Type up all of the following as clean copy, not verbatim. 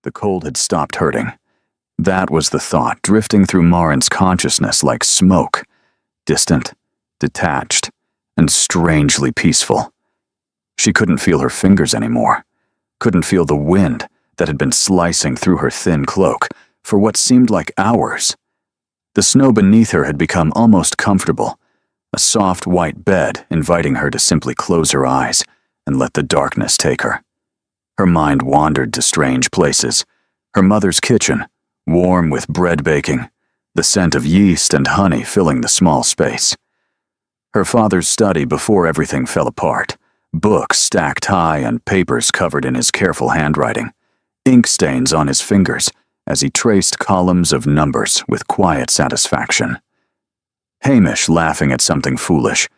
The cold had stopped hurting. That was the thought drifting through Marin's consciousness like smoke, distant, detached, and strangely peaceful. She couldn't feel her fingers anymore, couldn't feel the wind that had been slicing through her thin cloak for what seemed like hours. The snow beneath her had become almost comfortable, a soft white bed inviting her to simply close her eyes and let the darkness take her. Her mind wandered to strange places. Her mother's kitchen, warm with bread baking, the scent of yeast and honey filling the small space. Her father's study before everything fell apart, books stacked high and papers covered in his careful handwriting, ink stains on his fingers as he traced columns of numbers with quiet satisfaction. Hamish laughing at something foolish,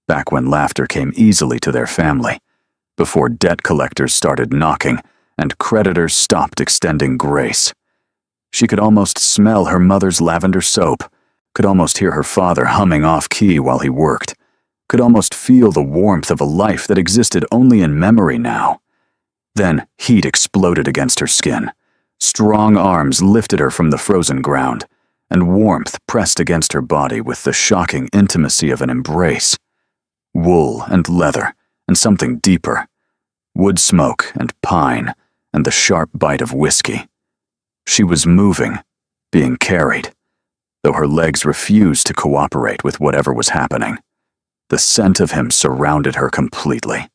back when laughter came easily to their family, before debt collectors started knocking and creditors stopped extending grace. She could almost smell her mother's lavender soap, could almost hear her father humming off-key while he worked, could almost feel the warmth of a life that existed only in memory now. Then heat exploded against her skin. Strong arms lifted her from the frozen ground, and warmth pressed against her body with the shocking intimacy of an embrace. Wool and leather, and something deeper. Wood smoke and pine, and the sharp bite of whiskey. She was moving, being carried, though her legs refused to cooperate with whatever was happening. The scent of him surrounded her completely.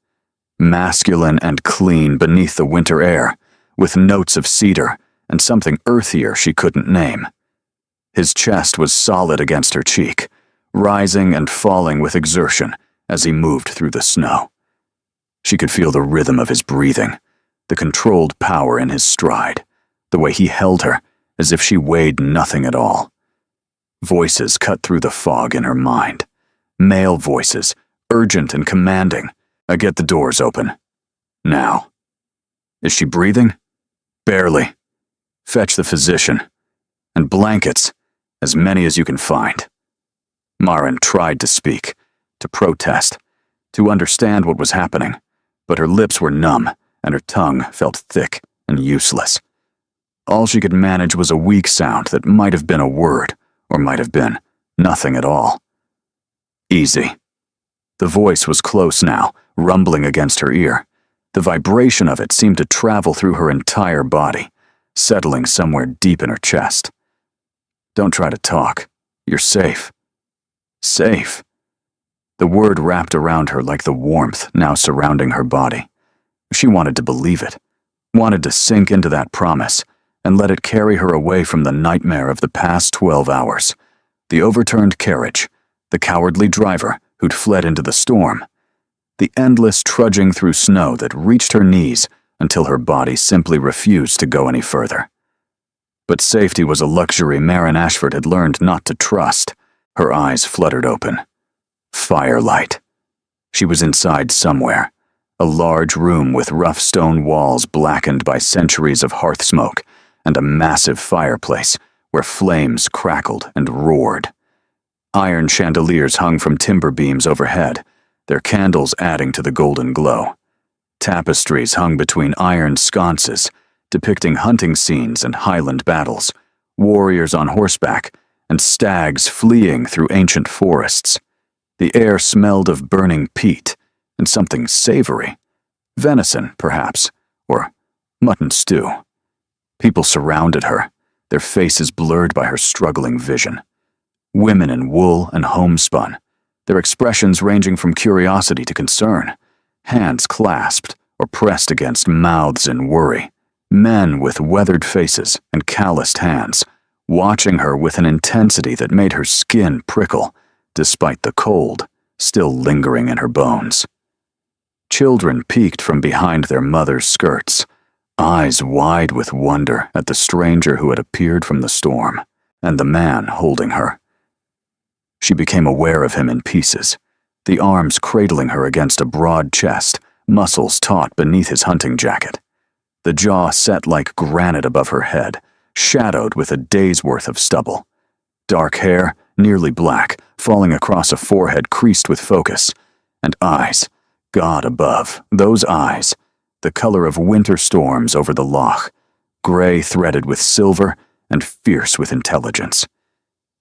Masculine and clean beneath the winter air, with notes of cedar and something earthier she couldn't name. His chest was solid against her cheek, rising and falling with exertion as he moved through the snow. She could feel the rhythm of his breathing, the controlled power in his stride, the way he held her as if she weighed nothing at all. Voices cut through the fog in her mind. Male voices, urgent and commanding. Get the doors open. Now. Is she breathing? Barely. Fetch the physician. And blankets, as many as you can find. Marin tried to speak, to protest, to understand what was happening, but her lips were numb and her tongue felt thick and useless. All she could manage was a weak sound that might have been a word, or might have been nothing at all. Easy. The voice was close now, rumbling against her ear. The vibration of it seemed to travel through her entire body, settling somewhere deep in her chest. Don't try to talk. You're safe. Safe. The word wrapped around her like the warmth now surrounding her body. She wanted to believe it, wanted to sink into that promise, and let it carry her away from the nightmare of the past 12 hours. The overturned carriage, the cowardly driver who'd fled into the storm, the endless trudging through snow that reached her knees until her body simply refused to go any further. But safety was a luxury Marin Ashford had learned not to trust. Her eyes fluttered open. Firelight. She was inside somewhere, a large room with rough stone walls blackened by centuries of hearth smoke, and a massive fireplace where flames crackled and roared. Iron chandeliers hung from timber beams overhead, their candles adding to the golden glow. Tapestries hung between iron sconces, depicting hunting scenes and Highland battles, warriors on horseback, and stags fleeing through ancient forests. The air smelled of burning peat and something savory. Venison, perhaps, or mutton stew. People surrounded her, their faces blurred by her struggling vision. Women in wool and homespun, their expressions ranging from curiosity to concern, hands clasped or pressed against mouths in worry. Men with weathered faces and calloused hands, watching her with an intensity that made her skin prickle, despite the cold still lingering in her bones. Children peeked from behind their mothers' skirts, eyes wide with wonder at the stranger who had appeared from the storm, and the man holding her. She became aware of him in pieces, the arms cradling her against a broad chest, muscles taut beneath his hunting jacket. The jaw set like granite above her head, shadowed with a day's worth of stubble. Dark hair, nearly black, falling across a forehead creased with focus, and eyes, God above, those eyes, the color of winter storms over the loch, gray threaded with silver and fierce with intelligence.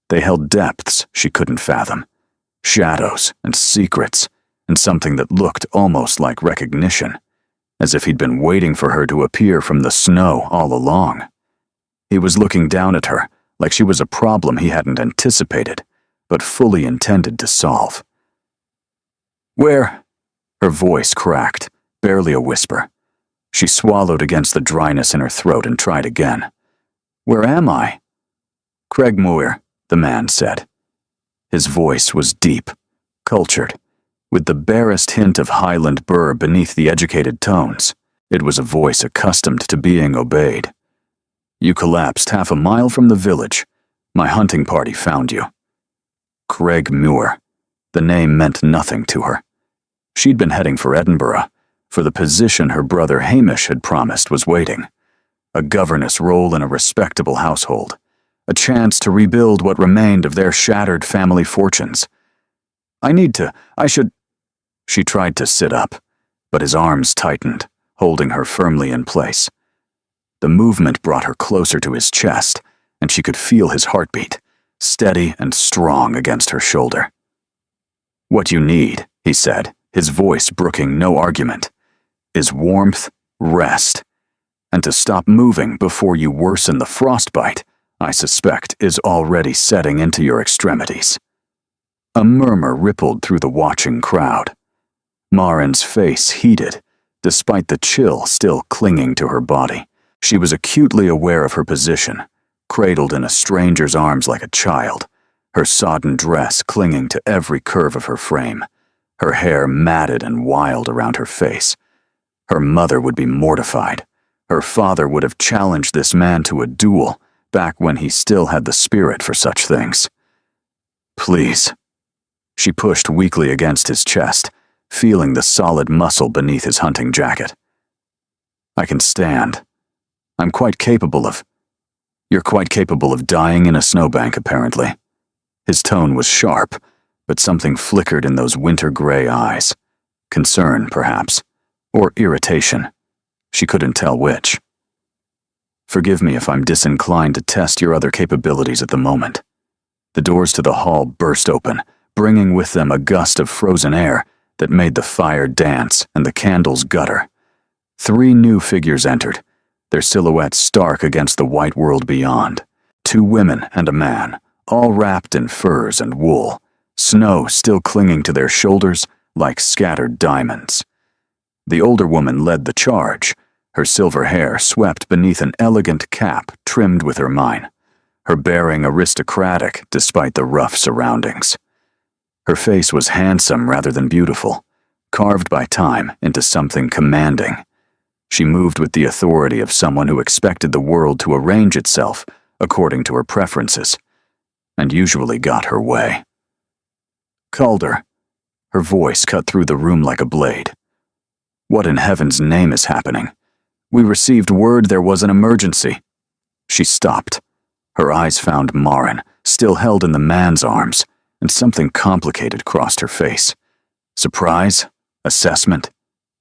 They held depths she couldn't fathom, shadows and secrets, and something that looked almost like recognition, as if he'd been waiting for her to appear from the snow all along. He was looking down at her like she was a problem he hadn't anticipated, but fully intended to solve. "Where?" Her voice cracked, barely a whisper. She swallowed against the dryness in her throat and tried again. "Where am I?" "Craigmuir," the man said. His voice was deep, cultured, with the barest hint of Highland burr beneath the educated tones. It was a voice accustomed to being obeyed. "You collapsed half a mile from the village. My hunting party found you." Craigmuir. The name meant nothing to her. She'd been heading for Edinburgh, for the position her brother Hamish had promised was waiting. A governess role in a respectable household. A chance to rebuild what remained of their shattered family fortunes. I should... She tried to sit up, but his arms tightened, holding her firmly in place. The movement brought her closer to his chest, and she could feel his heartbeat, steady and strong against her shoulder. "What you need," he said, his voice brooking no argument, "is warmth, rest, and to stop moving before you worsen the frostbite I suspect is already setting into your extremities." A murmur rippled through the watching crowd. Marin's face heated, despite the chill still clinging to her body. She was acutely aware of her position, cradled in a stranger's arms like a child, her sodden dress clinging to every curve of her frame, her hair matted and wild around her face. Her mother would be mortified. Her father would have challenged this man to a duel back when he still had the spirit for such things. "Please." She pushed weakly against his chest, feeling the solid muscle beneath his hunting jacket. "I can stand. I'm quite capable of..." "You're quite capable of dying in a snowbank, apparently." His tone was sharp, but something flickered in those winter-gray eyes. Concern, perhaps, or irritation. She couldn't tell which. "Forgive me if I'm disinclined to test your other capabilities at the moment." The doors to the hall burst open, bringing with them a gust of frozen air that made the fire dance and the candles gutter. 3 new figures entered, their silhouettes stark against the white world beyond. 2 women and a man, all wrapped in furs and wool, snow still clinging to their shoulders like scattered diamonds. The older woman led the charge, her silver hair swept beneath an elegant cap trimmed with ermine, her bearing aristocratic despite the rough surroundings. Her face was handsome rather than beautiful, carved by time into something commanding. She moved with the authority of someone who expected the world to arrange itself according to her preferences, and usually got her way. "Calder." Her voice cut through the room like a blade. "What in heaven's name is happening? We received word there was an emergency." She stopped. Her eyes found Marin, still held in the man's arms, and something complicated crossed her face. Surprise, assessment,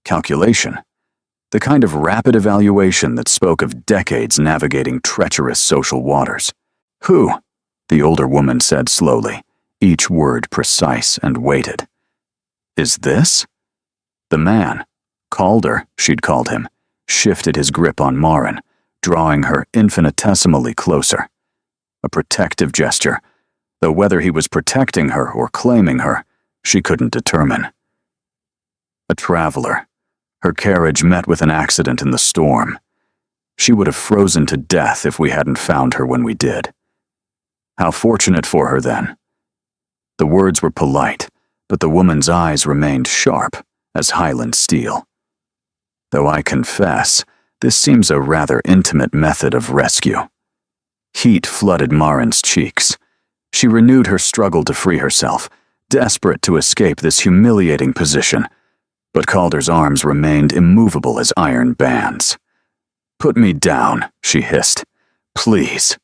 calculation. The kind of rapid evaluation that spoke of decades navigating treacherous social waters. "Who?" the older woman said slowly, each word precise and weighted. "Is this?" The man, Calder, she'd called him, shifted his grip on Marin, drawing her infinitesimally closer. A protective gesture, though whether he was protecting her or claiming her, she couldn't determine. A traveler. Her carriage met with an accident in the storm. She would have frozen to death if we hadn't found her when we did. How fortunate for her, then. The words were polite, but the woman's eyes remained sharp as Highland steel. Though I confess, this seems a rather intimate method of rescue. Heat flooded Marin's cheeks. She renewed her struggle to free herself, desperate to escape this humiliating position, but Calder's arms remained immovable as iron bands. "Put me down," she hissed. "Please."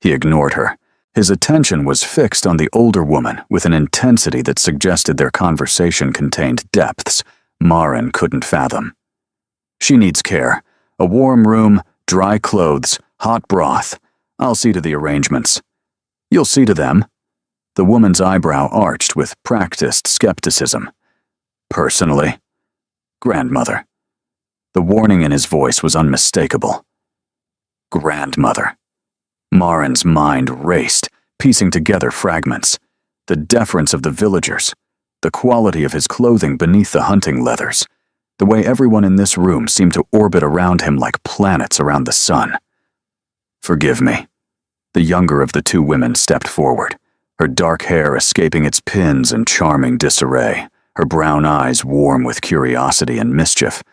He ignored her. His attention was fixed on the older woman with an intensity that suggested their conversation contained depths Marin couldn't fathom. "She needs care. A warm room, dry clothes, hot broth. I'll see to the arrangements." "You'll see to them?" The woman's eyebrow arched with practiced skepticism. "Personally?" "Grandmother." The warning in his voice was unmistakable. Grandmother. Marin's mind raced, piecing together fragments. The deference of the villagers, the quality of his clothing beneath the hunting leathers, the way everyone in this room seemed to orbit around him like planets around the sun. "Forgive me." The younger of the two women stepped forward, her dark hair escaping its pins in charming disarray, her brown eyes warm with curiosity and mischief.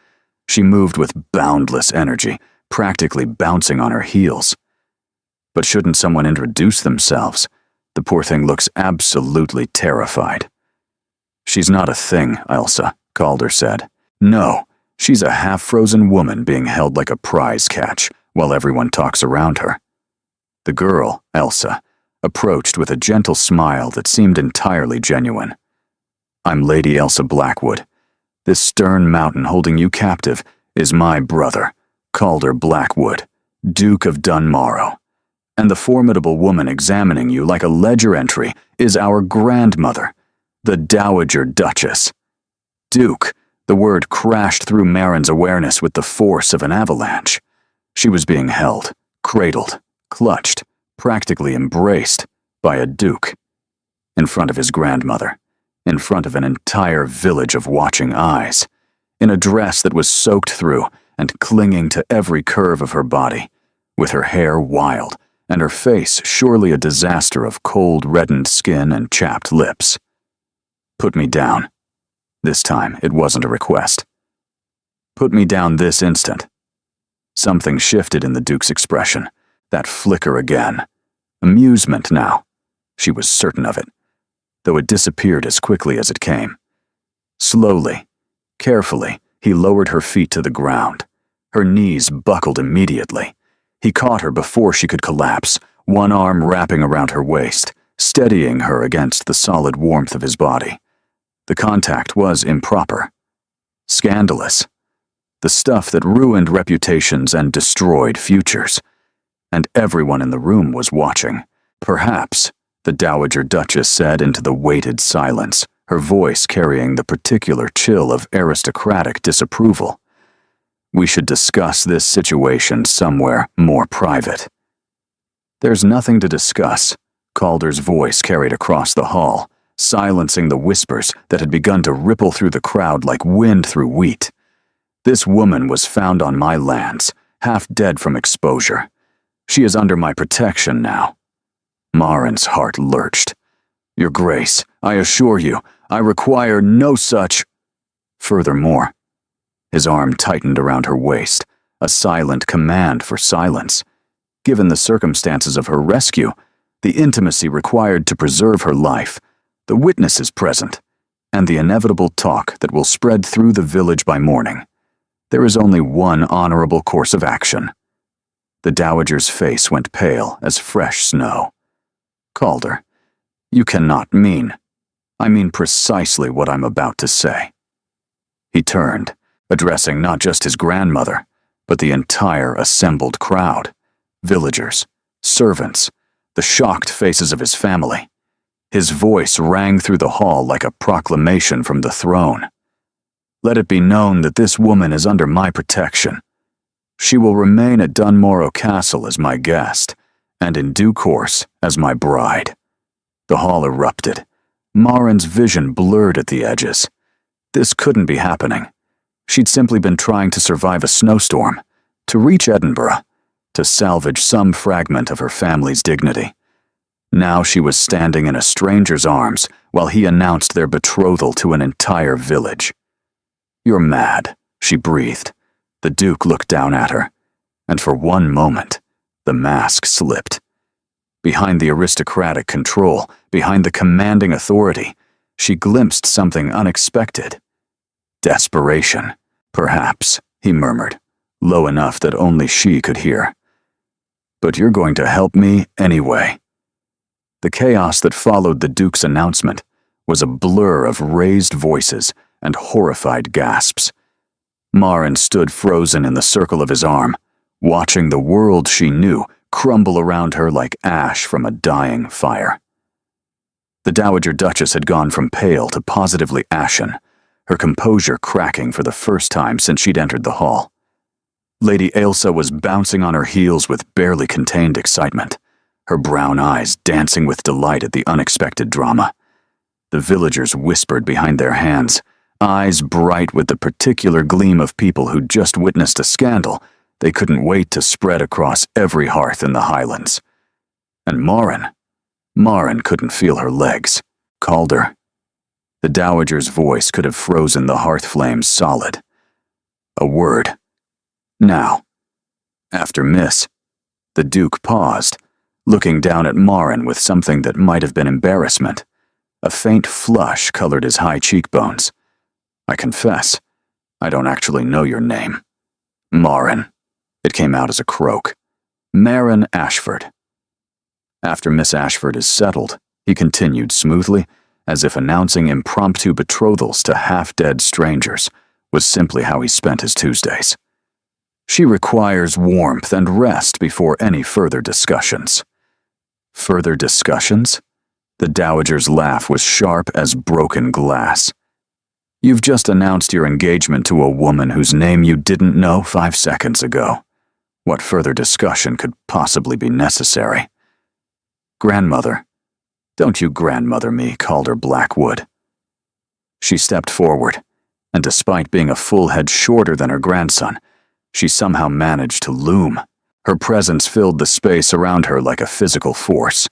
She moved with boundless energy, practically bouncing on her heels. But shouldn't someone introduce themselves? The poor thing looks absolutely terrified. "She's not a thing, Elsa," Calder said. "No, she's a half-frozen woman being held like a prize catch while everyone talks around her." The girl, Elsa, approached with a gentle smile that seemed entirely genuine. "I'm Lady Elsa Blackwood. This stern mountain holding you captive is my brother, Calder Blackwood, Duke of Dunmorrow. And the formidable woman examining you like a ledger entry is our grandmother, the Dowager Duchess." Duke, the word crashed through Marin's awareness with the force of an avalanche. She was being held, cradled, clutched, practically embraced by a duke. In front of his grandmother, in front of an entire village of watching eyes, in a dress that was soaked through and clinging to every curve of her body, with her hair wild and her face surely a disaster of cold, reddened skin and chapped lips. "Put me down." This time, it wasn't a request. "Put me down this instant." Something shifted in the Duke's expression, that flicker again. Amusement now. She was certain of it, though it disappeared as quickly as it came. Slowly, carefully, he lowered her feet to the ground. Her knees buckled immediately. He caught her before she could collapse, one arm wrapping around her waist, steadying her against the solid warmth of his body. The contact was improper. Scandalous. The stuff that ruined reputations and destroyed futures. And everyone in the room was watching. "Perhaps," the Dowager Duchess said into the weighted silence, her voice carrying the particular chill of aristocratic disapproval, "we should discuss this situation somewhere more private." "There's nothing to discuss," Calder's voice carried across the hall, silencing the whispers that had begun to ripple through the crowd like wind through wheat. "This woman was found on my lands, half dead from exposure. She is under my protection now." Marin's heart lurched. "Your Grace, I assure you, I require no such—" Furthermore, his arm tightened around her waist, a silent command for silence. Given the circumstances of her rescue, the intimacy required to preserve her life, the witnesses present, and the inevitable talk that will spread through the village by morning, there is only one honorable course of action. The Dowager's face went pale as fresh snow. "Calder, you cannot mean. I mean precisely what I'm about to say." He turned, addressing not just his grandmother, but the entire assembled crowd, villagers, servants, the shocked faces of his family. His voice rang through the hall like a proclamation from the throne. "Let it be known that this woman is under my protection. She will remain at Dunmorrow Castle as my guest, and in due course as my bride." The hall erupted. Marin's vision blurred at the edges. This couldn't be happening. She'd simply been trying to survive a snowstorm, to reach Edinburgh, to salvage some fragment of her family's dignity. Now she was standing in a stranger's arms while he announced their betrothal to an entire village. "You're mad," she breathed. The Duke looked down at her, and for one moment, the mask slipped. Behind the aristocratic control, behind the commanding authority, she glimpsed something unexpected. Desperation, perhaps, he murmured, low enough that only she could hear. "But you're going to help me anyway." The chaos that followed the Duke's announcement was a blur of raised voices and horrified gasps. Marin stood frozen in the circle of his arm, watching the world she knew crumble around her like ash from a dying fire. The Dowager Duchess had gone from pale to positively ashen, her composure cracking for the first time since she'd entered the hall. Lady Ailsa was bouncing on her heels with barely contained excitement, her brown eyes dancing with delight at the unexpected drama. The villagers whispered behind their hands, eyes bright with the particular gleam of people who'd just witnessed a scandal they couldn't wait to spread across every hearth in the Highlands. And Maren couldn't feel her legs. Calder. The Dowager's voice could have frozen the hearth flames solid. A word. Now. After Miss, the Duke paused, looking down at Maren with something that might have been embarrassment. A faint flush colored his high cheekbones. I confess, I don't actually know your name. Maren. It came out as a croak. Maren Ashford. After Miss Ashford is settled, he continued smoothly, as if announcing impromptu betrothals to half-dead strangers was simply how he spent his Tuesdays. She requires warmth and rest before any further discussions. Further discussions? The Dowager's laugh was sharp as broken glass. You've just announced your engagement to a woman whose name you didn't know 5 seconds ago. What further discussion could possibly be necessary? Grandmother. Don't you grandmother me, Calder Blackwood. She stepped forward, and despite being a full head shorter than her grandson, she somehow managed to loom. Her presence filled the space around her like a physical force.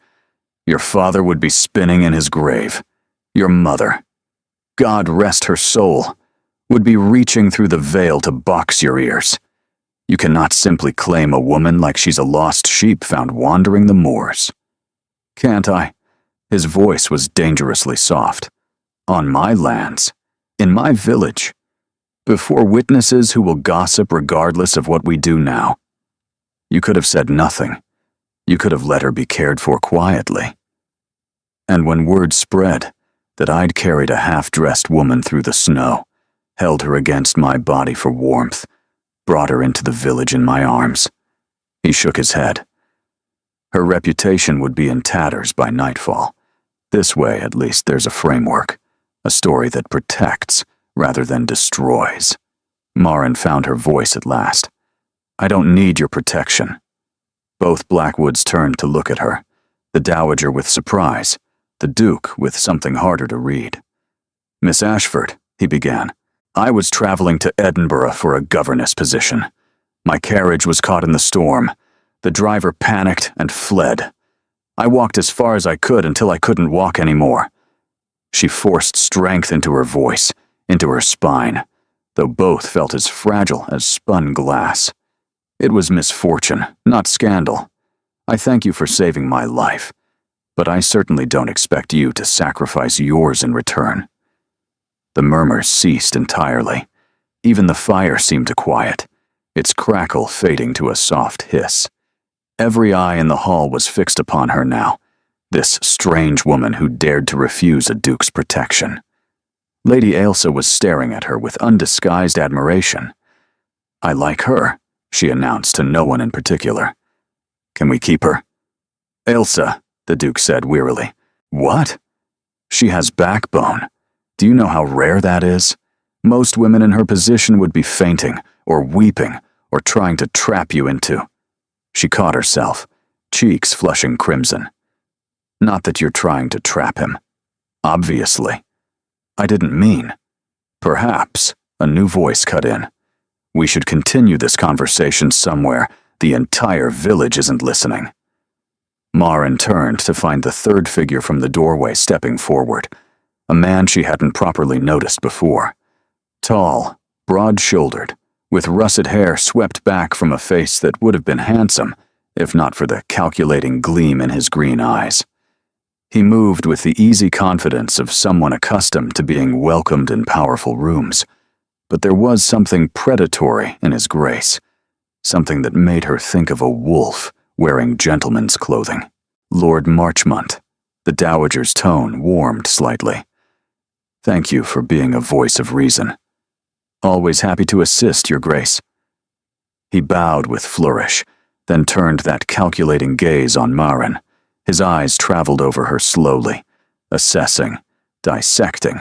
Your father would be spinning in his grave. Your mother, God rest her soul, would be reaching through the veil to box your ears. You cannot simply claim a woman like she's a lost sheep found wandering the moors. Can't I? His voice was dangerously soft. On my lands, in my village, before witnesses who will gossip regardless of what we do now. You could have said nothing. You could have let her be cared for quietly. And when word spread that I'd carried a half-dressed woman through the snow, held her against my body for warmth, brought her into the village in my arms, he shook his head. Her reputation would be in tatters by nightfall. This way, at least, there's a framework, a story that protects rather than destroys. Maren found her voice at last. I don't need your protection. Both Blackwoods turned to look at her, the Dowager with surprise, the Duke with something harder to read. Miss Ashford, he began, I was traveling to Edinburgh for a governess position. My carriage was caught in the storm. The driver panicked and fled. I walked as far as I could until I couldn't walk anymore. She forced strength into her voice, into her spine, though both felt as fragile as spun glass. It was misfortune, not scandal. I thank you for saving my life, but I certainly don't expect you to sacrifice yours in return. The murmurs ceased entirely. Even the fire seemed to quiet, its crackle fading to a soft hiss. Every eye in the hall was fixed upon her now, this strange woman who dared to refuse a duke's protection. Lady Ailsa was staring at her with undisguised admiration. I like her, she announced to no one in particular. Can we keep her? Ailsa, the Duke said wearily. What? She has backbone. Do you know how rare that is? Most women in her position would be fainting, or weeping, or trying to trap you into. She caught herself, cheeks flushing crimson. Not that you're trying to trap him. Obviously. I didn't mean. Perhaps, a new voice cut in. We should continue this conversation somewhere the entire village isn't listening. Maren turned to find the third figure from the doorway stepping forward, a man she hadn't properly noticed before. Tall, broad-shouldered, with russet hair swept back from a face that would have been handsome, if not for the calculating gleam in his green eyes. He moved with the easy confidence of someone accustomed to being welcomed in powerful rooms, but there was something predatory in his grace, something that made her think of a wolf wearing gentleman's clothing. Lord Marchmont. The Dowager's tone warmed slightly. Thank you for being a voice of reason. Always happy to assist, Your Grace. He bowed with flourish, then turned that calculating gaze on Maren. His eyes traveled over her slowly, assessing, dissecting,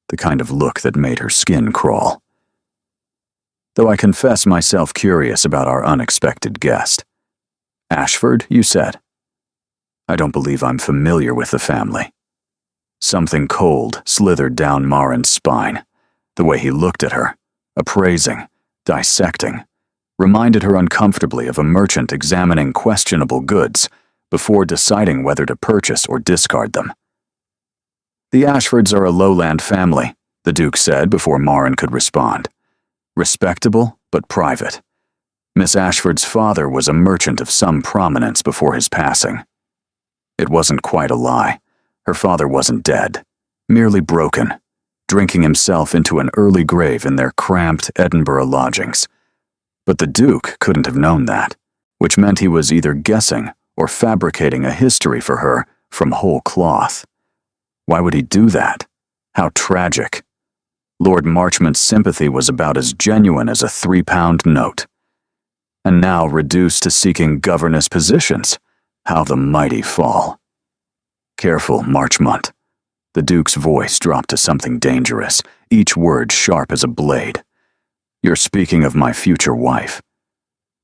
the kind of look that made her skin crawl. Though I confess myself curious about our unexpected guest. Ashford, you said? I don't believe I'm familiar with the family. Something cold slithered down Maren's spine. The way he looked at her, appraising, dissecting, reminded her uncomfortably of a merchant examining questionable goods before deciding whether to purchase or discard them. The Ashfords are a lowland family, the Duke said before Maren could respond. Respectable, but private. Miss Ashford's father was a merchant of some prominence before his passing. It wasn't quite a lie. Her father wasn't dead, merely broken, drinking himself into an early grave in their cramped Edinburgh lodgings. But the Duke couldn't have known that, which meant he was either guessing or fabricating a history for her from whole cloth. Why would he do that? How tragic. Lord Marchmont's sympathy was about as genuine as a 3-pound note. And now reduced to seeking governess positions. How the mighty fall. Careful, Marchmont. The Duke's voice dropped to something dangerous, each word sharp as a blade. You're speaking of my future wife.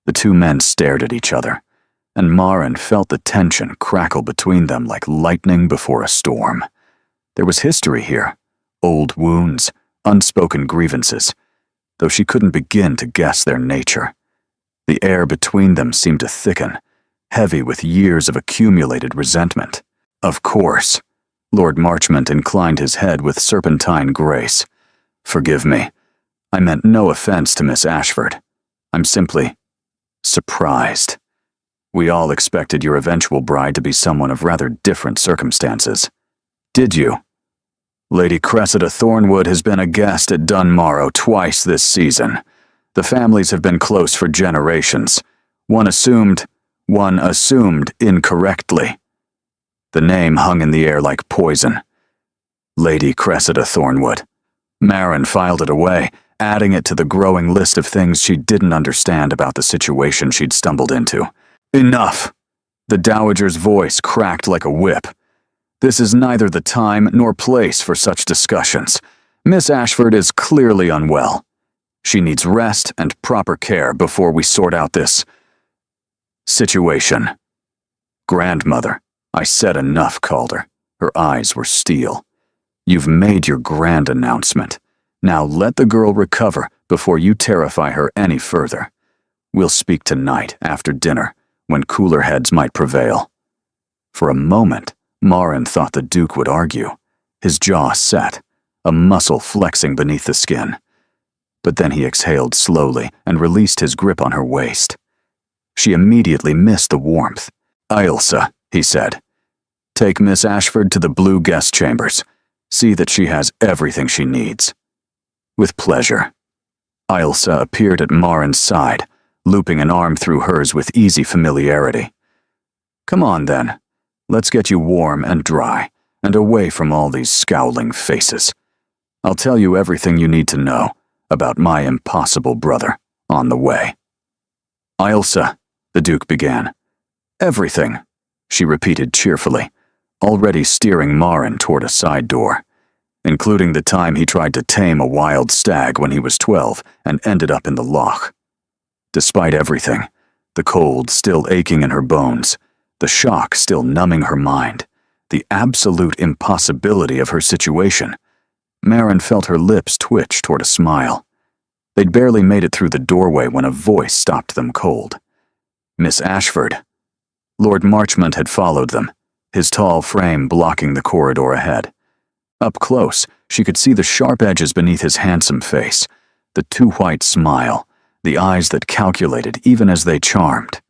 The two men stared at each other, and Maren felt the tension crackle between them like lightning before a storm. There was history here, old wounds, unspoken grievances, though she couldn't begin to guess their nature. The air between them seemed to thicken, heavy with years of accumulated resentment. Of course. Lord Marchmont inclined his head with serpentine grace. Forgive me. I meant no offense to Miss Ashford. I'm simply surprised. We all expected your eventual bride to be someone of rather different circumstances. Did you? Lady Cressida Thornwood has been a guest at Dunmorrow twice this season. The families have been close for generations. One assumed incorrectly. The name hung in the air like poison. Lady Cressida Thornwood. Maren filed it away, adding it to the growing list of things she didn't understand about the situation she'd stumbled into. Enough! The Dowager's voice cracked like a whip. This is neither the time nor place for such discussions. Miss Ashford is clearly unwell. She needs rest and proper care before we sort out this situation. Grandmother, I said enough, Calder. Her eyes were steel. You've made your grand announcement. Now let the girl recover before you terrify her any further. We'll speak tonight after dinner, when cooler heads might prevail. For a moment, Maren thought the Duke would argue, his jaw set, a muscle flexing beneath the skin. But then he exhaled slowly and released his grip on her waist. She immediately missed the warmth. Ailsa, he said, take Miss Ashford to the blue guest chambers. See that she has everything she needs. With pleasure. Ailsa appeared at Maren's side, looping an arm through hers with easy familiarity. Come on then. Let's get you warm and dry, and away from all these scowling faces. I'll tell you everything you need to know about my impossible brother on the way. Ailsa, the Duke began. Everything, she repeated cheerfully, already steering Maren toward a side door, including the time he tried to tame a wild stag when he was 12 and ended up in the loch. Despite everything, the cold still aching in her bones, the shock still numbing her mind, the absolute impossibility of her situation, Maren felt her lips twitch toward a smile. They'd barely made it through the doorway when a voice stopped them cold. Miss Ashford. Lord Marchmont had followed them, his tall frame blocking the corridor ahead. Up close, she could see the sharp edges beneath his handsome face, the too-white smile, the eyes that calculated even as they charmed.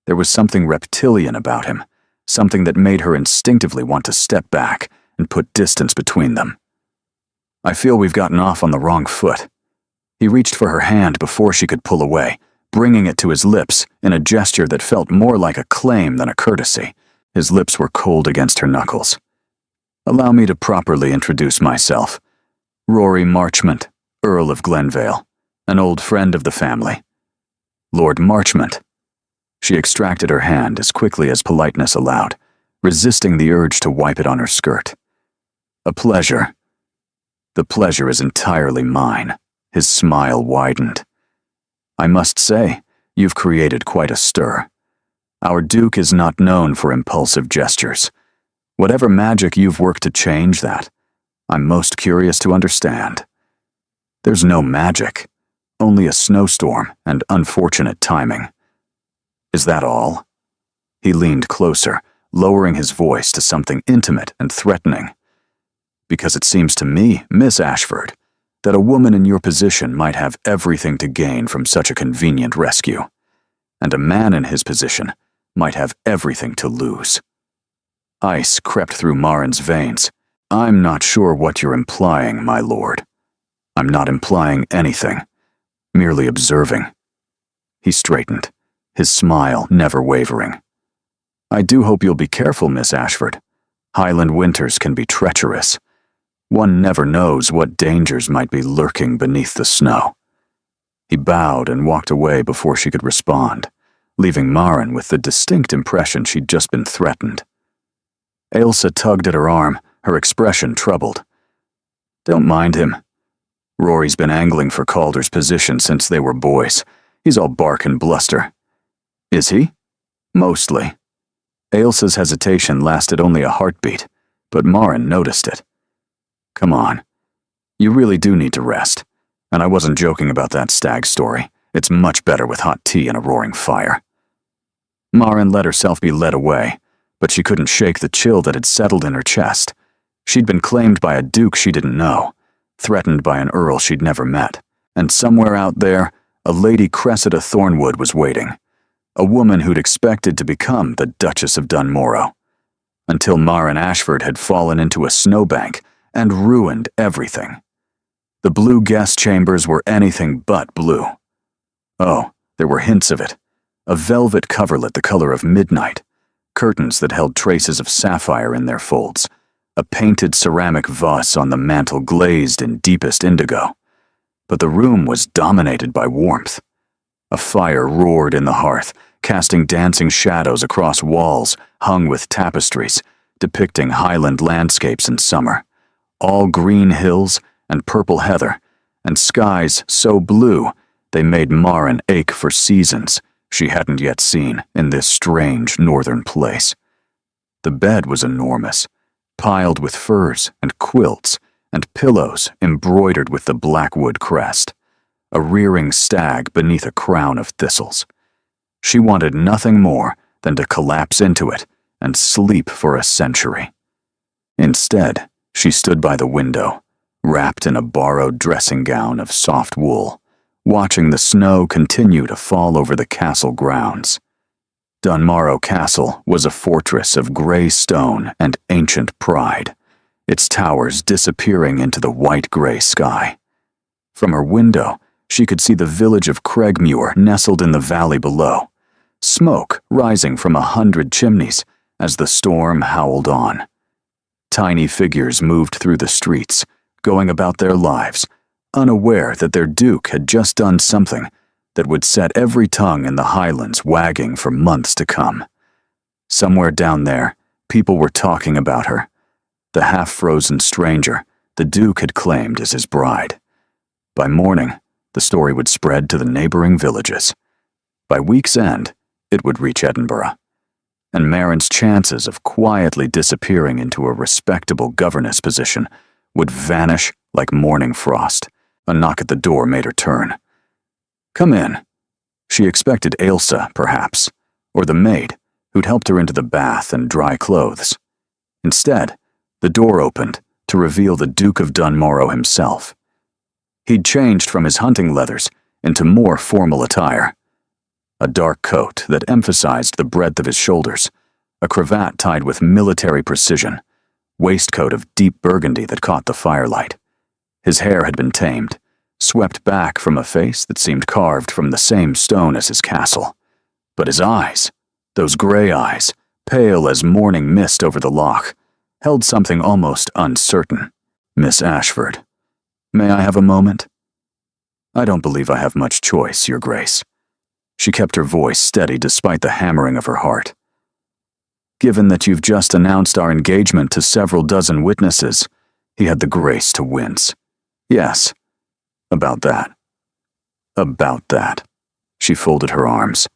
There was something reptilian about him, something that made her instinctively want to step back and put distance between them. I feel we've gotten off on the wrong foot. He reached for her hand before she could pull away, bringing it to his lips in a gesture that felt more like a claim than a courtesy. His lips were cold against her knuckles. Allow me to properly introduce myself. Rory Marchmont, Earl of Glenvale, an old friend of the family. Lord Marchmont. She extracted her hand as quickly as politeness allowed, resisting the urge to wipe it on her skirt. A pleasure. The pleasure is entirely mine. His smile widened. I must say, you've created quite a stir. Our Duke is not known for impulsive gestures. Whatever magic you've worked to change that, I'm most curious to understand. There's no magic, only a snowstorm and unfortunate timing. Is that all? He leaned closer, lowering his voice to something intimate and threatening. Because it seems to me, Miss Ashford, that a woman in your position might have everything to gain from such a convenient rescue, and a man in his position might have everything to lose. Ice crept through Marin's veins. I'm not sure what you're implying, my lord. I'm not implying anything, merely observing. He straightened, his smile never wavering. I do hope you'll be careful, Miss Ashford. Highland winters can be treacherous. One never knows what dangers might be lurking beneath the snow. He bowed and walked away before she could respond, leaving Marin with the distinct impression she'd just been threatened. Ailsa tugged at her arm, her expression troubled. Don't mind him. Rory's been angling for Calder's position since they were boys. He's all bark and bluster. Is he? Mostly. Ailsa's hesitation lasted only a heartbeat, but Marin noticed it. Come on. You really do need to rest. And I wasn't joking about that stag story. It's much better with hot tea and a roaring fire. Marin let herself be led away, but she couldn't shake the chill that had settled in her chest. She'd been claimed by a duke she didn't know, threatened by an earl she'd never met, and somewhere out there, a Lady Cressida Thornwood was waiting, a woman who'd expected to become the Duchess of Dunmorrow, until Marin Ashford had fallen into a snowbank and ruined everything. The blue guest chambers were anything but blue. Oh, there were hints of it. A velvet coverlet the color of midnight, curtains that held traces of sapphire in their folds, a painted ceramic vase on the mantel glazed in deepest indigo. But the room was dominated by warmth. A fire roared in the hearth, casting dancing shadows across walls hung with tapestries depicting Highland landscapes in summer, all green hills and purple heather, and skies so blue they made Marin ache for seasons she hadn't yet seen in this strange northern place. The bed was enormous, piled with furs and quilts and pillows embroidered with the blackwood crest, a rearing stag beneath a crown of thistles. She wanted nothing more than to collapse into it and sleep for a century. Instead, she stood by the window, wrapped in a borrowed dressing gown of soft wool, watching the snow continue to fall over the castle grounds. Dunmorrow Castle was a fortress of gray stone and ancient pride, its towers disappearing into the white-gray sky. From her window, she could see the village of Craigmuir nestled in the valley below, smoke rising from 100 chimneys as the storm howled on. Tiny figures moved through the streets, going about their lives, unaware that their duke had just done something that would set every tongue in the Highlands wagging for months to come. Somewhere down there, people were talking about her, the half-frozen stranger the duke had claimed as his bride. By morning, the story would spread to the neighboring villages. By week's end, it would reach Edinburgh, and Marin's chances of quietly disappearing into a respectable governess position would vanish like morning frost. A knock at the door made her turn. Come in. She expected Ailsa, perhaps, or the maid, who'd helped her into the bath and dry clothes. Instead, the door opened to reveal the Duke of Dunmorrow himself. He'd changed from his hunting leathers into more formal attire. A dark coat that emphasized the breadth of his shoulders, a cravat tied with military precision, waistcoat of deep burgundy that caught the firelight. His hair had been tamed, swept back from a face that seemed carved from the same stone as his castle. But his eyes, those gray eyes, pale as morning mist over the loch, held something almost uncertain. Miss Ashford, may I have a moment? I don't believe I have much choice, Your Grace. She kept her voice steady despite the hammering of her heart. Given that you've just announced our engagement to several dozen witnesses, he had the grace to wince. Yes, about that. About that. She folded her arms.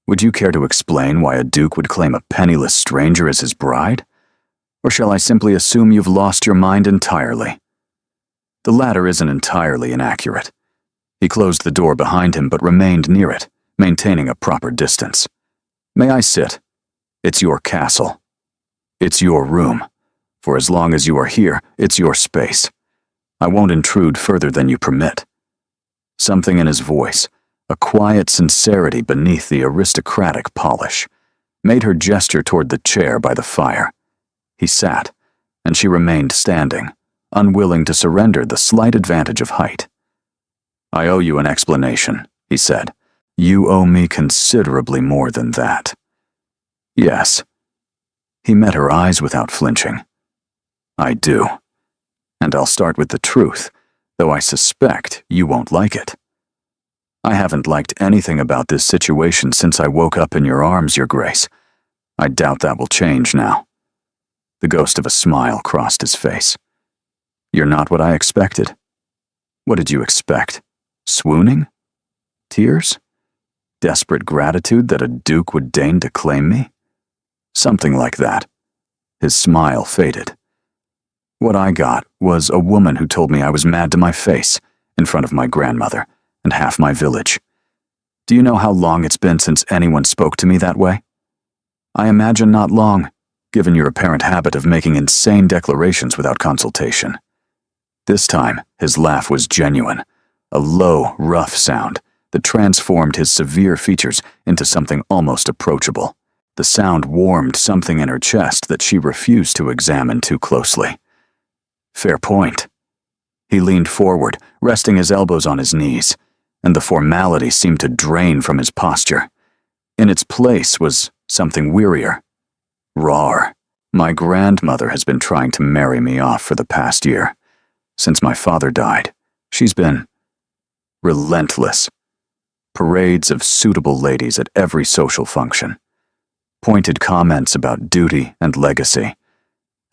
Would you care to explain why a duke would claim a penniless stranger as his bride? Or shall I simply assume you've lost your mind entirely? The latter isn't entirely inaccurate. He closed the door behind him but remained near it, maintaining a proper distance. May I sit? It's your castle. It's your room. For as long as you are here, it's your space. I won't intrude further than you permit. Something in his voice, a quiet sincerity beneath the aristocratic polish, made her gesture toward the chair by the fire. He sat, and she remained standing, unwilling to surrender the slight advantage of height. I owe you an explanation, he said. You owe me considerably more than that. Yes. He met her eyes without flinching. I do. And I'll start with the truth, though I suspect you won't like it. I haven't liked anything about this situation since I woke up in your arms, Your Grace. I doubt that will change now. The ghost of a smile crossed his face. You're not what I expected. What did you expect? Swooning? Tears? Desperate gratitude that a duke would deign to claim me? Something like that. His smile faded. What I got was a woman who told me I was mad to my face, in front of my grandmother, and half my village. Do you know how long it's been since anyone spoke to me that way? I imagine not long, given your apparent habit of making insane declarations without consultation. This time, his laugh was genuine, a low, rough sound that transformed his severe features into something almost approachable. The sound warmed something in her chest that she refused to examine too closely. Fair point. He leaned forward, resting his elbows on his knees, and the formality seemed to drain from his posture. In its place was something wearier. Rawer. My grandmother has been trying to marry me off for the past year. Since my father died, she's been relentless. Parades of suitable ladies at every social function. Pointed comments about duty and legacy.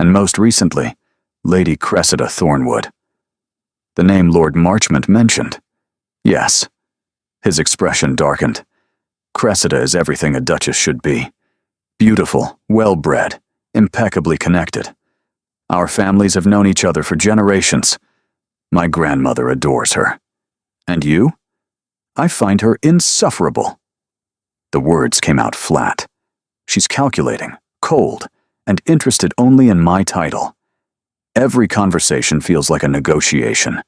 And most recently, Lady Cressida Thornwood. The name Lord Marchmont mentioned. Yes. His expression darkened. Cressida is everything a duchess should be. Beautiful, well-bred, impeccably connected. Our families have known each other for generations. My grandmother adores her. And you? I find her insufferable. The words came out flat. She's calculating, cold, and interested only in my title. Every conversation feels like a negotiation.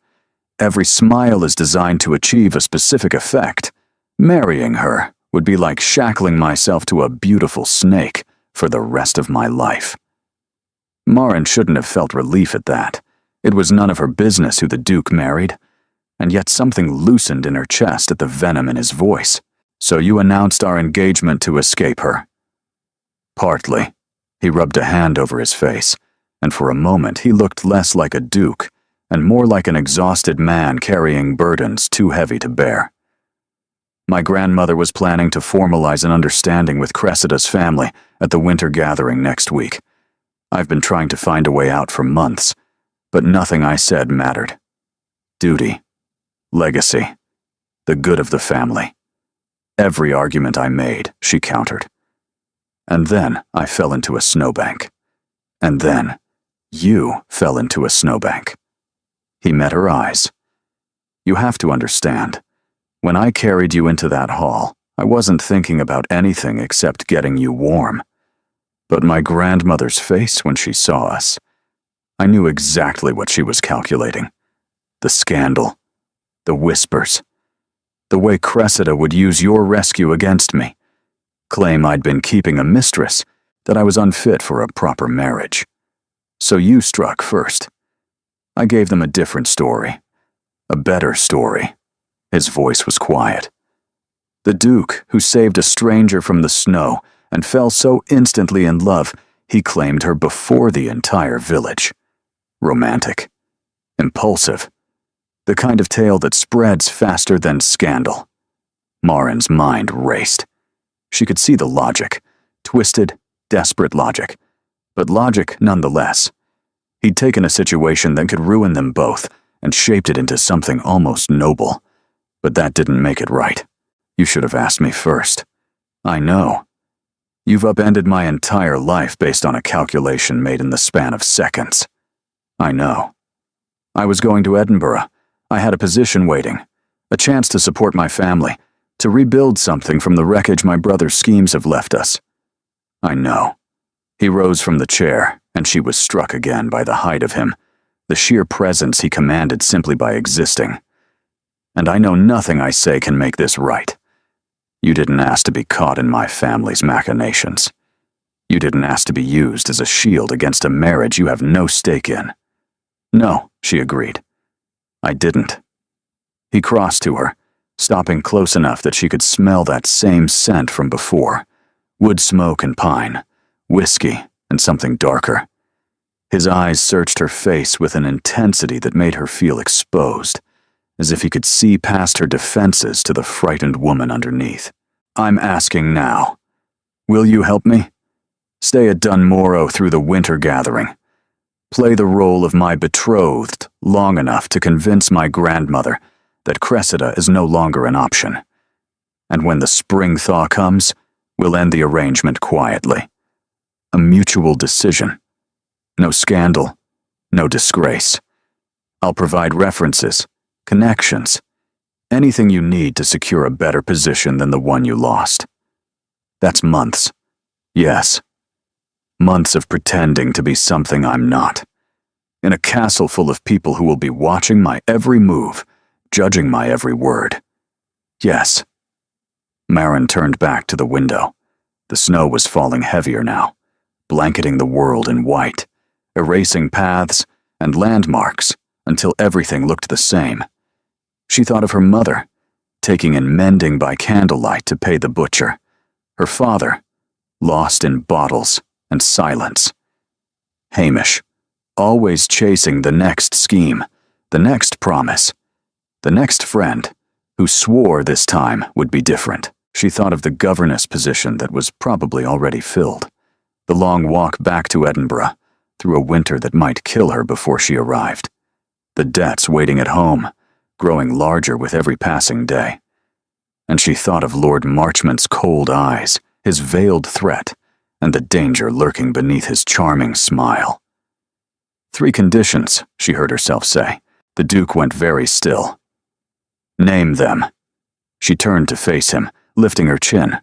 Every smile is designed to achieve a specific effect. Marrying her would be like shackling myself to a beautiful snake for the rest of my life. Marin shouldn't have felt relief at that. It was none of her business who the Duke married, and yet something loosened in her chest at the venom in his voice. So you announced our engagement to escape her. Partly. He rubbed a hand over his face, and for a moment he looked less like a duke and more like an exhausted man carrying burdens too heavy to bear. My grandmother was planning to formalize an understanding with Cressida's family at the winter gathering next week. I've been trying to find a way out for months, but nothing I said mattered. Duty, legacy, the good of the family. Every argument I made, she countered. And then I fell into a snowbank. And then you fell into a snowbank. He met her eyes. You have to understand. When I carried you into that hall, I wasn't thinking about anything except getting you warm. But my grandmother's face when she saw us, I knew exactly what she was calculating. The scandal, the whispers, the way Cressida would use your rescue against me, claim I'd been keeping a mistress, that I was unfit for a proper marriage. So you struck first. I gave them a different story, a better story. His voice was quiet. The Duke, who saved a stranger from the snow and fell so instantly in love, he claimed her before the entire village. Romantic. Impulsive. The kind of tale that spreads faster than scandal. Marin's mind raced. She could see the logic. Twisted, desperate logic. But logic nonetheless. He'd taken a situation that could ruin them both and shaped it into something almost noble. But that didn't make it right. You should have asked me first. I know. You've upended my entire life based on a calculation made in the span of seconds. I know. I was going to Edinburgh. I had a position waiting, a chance to support my family, to rebuild something from the wreckage my brother's schemes have left us. I know. He rose from the chair, and she was struck again by the height of him, the sheer presence he commanded simply by existing. And I know nothing I say can make this right. You didn't ask to be caught in my family's machinations. You didn't ask to be used as a shield against a marriage you have no stake in. No, she agreed. I didn't. He crossed to her, stopping close enough that she could smell that same scent from before. Wood smoke and pine, whiskey and something darker. His eyes searched her face with an intensity that made her feel exposed, as if he could see past her defenses to the frightened woman underneath. I'm asking now. Will you help me? Stay at Dunmorrow through the winter gathering. Play the role of my betrothed long enough to convince my grandmother that Cressida is no longer an option. And when the spring thaw comes, we'll end the arrangement quietly. A mutual decision. No scandal, no disgrace. I'll provide references, connections, anything you need to secure a better position than the one you lost. That's months. Yes. Months of pretending to be something I'm not. In a castle full of people who will be watching my every move, judging my every word. Yes. Marin turned back to the window. The snow was falling heavier now, blanketing the world in white, erasing paths and landmarks until everything looked the same. She thought of her mother, taking in mending by candlelight to pay the butcher. Her father, lost in bottles and silence. Hamish, always chasing the next scheme, the next promise, the next friend, who swore this time would be different. She thought of the governess position that was probably already filled, the long walk back to Edinburgh, through a winter that might kill her before she arrived, the debts waiting at home, growing larger with every passing day. And she thought of Lord Marchmont's cold eyes, his veiled threat, and the danger lurking beneath his charming smile. 3 conditions, she heard herself say. The Duke went very still. Name them. She turned to face him, lifting her chin.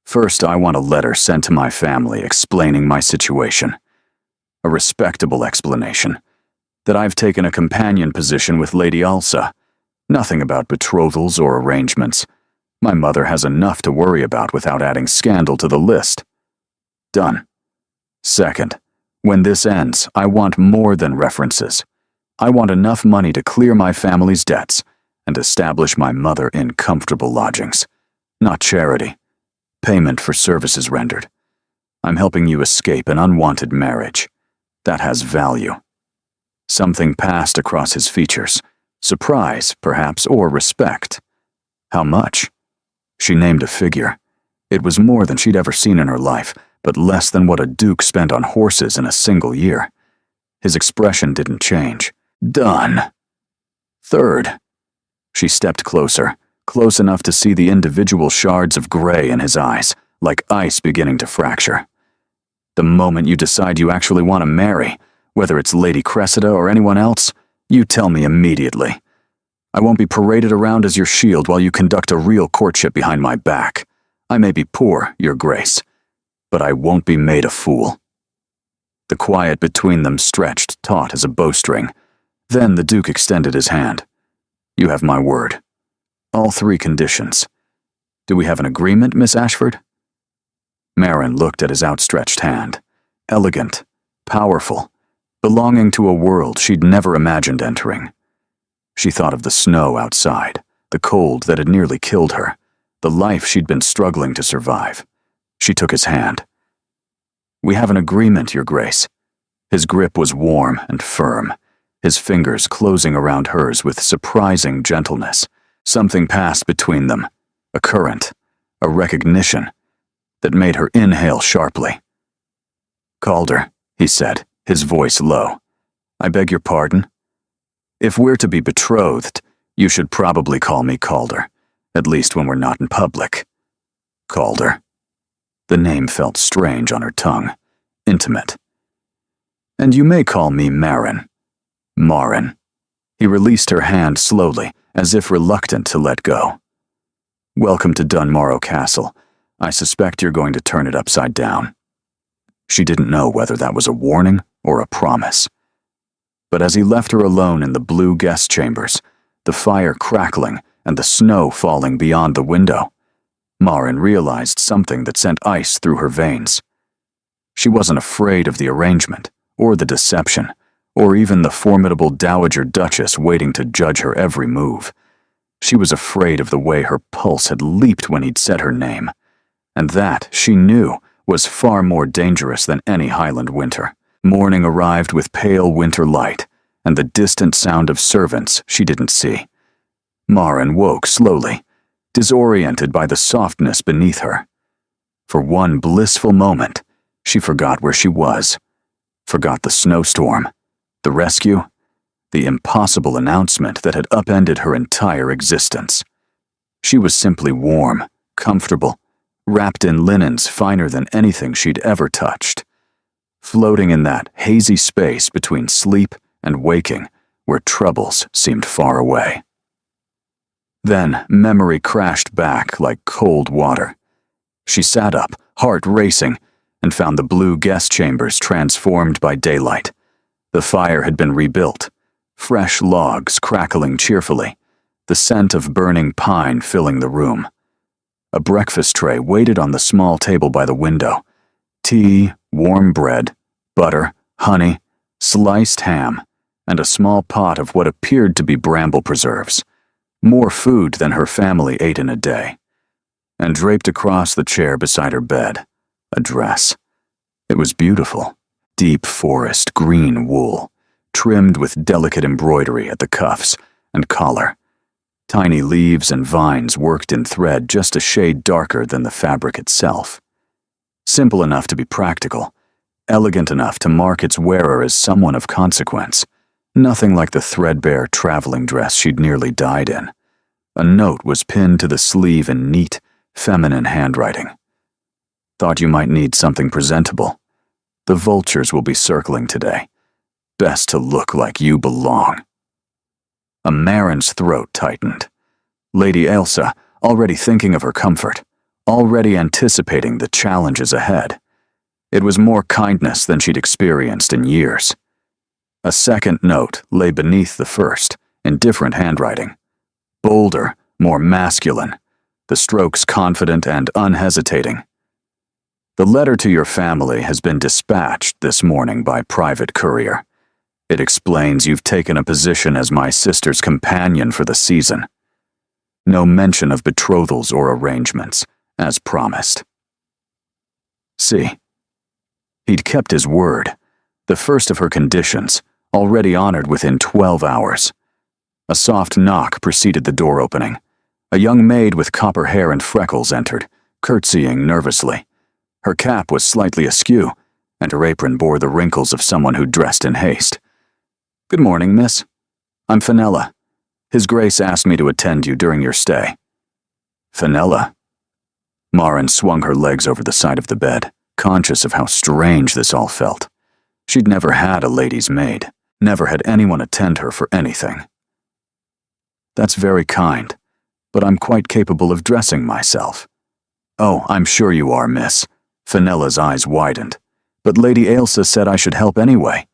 First, I want a letter sent to my family explaining my situation. A respectable explanation. That I've taken a companion position with Lady Alsa. Nothing about betrothals or arrangements. My mother has enough to worry about without adding scandal to the list. Done. Second, when this ends, I want more than references. I want enough money to clear my family's debts and establish my mother in comfortable lodgings. Not charity. Payment for services rendered. I'm helping you escape an unwanted marriage. That has value. Something passed across his features. Surprise, perhaps, or respect. How much? She named a figure. It was more than she'd ever seen in her life, but less than what a duke spent on horses in a single year. His expression didn't change. Done. Third. She stepped closer, close enough to see the individual shards of gray in his eyes, like ice beginning to fracture. The moment you decide you actually want to marry, whether it's Lady Cressida or anyone else, you tell me immediately. I won't be paraded around as your shield while you conduct a real courtship behind my back. I may be poor, Your Grace, but I won't be made a fool. The quiet between them stretched taut as a bowstring. Then the Duke extended his hand. You have my word. All 3 conditions. Do we have an agreement, Miss Ashford? Marin looked at his outstretched hand. Elegant, powerful, belonging to a world she'd never imagined entering. She thought of the snow outside, the cold that had nearly killed her, the life she'd been struggling to survive. She took his hand. We have an agreement, Your Grace. His grip was warm and firm, his fingers closing around hers with surprising gentleness, Something passed between them, a current, a recognition, that made her inhale sharply. "Calder," he said, his voice low. "I beg your pardon? If we're to be betrothed, you should probably call me Calder, at least when we're not in public." Calder. The name felt strange on her tongue, intimate. "And you may call me Marin." Marin. He released her hand slowly, as if reluctant to let go. "Welcome to Dunmorrow Castle. I suspect you're going to turn it upside down." She didn't know whether that was a warning or a promise. But as he left her alone in the blue guest chambers, the fire crackling and the snow falling beyond the window, Marin realized something that sent ice through her veins. She wasn't afraid of the arrangement, or the deception, or even the formidable Dowager Duchess waiting to judge her every move. She was afraid of the way her pulse had leaped when he'd said her name, and that, she knew, was far more dangerous than any Highland winter. Morning arrived with pale winter light, and the distant sound of servants she didn't see. Marin woke slowly, disoriented by the softness beneath her. For one blissful moment, she forgot where she was, forgot the snowstorm, the rescue, the impossible announcement that had upended her entire existence. She was simply warm, comfortable, wrapped in linens finer than anything she'd ever touched, floating in that hazy space between sleep and waking where troubles seemed far away. Then memory crashed back like cold water. She sat up, heart racing, and found the blue guest chambers transformed by daylight. The fire had been rebuilt, fresh logs crackling cheerfully, the scent of burning pine filling the room. A breakfast tray waited on the small table by the window. Tea, warm bread, butter, honey, sliced ham, and a small pot of what appeared to be bramble preserves. More food than her family ate in a day. And draped across the chair beside her bed, a dress. It was beautiful. Deep forest green wool, trimmed with delicate embroidery at the cuffs and collar. Tiny leaves and vines worked in thread just a shade darker than the fabric itself. Simple enough to be practical, elegant enough to mark its wearer as someone of consequence. Nothing like the threadbare traveling dress she'd nearly died in. A note was pinned to the sleeve in neat, feminine handwriting. "Thought you might need something presentable. The vultures will be circling today. Best to look like you belong." A Marin's throat tightened. Lady Ailsa, already thinking of her comfort, already anticipating the challenges ahead. It was more kindness than she'd experienced in years. A second note lay beneath the first, in different handwriting. Bolder, more masculine, the strokes confident and unhesitating. "The letter to your family has been dispatched this morning by private courier. It explains you've taken a position as my sister's companion for the season. No mention of betrothals or arrangements, as promised." See, he'd kept his word, the first of her conditions, already honored within 12 hours. A soft knock preceded the door opening. A young maid with copper hair and freckles entered, curtsying nervously. Her cap was slightly askew, and her apron bore the wrinkles of someone who dressed in haste. "Good morning, miss. I'm Fenella. His Grace asked me to attend you during your stay." Fenella? Marin swung her legs over the side of the bed, conscious of how strange this all felt. She'd never had a lady's maid, never had anyone attend her for anything. "That's very kind, but I'm quite capable of dressing myself." "Oh, I'm sure you are, miss." Fenella's eyes widened. "But Lady Ailsa said I should help anyway.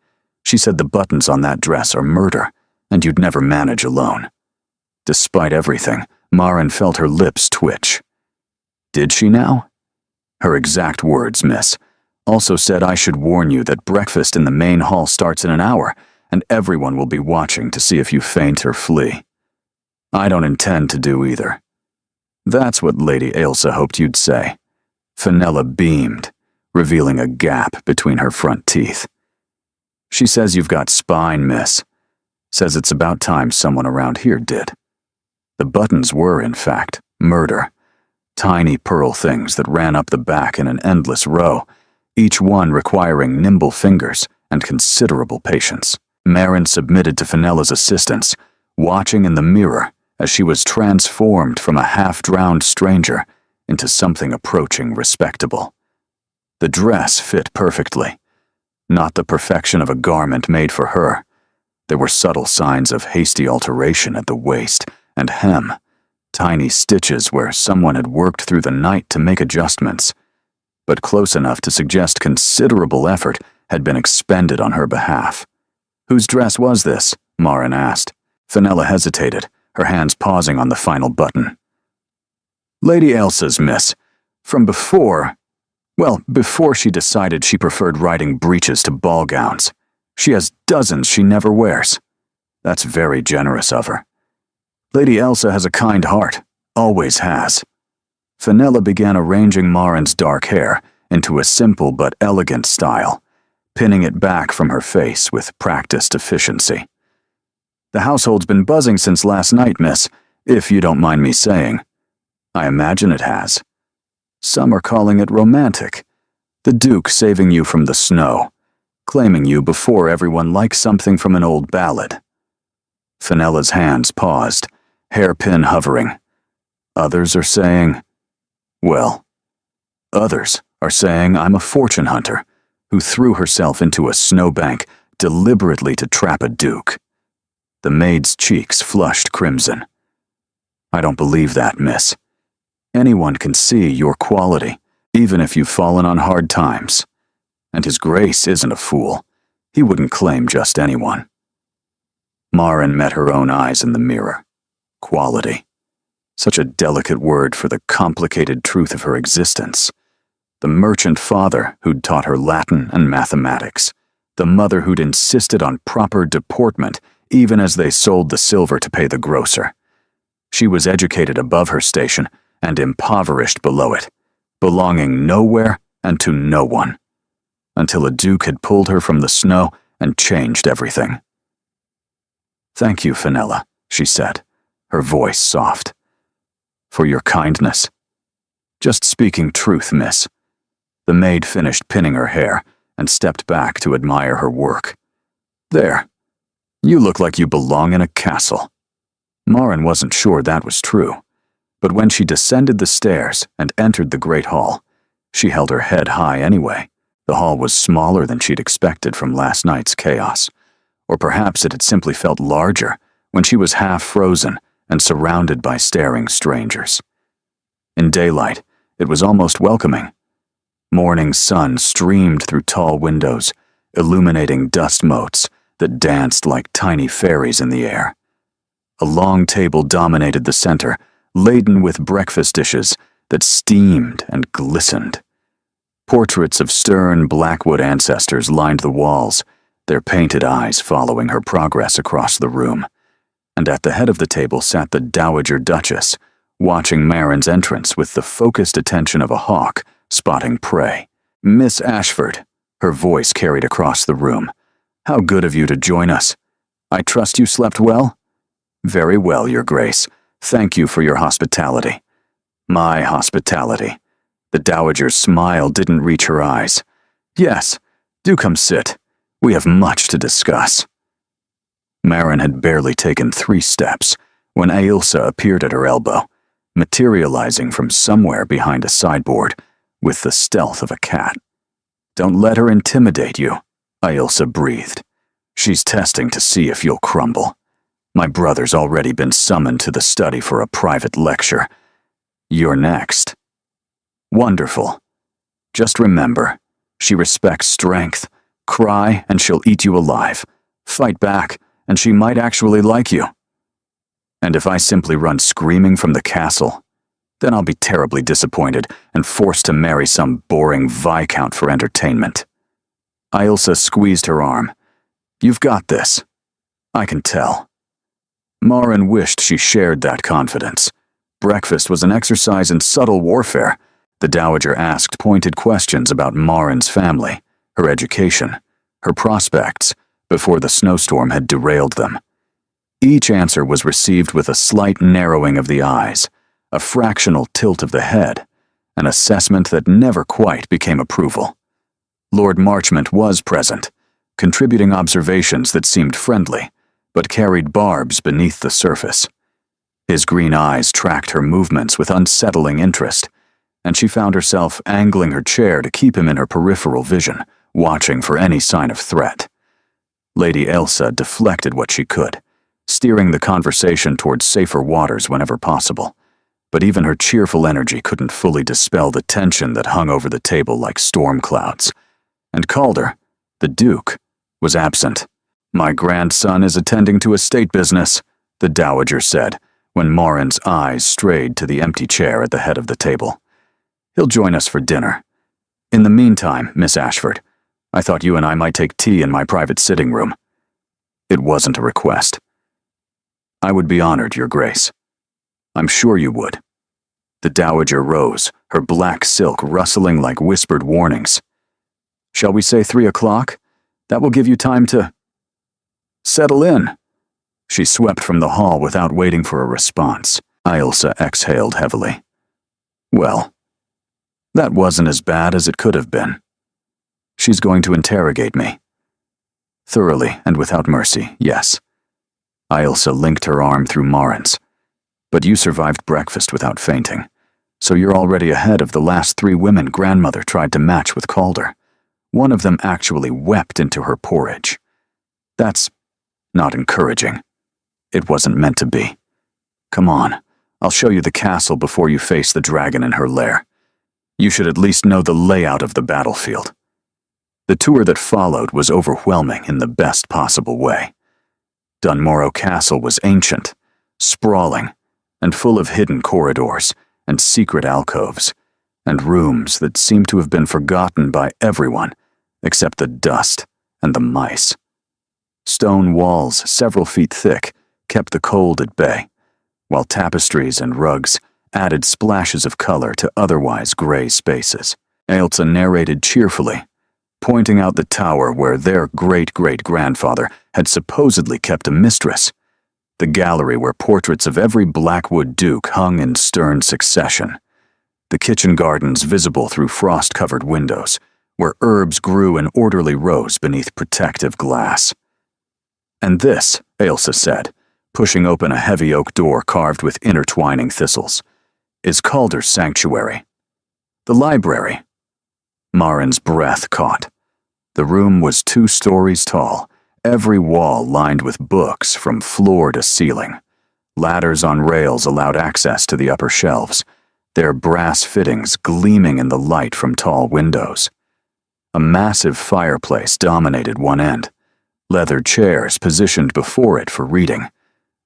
She said the buttons on that dress are murder, and you'd never manage alone." Despite everything, Marin felt her lips twitch. Did she now? Her exact words, miss. Also said I should warn you that breakfast in the main hall starts in an hour, and everyone will be watching to see if you faint or flee. I don't intend to do either. That's what Lady Ailsa hoped you'd say. Fenella beamed, revealing a gap between her front teeth. She says you've got spine, miss. Says it's about time someone around here did. The buttons were, in fact, murder. Tiny pearl things that ran up the back in an endless row, each one requiring nimble fingers and considerable patience. Marin submitted to Fenella's assistance, watching in the mirror as she was transformed from a half-drowned stranger into something approaching respectable. The dress fit perfectly, not the perfection of a garment made for her. There were subtle signs of hasty alteration at the waist and hem, tiny stitches where someone had worked through the night to make adjustments, but close enough to suggest considerable effort had been expended on her behalf. "Whose dress was this?" Marin asked. Fenella hesitated, her hands pausing on the final button. "Lady Elsa's, miss. From before she decided she preferred riding breeches to ball gowns. She has dozens she never wears." "That's very generous of her." "Lady Elsa has a kind heart, always has." Fenella began arranging Marin's dark hair into a simple but elegant style, pinning it back from her face with practiced efficiency. "The household's been buzzing since last night, miss, if you don't mind me saying." "I imagine it has. Some are calling it romantic. The Duke saving you from the snow, claiming you before everyone like something from an old ballad." Fenella's hands paused, hairpin hovering. "Others are saying, others are saying I'm a fortune hunter who threw herself into a snowbank deliberately to trap a duke." The maid's cheeks flushed crimson. "I don't believe that, miss. Anyone can see your quality, even if you've fallen on hard times. And His Grace isn't a fool. He wouldn't claim just anyone." Marin met her own eyes in the mirror. Quality. Such a delicate word for the complicated truth of her existence. The merchant father who'd taught her Latin and mathematics. The mother who'd insisted on proper deportment even as they sold the silver to pay the grocer. She was educated above her station and impoverished below it, belonging nowhere and to no one, until a duke had pulled her from the snow and changed everything. "Thank you, Fenella," she said, her voice soft. "For your kindness. Just speaking truth, miss." The maid finished pinning her hair and stepped back to admire her work. "There. You look like you belong in a castle." Marin wasn't sure that was true, but when she descended the stairs and entered the great hall, she held her head high anyway. The hall was smaller than she'd expected from last night's chaos, or perhaps it had simply felt larger when she was half frozen and surrounded by staring strangers. In daylight, it was almost welcoming. Morning sun streamed through tall windows, illuminating dust motes that danced like tiny fairies in the air. A long table dominated the center, laden with breakfast dishes that steamed and glistened. Portraits of stern Blackwood ancestors lined the walls, their painted eyes following her progress across the room. And at the head of the table sat the Dowager Duchess, watching Marin's entrance with the focused attention of a hawk spotting prey. "Miss Ashford," her voice carried across the room. "How good of you to join us. I trust you slept well?" "Very well, Your Grace. Thank you for your hospitality." "My hospitality." The Dowager's smile didn't reach her eyes. "Yes, do come sit. We have much to discuss." Marin had barely taken 3 steps when Ailsa appeared at her elbow, materializing from somewhere behind a sideboard with the stealth of a cat. "Don't let her intimidate you," Ailsa breathed. "She's testing to see if you'll crumble. My brother's already been summoned to the study for a private lecture. You're next." "Wonderful. Just remember, she respects strength. Cry and she'll eat you alive. Fight back and she might actually like you. And if I simply run screaming from the castle, then I'll be terribly disappointed and forced to marry some boring viscount for entertainment." Ailsa squeezed her arm. "You've got this. I can tell." Marin wished she shared that confidence. Breakfast was an exercise in subtle warfare. The Dowager asked pointed questions about Marin's family, her education, her prospects, before the snowstorm had derailed them. Each answer was received with a slight narrowing of the eyes, a fractional tilt of the head, an assessment that never quite became approval. Lord Marchmont was present, contributing observations that seemed friendly, but carried barbs beneath the surface. His green eyes tracked her movements with unsettling interest, and she found herself angling her chair to keep him in her peripheral vision, watching for any sign of threat. Lady Ailsa deflected what she could, steering the conversation towards safer waters whenever possible, but even her cheerful energy couldn't fully dispel the tension that hung over the table like storm clouds. And Calder, the Duke, was absent. "My grandson is attending to estate business," the Dowager said, when Morin's eyes strayed to the empty chair at the head of the table. "He'll join us for dinner. In the meantime, Miss Ashford, I thought you and I might take tea in my private sitting room." It wasn't a request. "I would be honored, Your Grace." "I'm sure you would." The Dowager rose, her black silk rustling like whispered warnings. "Shall we say 3 o'clock? That will give you time to—" "Settle in." She swept from the hall without waiting for a response. Ailsa exhaled heavily. "Well, that wasn't as bad as it could have been. She's going to interrogate me. Thoroughly and without mercy, yes." Ailsa linked her arm through Morin's. "But you survived breakfast without fainting, so you're already ahead of the last 3 women grandmother tried to match with Calder. One of them actually wept into her porridge. That's not encouraging. It wasn't meant to be. Come on, I'll show you the castle before you face the dragon in her lair. You should at least know the layout of the battlefield." The tour that followed was overwhelming in the best possible way. Dunmorrow Castle was ancient, sprawling, and full of hidden corridors and secret alcoves, and rooms that seemed to have been forgotten by everyone except the dust and the mice. Stone walls several feet thick kept the cold at bay, while tapestries and rugs added splashes of color to otherwise gray spaces. Ailsa narrated cheerfully, pointing out the tower where their great-great-grandfather had supposedly kept a mistress, the gallery where portraits of every Blackwood Duke hung in stern succession, the kitchen gardens visible through frost-covered windows, where herbs grew in orderly rows beneath protective glass. "And this," Ailsa said, pushing open a heavy oak door carved with intertwining thistles, "is Calder's sanctuary. The library." Morin's breath caught. The room was 2 stories tall, every wall lined with books from floor to ceiling. Ladders on rails allowed access to the upper shelves, their brass fittings gleaming in the light from tall windows. A massive fireplace dominated one end, leather chairs positioned before it for reading,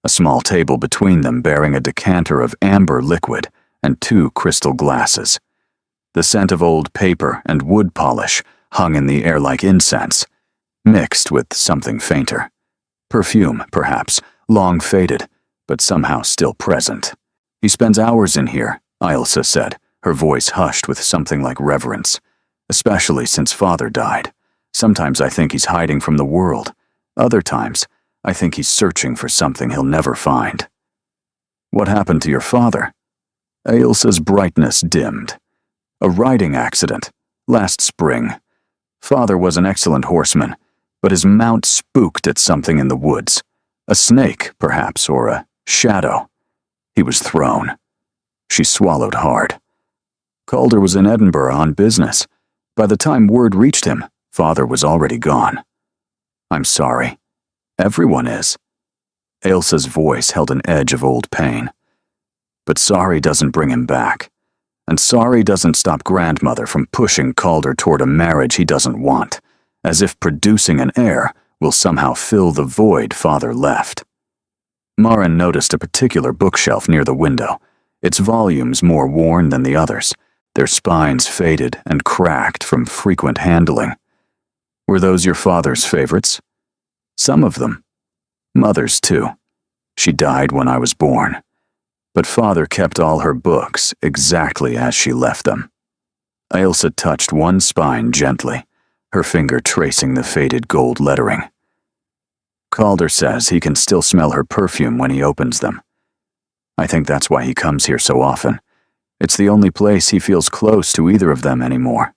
a small table between them bearing a decanter of amber liquid and 2 crystal glasses. The scent of old paper and wood polish hung in the air like incense, mixed with something fainter. Perfume, perhaps, long faded, but somehow still present. "He spends hours in here," Ailsa said, her voice hushed with something like reverence. "Especially since Father died. Sometimes I think he's hiding from the world. Other times, I think he's searching for something he'll never find." "What happened to your father?" Ailsa's brightness dimmed. "A riding accident, last spring. Father was an excellent horseman, but his mount spooked at something in the woods. A snake, perhaps, or a shadow. He was thrown." She swallowed hard. "Calder was in Edinburgh on business. By the time word reached him, Father was already gone." "I'm sorry. Everyone is." Ailsa's voice held an edge of old pain. "But sorry doesn't bring him back. And sorry doesn't stop grandmother from pushing Calder toward a marriage he doesn't want, as if producing an heir will somehow fill the void Father left." Morin noticed a particular bookshelf near the window, its volumes more worn than the others, their spines faded and cracked from frequent handling. "Were those your father's favorites?" "Some of them. Mother's too. She died when I was born. But Father kept all her books exactly as she left them." Ailsa touched one spine gently, her finger tracing the faded gold lettering. Calder says he can still smell her perfume when he opens them. I think that's why he comes here so often. It's the only place he feels close to either of them anymore.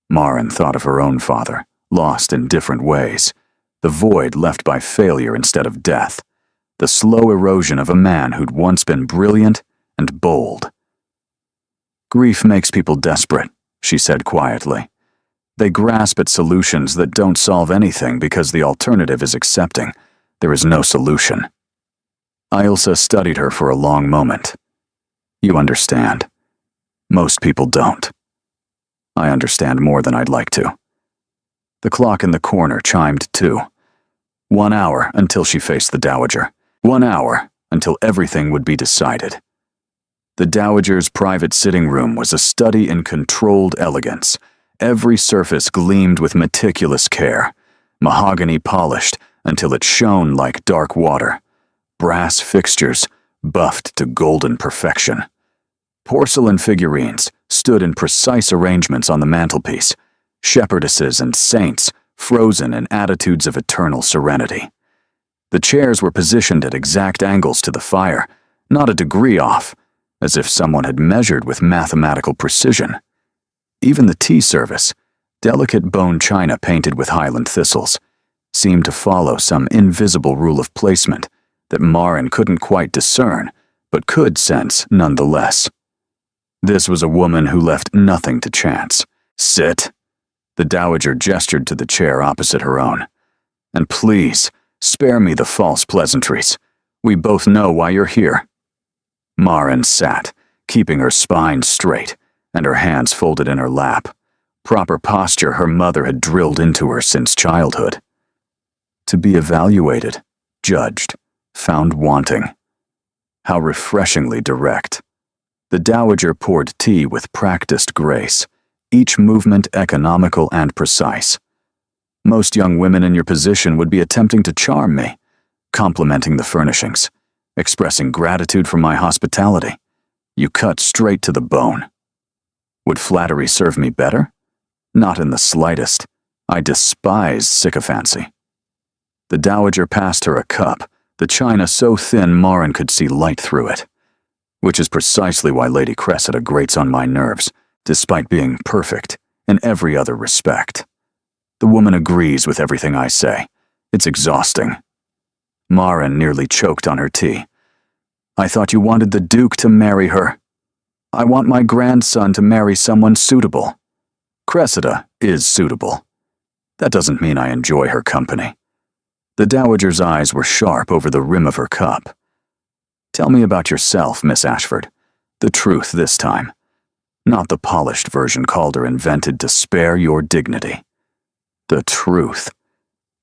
Maren thought of her own father, lost in different ways, the void left by failure instead of death, the slow erosion of a man who'd once been brilliant and bold. Grief makes people desperate, she said quietly. They grasp at solutions that don't solve anything because the alternative is accepting there is no solution. Ailsa studied her for a long moment. You understand. Most people don't. I understand more than I'd like to. The clock in the corner chimed 2. 1 hour until she faced the Dowager. 1 hour until everything would be decided. The Dowager's private sitting room was a study in controlled elegance. Every surface gleamed with meticulous care, mahogany polished until it shone like dark water, brass fixtures buffed to golden perfection. Porcelain figurines stood in precise arrangements on the mantelpiece, shepherdesses and saints frozen in attitudes of eternal serenity. The chairs were positioned at exact angles to the fire, not a degree off, as if someone had measured with mathematical precision. Even the tea service, delicate bone china painted with Highland thistles, seemed to follow some invisible rule of placement that Maren couldn't quite discern, but could sense nonetheless. This was a woman who left nothing to chance. Sit. The Dowager gestured to the chair opposite her own. And please, spare me the false pleasantries. We both know why you're here. Maren sat, keeping her spine straight, and her hands folded in her lap. Proper posture her mother had drilled into her since childhood. To be evaluated, judged, found wanting. How refreshingly direct. The Dowager poured tea with practiced grace, each movement economical and precise. Most young women in your position would be attempting to charm me, complimenting the furnishings, expressing gratitude for my hospitality. You cut straight to the bone. Would flattery serve me better? Not in the slightest. I despise sycophancy. The Dowager passed her a cup, the china so thin Maren could see light through it. Which is precisely why Lady Cressida grates on my nerves, despite being perfect in every other respect. The woman agrees with everything I say. It's exhausting. Maren nearly choked on her tea. I thought you wanted the Duke to marry her. I want my grandson to marry someone suitable. Cressida is suitable. That doesn't mean I enjoy her company. The Dowager's eyes were sharp over the rim of her cup. Tell me about yourself, Miss Ashford. The truth this time. Not the polished version Calder invented to spare your dignity. The truth.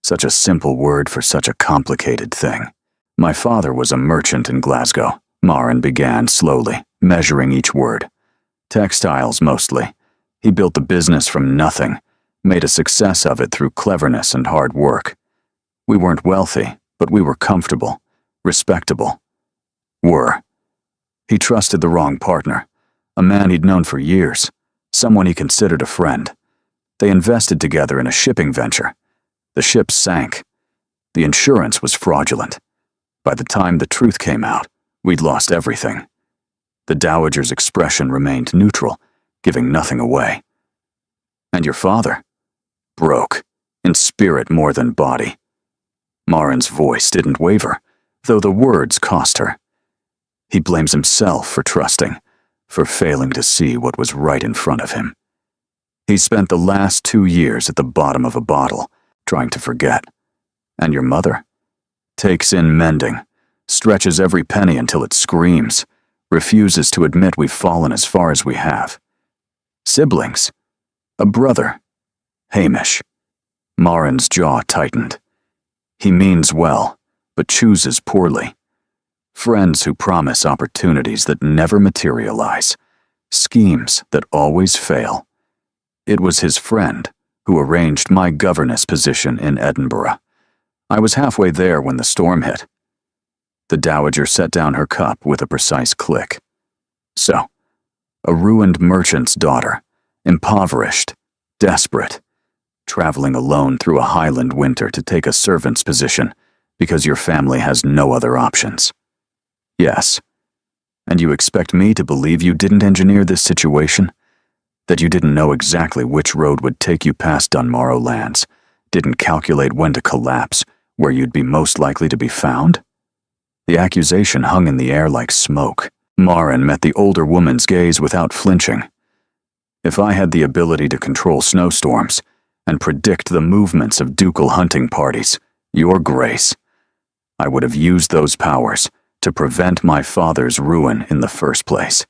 Such a simple word for such a complicated thing. My father was a merchant in Glasgow, Maren began slowly, measuring each word. Textiles mostly. He built the business from nothing, made a success of it through cleverness and hard work. We weren't wealthy, but we were comfortable, respectable. He trusted the wrong partner, a man he'd known for years, someone he considered a friend. They invested together in a shipping venture. The ship sank. The insurance was fraudulent. By the time the truth came out, we'd lost everything. The Dowager's expression remained neutral, giving nothing away. And your father? Broke, in spirit more than body. Maren's voice didn't waver, though the words cost her. He blames himself for trusting, for failing to see what was right in front of him. He spent the last 2 years at the bottom of a bottle, trying to forget. And your mother? Takes in mending, stretches every penny until it screams, refuses to admit we've fallen as far as we have. Siblings? A brother? Hamish. Maren's jaw tightened. He means well, but chooses poorly. Friends who promise opportunities that never materialize. Schemes that always fail. It was his friend who arranged my governess position in Edinburgh. I was halfway there when the storm hit. The Dowager set down her cup with a precise click. So, a ruined merchant's daughter, impoverished, desperate, traveling alone through a Highland winter to take a servant's position because your family has no other options. Yes. And you expect me to believe you didn't engineer this situation? That you didn't know exactly which road would take you past Dunmorrow lands, didn't calculate when to collapse, where you'd be most likely to be found? The accusation hung in the air like smoke. Marin met the older woman's gaze without flinching. If I had the ability to control snowstorms and predict the movements of ducal hunting parties, Your Grace, I would have used those powers to prevent my father's ruin in the first place.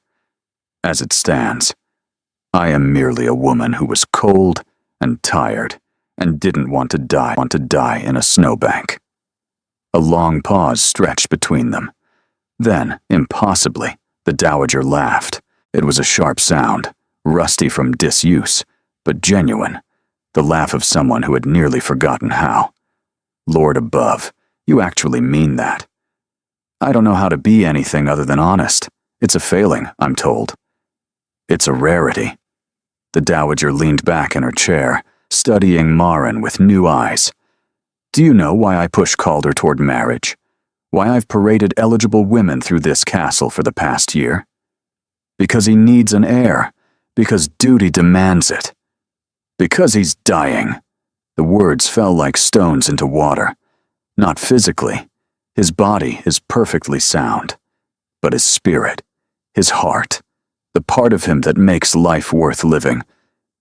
As it stands, I am merely a woman who was cold and tired and didn't want to die in a snowbank. A long pause stretched between them. Then, impossibly, the Dowager laughed. It was a sharp sound, rusty from disuse, but genuine, the laugh of someone who had nearly forgotten how. Lord above, you actually mean that. I don't know how to be anything other than honest. It's a failing, I'm told. It's a rarity. The Dowager leaned back in her chair, studying Marin with new eyes. Do you know why I push Calder toward marriage? Why I've paraded eligible women through this castle for the past year? Because he needs an heir. Because duty demands it. Because he's dying. The words fell like stones into water. Not physically. His body is perfectly sound. But his spirit, his heart, the part of him that makes life worth living,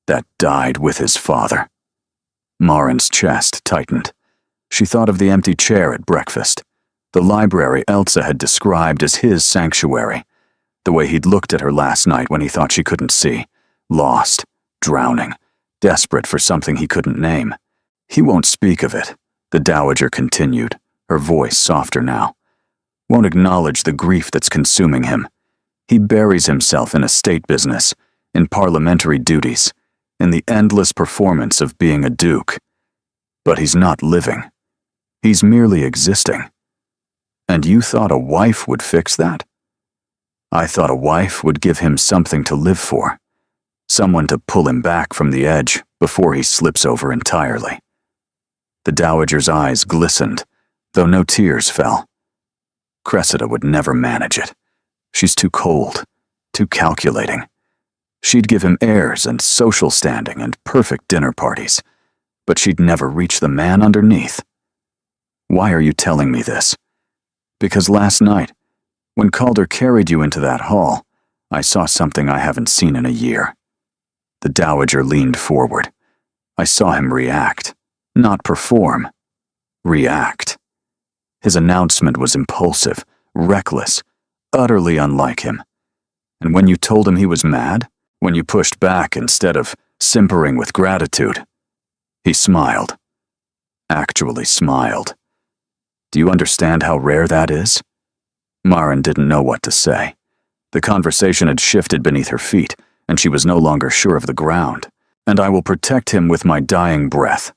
that died with his father. Marin's chest tightened. She thought of the empty chair at breakfast, the library Elsa had described as his sanctuary, the way he'd looked at her last night when he thought she couldn't see, lost, drowning, desperate for something he couldn't name. He won't speak of it, the Dowager continued, her voice softer now. Won't acknowledge the grief that's consuming him. He buries himself in estate business, in parliamentary duties, in the endless performance of being a duke. But he's not living. He's merely existing. And you thought a wife would fix that? I thought a wife would give him something to live for, someone to pull him back from the edge before he slips over entirely. The Dowager's eyes glistened, though no tears fell. Cressida would never manage it. She's too cold, too calculating. She'd give him heirs and social standing and perfect dinner parties, but she'd never reach the man underneath. Why are you telling me this? Because last night, when Calder carried you into that hall, I saw something I haven't seen in a year. The Dowager leaned forward. I saw him react, not perform. React. His announcement was impulsive, reckless, utterly unlike him. And when you told him he was mad, when you pushed back instead of simpering with gratitude, he smiled. Actually smiled. Do you understand how rare that is? Marin didn't know what to say. The conversation had shifted beneath her feet, and she was no longer sure of the ground. And I will protect him with my dying breath.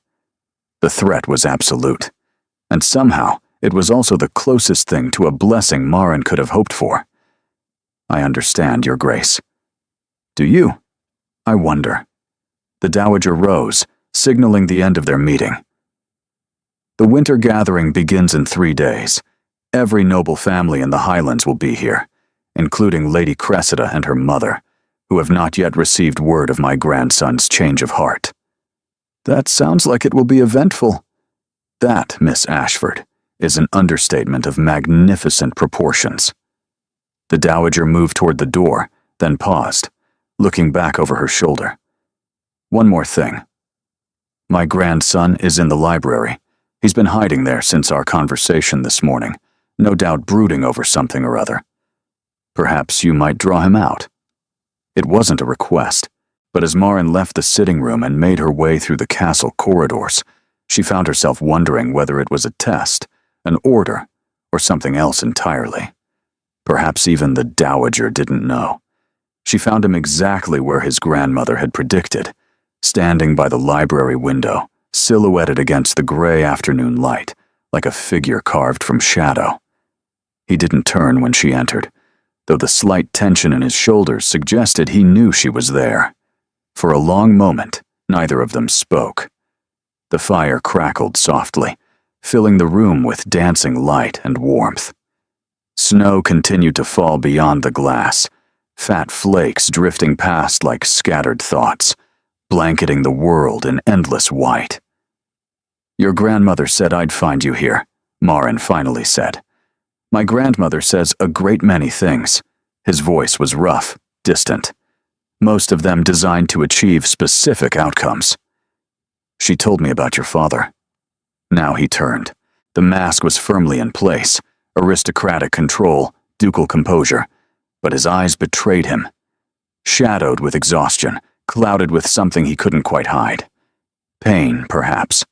The threat was absolute. And somehow, it was also the closest thing to a blessing Marin could have hoped for. I understand, Your Grace. Do you? I wonder. The Dowager rose, signaling the end of their meeting. The winter gathering begins in 3 days. Every noble family in the Highlands will be here, including Lady Cressida and her mother, who have not yet received word of my grandson's change of heart. That sounds like it will be eventful. That, Miss Ashford, is an understatement of magnificent proportions. The Dowager moved toward the door, then paused, looking back over her shoulder. One more thing. My grandson is in the library. He's been hiding there since our conversation this morning, no doubt brooding over something or other. Perhaps you might draw him out. It wasn't a request, but as Marin left the sitting room and made her way through the castle corridors, she found herself wondering whether it was a test, an order, or something else entirely. Perhaps even the Dowager didn't know. She found him exactly where his grandmother had predicted, standing by the library window, silhouetted against the gray afternoon light, like a figure carved from shadow. He didn't turn when she entered, though the slight tension in his shoulders suggested he knew she was there. For a long moment, neither of them spoke. The fire crackled softly, filling the room with dancing light and warmth. Snow continued to fall beyond the glass, fat flakes drifting past like scattered thoughts, blanketing the world in endless white. "Your grandmother said I'd find you here," Marin finally said. "My grandmother says a great many things." His voice was rough, distant, most of them designed to achieve specific outcomes. "She told me about your father." Now he turned. The mask was firmly in place, aristocratic control, ducal composure, but his eyes betrayed him. Shadowed with exhaustion, clouded with something he couldn't quite hide. Pain, perhaps,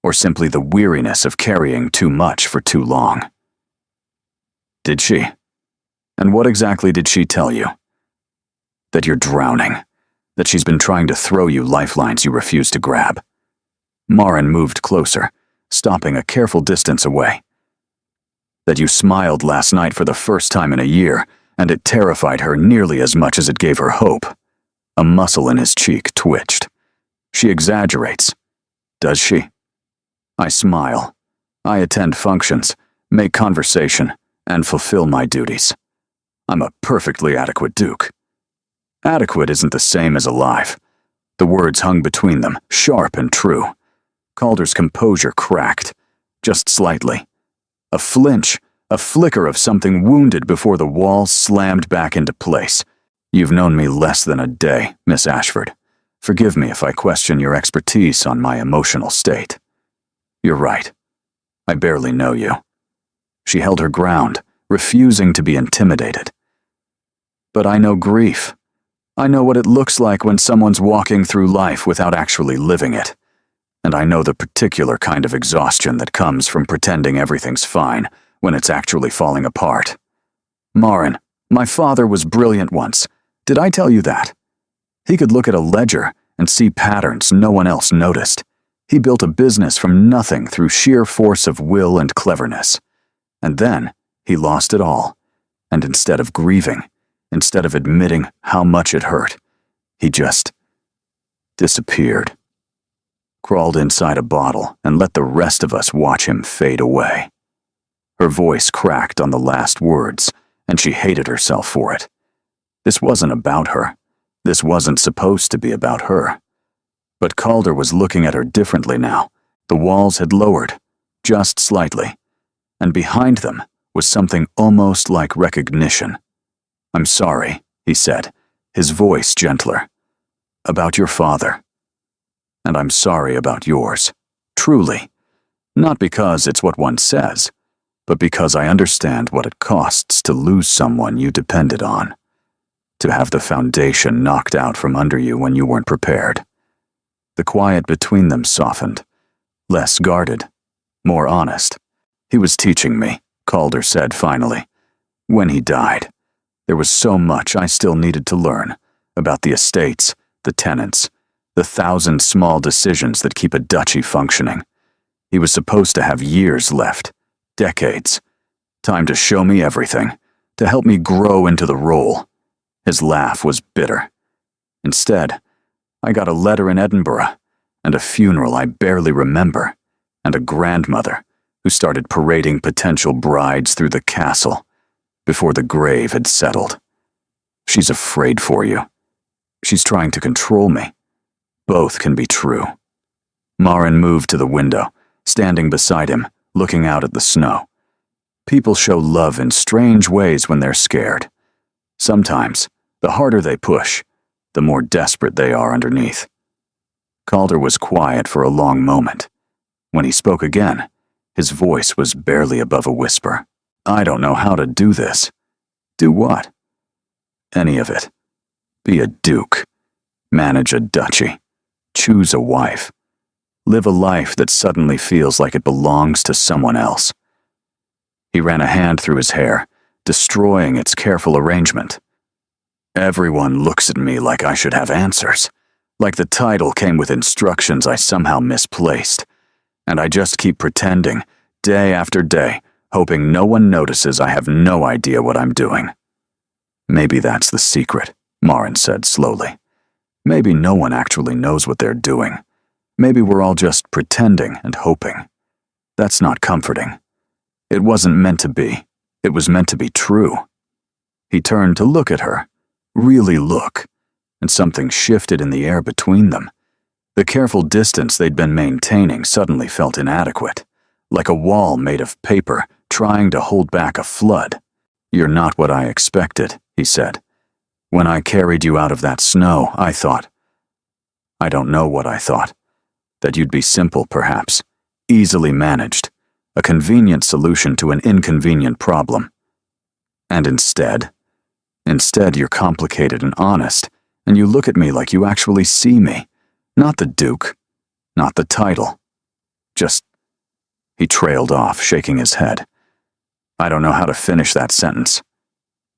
or simply the weariness of carrying too much for too long. "Did she? And what exactly did she tell you?" "That you're drowning. That she's been trying to throw you lifelines you refuse to grab." Marin moved closer, stopping a careful distance away. "That you smiled last night for the first time in a year, and it terrified her nearly as much as it gave her hope." A muscle in his cheek twitched. "She exaggerates. Does she?" "I smile. I attend functions, make conversation, and fulfill my duties. I'm a perfectly adequate Duke." Adequate isn't the same as alive. The words hung between them, sharp and true. Calder's composure cracked, just slightly. A flinch, a flicker of something wounded before the walls slammed back into place. "You've known me less than a day, Miss Ashford. Forgive me if I question your expertise on my emotional state." "You're right. I barely know you." She held her ground, refusing to be intimidated. "But I know grief. I know what it looks like when someone's walking through life without actually living it. And I know the particular kind of exhaustion that comes from pretending everything's fine when it's actually falling apart. Marin, my father was brilliant once. Did I tell you that? He could look at a ledger and see patterns no one else noticed. He built a business from nothing through sheer force of will and cleverness. And then he lost it all. And instead of grieving, instead of admitting how much it hurt, he just disappeared. Crawled inside a bottle and let the rest of us watch him fade away." Her voice cracked on the last words, and she hated herself for it. This wasn't about her. This wasn't supposed to be about her. But Calder was looking at her differently now. The walls had lowered, just slightly, and behind them was something almost like recognition. "I'm sorry," he said, his voice gentler. "About your father. And I'm sorry about yours. Truly. Not because it's what one says, but because I understand what it costs to lose someone you depended on. To have the foundation knocked out from under you when you weren't prepared." The quiet between them softened, less guarded, more honest. "He was teaching me," Calder said finally. "When he died, there was so much I still needed to learn about the estates, the tenants, the 1,000 small decisions that keep a duchy functioning. He was supposed to have years left, decades. Time to show me everything, to help me grow into the role." His laugh was bitter. "Instead, I got a letter in Edinburgh, and a funeral I barely remember, and a grandmother who started parading potential brides through the castle before the grave had settled. She's afraid for you. She's trying to control me. Both can be true." Marin moved to the window, standing beside him, looking out at the snow. People show love in strange ways when they're scared. Sometimes, the harder they push, the more desperate they are underneath. Calder was quiet for a long moment. When he spoke again, his voice was barely above a whisper. "I don't know how to do this." "Do what?" "Any of it. Be a duke. Manage a duchy. Choose a wife. Live a life that suddenly feels like it belongs to someone else." He ran a hand through his hair, destroying its careful arrangement. "Everyone looks at me like I should have answers, like the title came with instructions I somehow misplaced, and I just keep pretending, day after day, hoping no one notices I have no idea what I'm doing." "Maybe that's the secret," Marin said slowly. "Maybe no one actually knows what they're doing. Maybe we're all just pretending and hoping. That's not comforting. It wasn't meant to be. It was meant to be true. He turned to look at her, really look, and something shifted in the air between them. The careful distance they'd been maintaining suddenly felt inadequate, like a wall made of paper trying to hold back a flood. "You're not what I expected," he said. "When I carried you out of that snow, I don't know what I thought. That you'd be simple, perhaps, easily managed, a convenient solution to an inconvenient problem. And instead you're complicated and honest, and you look at me like you actually see me. Not the Duke, not the title. Just—" He trailed off, shaking his head. "I don't know how to finish that sentence."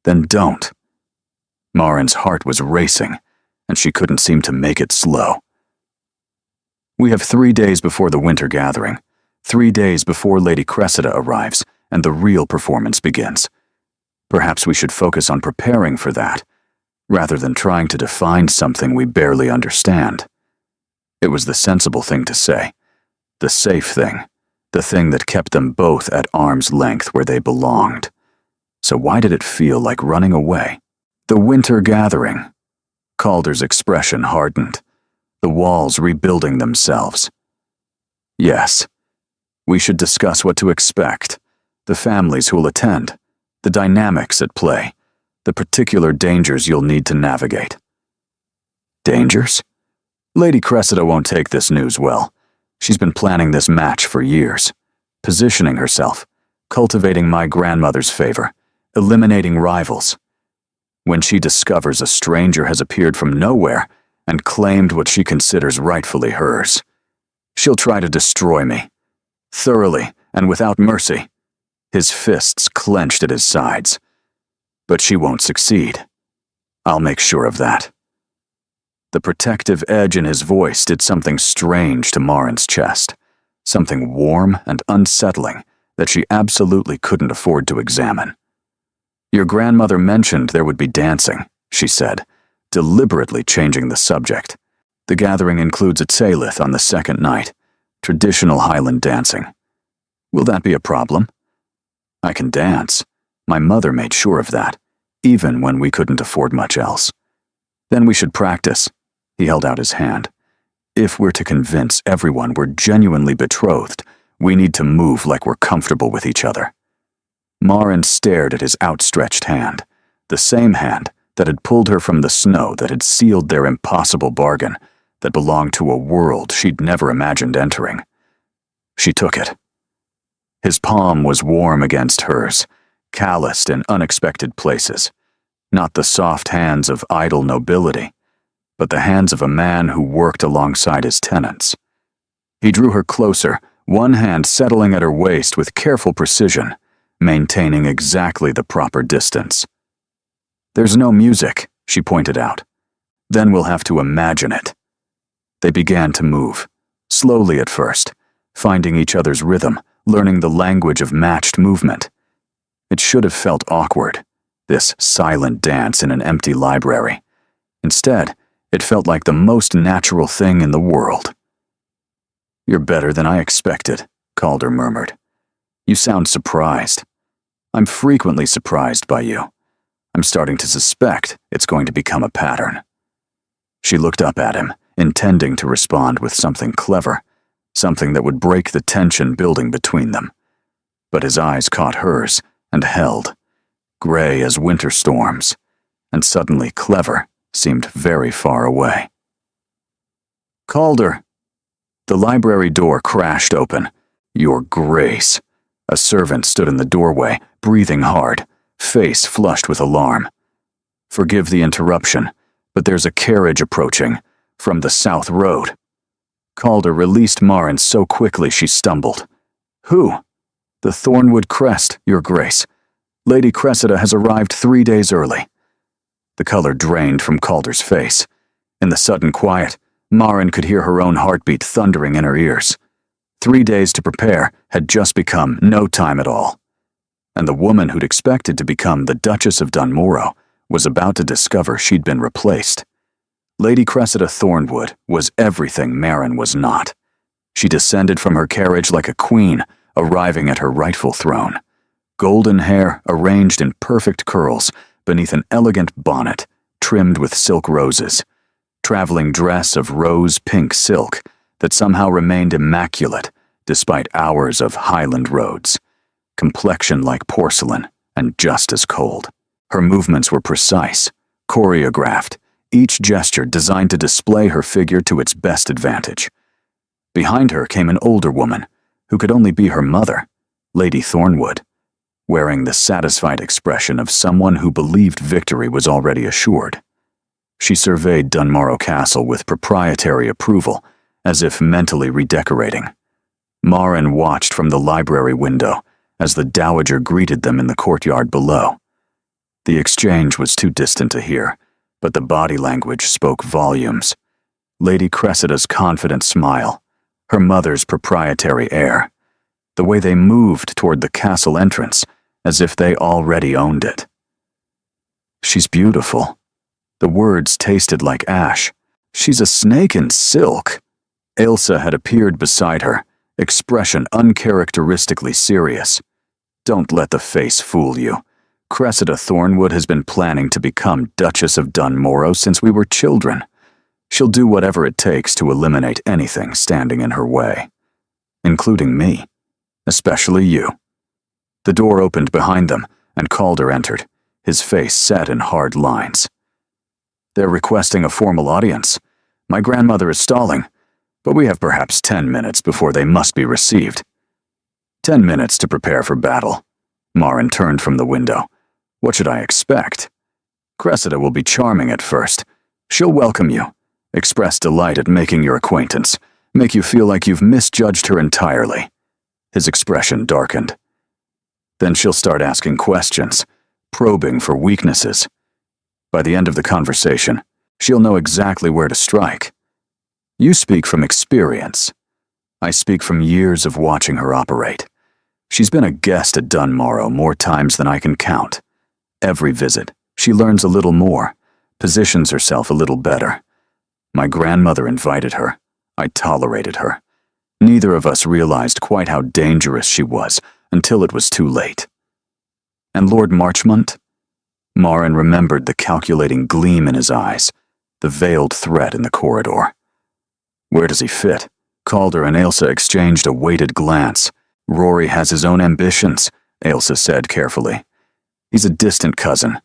"Then don't." Marin's heart was racing, and she couldn't seem to make it slow. "We have 3 days before the winter gathering, 3 days before Lady Cressida arrives and the real performance begins. Perhaps we should focus on preparing for that, rather than trying to define something we barely understand." It was the sensible thing to say, the safe thing, the thing that kept them both at arm's length where they belonged. So why did it feel like running away? The winter gathering. Calder's expression hardened, the walls rebuilding themselves. "Yes. We should discuss what to expect, the families who'll attend, the dynamics at play, the particular dangers you'll need to navigate." "Dangers? Lady Cressida won't take this news well. She's been planning this match for years, positioning herself, cultivating my grandmother's favor, eliminating rivals. When she discovers a stranger has appeared from nowhere and claimed what she considers rightfully hers, she'll try to destroy me, thoroughly and without mercy." His fists clenched at his sides. "But she won't succeed. I'll make sure of that." The protective edge in his voice did something strange to Marin's chest, something warm and unsettling that she absolutely couldn't afford to examine. "Your grandmother mentioned there would be dancing," she said, deliberately changing the subject. "The gathering includes a Tsalith on the second night, traditional Highland dancing. Will that be a problem?" "I can dance. My mother made sure of that, even when we couldn't afford much else." "Then we should practice." He held out his hand. "If we're to convince everyone we're genuinely betrothed, we need to move like we're comfortable with each other." Marin stared at his outstretched hand, the same hand that had pulled her from the snow, that had sealed their impossible bargain, that belonged to a world she'd never imagined entering. She took it. His palm was warm against hers, calloused in unexpected places. Not the soft hands of idle nobility, but the hands of a man who worked alongside his tenants. He drew her closer, one hand settling at her waist with careful precision, maintaining exactly the proper distance. "There's no music," she pointed out. "Then we'll have to imagine it." They began to move, slowly at first, finding each other's rhythm, learning the language of matched movement. It should have felt awkward, this silent dance in an empty library. Instead, it felt like the most natural thing in the world. "You're better than I expected," Calder murmured. "You sound surprised." "I'm frequently surprised by you. I'm starting to suspect it's going to become a pattern." She looked up at him, intending to respond with something clever, something that would break the tension building between them. But his eyes caught hers and held, gray as winter storms, and suddenly clever seemed very far away. "Calder!" The library door crashed open. "Your Grace." A servant stood in the doorway, breathing hard, face flushed with alarm. "Forgive the interruption, but there's a carriage approaching, from the South Road." Calder released Marin so quickly she stumbled. "Who?" "The Thornwood Crest, Your Grace. Lady Cressida has arrived 3 days early." The color drained from Calder's face. In the sudden quiet, Marin could hear her own heartbeat thundering in her ears. 3 days to prepare had just become no time at all. And the woman who'd expected to become the Duchess of Dunmorrow was about to discover she'd been replaced. Lady Cressida Thornwood was everything Marin was not. She descended from her carriage like a queen, arriving at her rightful throne. Golden hair arranged in perfect curls beneath an elegant bonnet trimmed with silk roses. Traveling dress of rose-pink silk that somehow remained immaculate despite hours of Highland roads. Complexion like porcelain and just as cold. Her movements were precise, choreographed, each gesture designed to display her figure to its best advantage. Behind her came an older woman, who could only be her mother, Lady Thornwood, wearing the satisfied expression of someone who believed victory was already assured. She surveyed Dunmorrow Castle with proprietary approval, as if mentally redecorating. Marin watched from the library window as the dowager greeted them in the courtyard below. The exchange was too distant to hear, but the body language spoke volumes. Lady Cressida's confident smile, her mother's proprietary air, the way they moved toward the castle entrance as if they already owned it. She's beautiful. The words tasted like ash. She's a snake in silk. Ailsa had appeared beside her, expression uncharacteristically serious. Don't let the face fool you. Cressida Thornwood has been planning to become Duchess of Dunmorrow since we were children. She'll do whatever it takes to eliminate anything standing in her way, including me, especially you. The door opened behind them, and Calder entered, his face set in hard lines. They're requesting a formal audience. My grandmother is stalling, but we have perhaps 10 minutes before they must be received. 10 minutes to prepare for battle. Marin turned from the window. What should I expect? Cressida will be charming at first. She'll welcome you, express delight at making your acquaintance, make you feel like you've misjudged her entirely. His expression darkened. Then she'll start asking questions, probing for weaknesses. By the end of the conversation, she'll know exactly where to strike. You speak from experience. I speak from years of watching her operate. She's been a guest at Dunmorrow more times than I can count. Every visit, she learns a little more, positions herself a little better. My grandmother invited her. I tolerated her. Neither of us realized quite how dangerous she was until it was too late. And Lord Marchmont? Marin remembered the calculating gleam in his eyes, the veiled threat in the corridor. Where does he fit? Calder and Ailsa exchanged a weighted glance. Rory has his own ambitions, Ailsa said carefully. He's a distant cousin,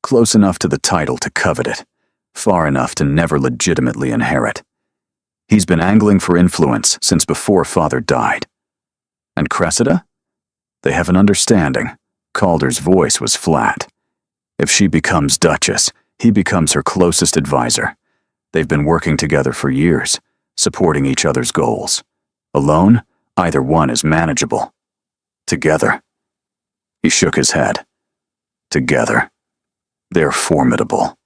close enough to the title to covet it, far enough to never legitimately inherit. He's been angling for influence since before Father died. And Cressida? They have an understanding. Calder's voice was flat. If she becomes Duchess, he becomes her closest advisor. They've been working together for years, supporting each other's goals. Alone, either one is manageable. Together. He shook his head. Together. They're formidable.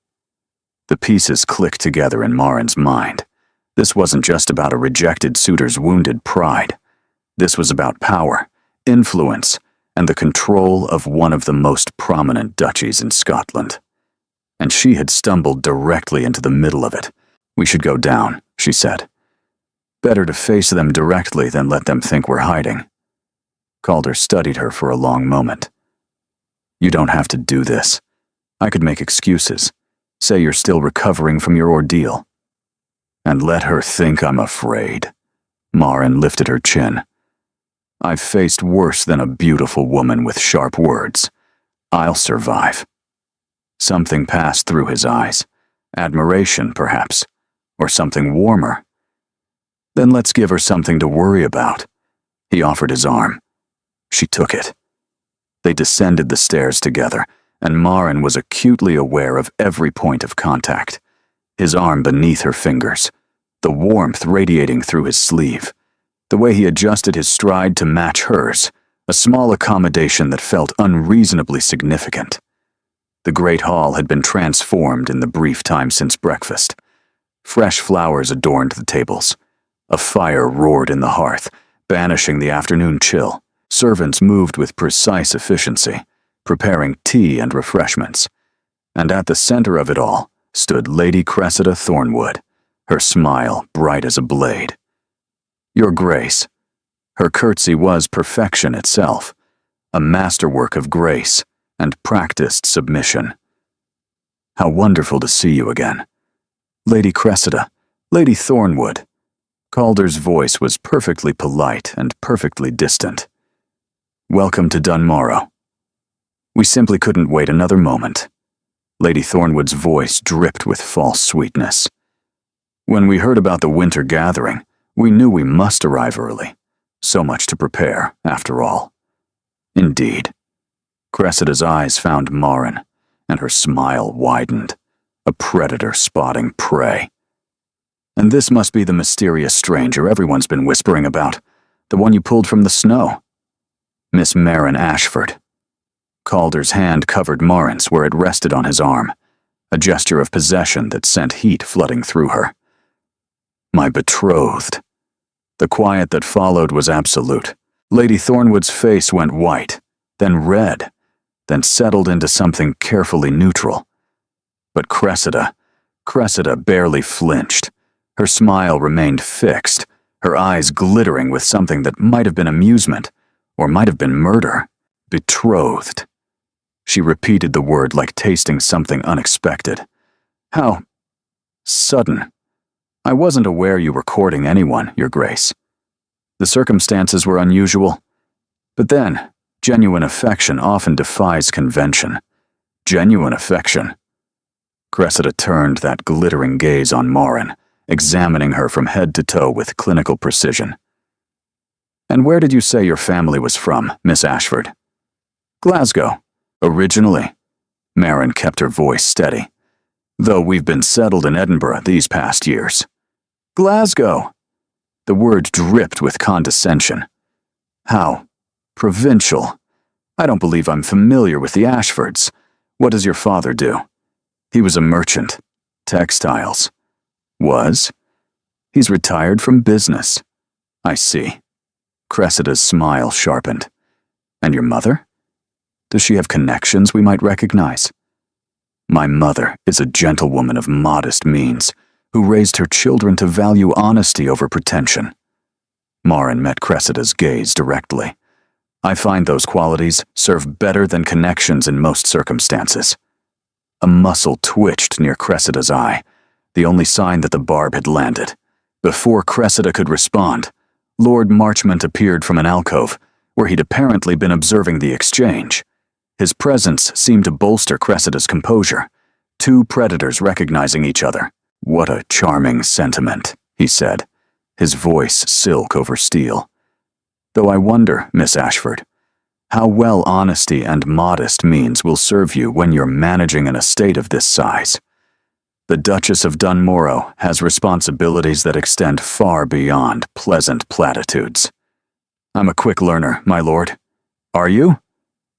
The pieces clicked together in Marin's mind. This wasn't just about a rejected suitor's wounded pride. This was about power, influence, and the control of one of the most prominent duchies in Scotland. And she had stumbled directly into the middle of it. We should go down, she said. Better to face them directly than let them think we're hiding. Calder studied her for a long moment. You don't have to do this. I could make excuses. Say you're still recovering from your ordeal. And let her think I'm afraid. Marin lifted her chin. I've faced worse than a beautiful woman with sharp words. I'll survive. Something passed through his eyes. Admiration, perhaps, or something warmer. Then let's give her something to worry about. He offered his arm. She took it. They descended the stairs together, and Marin was acutely aware of every point of contact. His arm beneath her fingers, the warmth radiating through his sleeve, the way he adjusted his stride to match hers, a small accommodation that felt unreasonably significant. The great hall had been transformed in the brief time since breakfast. Fresh flowers adorned the tables. A fire roared in the hearth, banishing the afternoon chill. Servants moved with precise efficiency, preparing tea and refreshments. And at the center of it all stood Lady Cressida Thornwood, her smile bright as a blade. Your Grace. Her curtsy was perfection itself, a masterwork of grace and practiced submission. "How wonderful to see you again. Lady Cressida, Lady Thornwood." Calder's voice was perfectly polite and perfectly distant. "Welcome to Dunmorrow. We simply couldn't wait another moment." Lady Thornwood's voice dripped with false sweetness. "When we heard about the winter gathering, we knew we must arrive early. So much to prepare, after all." "Indeed." Cressida's eyes found Marin, and her smile widened, a predator spotting prey. "And this must be the mysterious stranger everyone's been whispering about, the one you pulled from the snow." "Miss Marin Ashford." Calder's hand covered Marin's where it rested on his arm, a gesture of possession that sent heat flooding through her. "My betrothed." The quiet that followed was absolute. Lady Thornwood's face went white, then red, then settled into something carefully neutral. But Cressida barely flinched. Her smile remained fixed, her eyes glittering with something that might have been amusement, or might have been murder. "Betrothed." She repeated the word like tasting something unexpected. "How sudden. I wasn't aware you were courting anyone, Your Grace. The circumstances were unusual. But then, genuine affection often defies convention. Genuine affection." Cressida turned that glittering gaze on Marin, examining her from head to toe with clinical precision. "And where did you say your family was from, Miss Ashford?" "Glasgow. Originally." Marin kept her voice steady. "Though we've been settled in Edinburgh these past years." "Glasgow." The word dripped with condescension. "How provincial. I don't believe I'm familiar with the Ashfords. What does your father do?" "He was a merchant. Textiles." "Was?" "He's retired from business." "I see." Cressida's smile sharpened. "And your mother? Does she have connections we might recognize?" "My mother is a gentlewoman of modest means, who raised her children to value honesty over pretension." Marin met Cressida's gaze directly. "I find those qualities serve better than connections in most circumstances." A muscle twitched near Cressida's eye, the only sign that the barb had landed. Before Cressida could respond, Lord Marchmont appeared from an alcove, where he'd apparently been observing the exchange. His presence seemed to bolster Cressida's composure, two predators recognizing each other. "What a charming sentiment," he said, his voice silk over steel. "Though I wonder, Miss Ashford, how well honesty and modest means will serve you when you're managing an estate of this size. The Duchess of Dunmorrow has responsibilities that extend far beyond pleasant platitudes." "I'm a quick learner, my lord." "Are you?"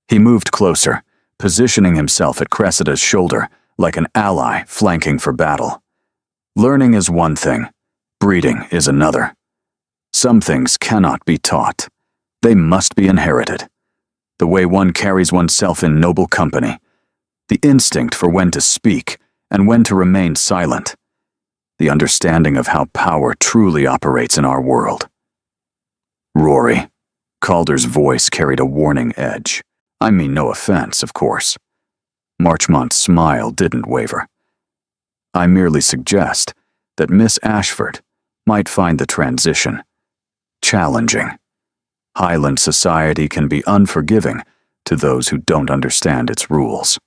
He moved closer, positioning himself at Cressida's shoulder like an ally flanking for battle. "Learning is one thing, breeding is another. Some things cannot be taught. They must be inherited. The way one carries oneself in noble company, the instinct for when to speak and when to remain silent, the understanding of how power truly operates in our world." "Rory," Calder's voice carried a warning edge. "I mean no offense, of course." Marchmont's smile didn't waver. "I merely suggest that Miss Ashford might find the transition challenging. Highland society can be unforgiving to those who don't understand its rules."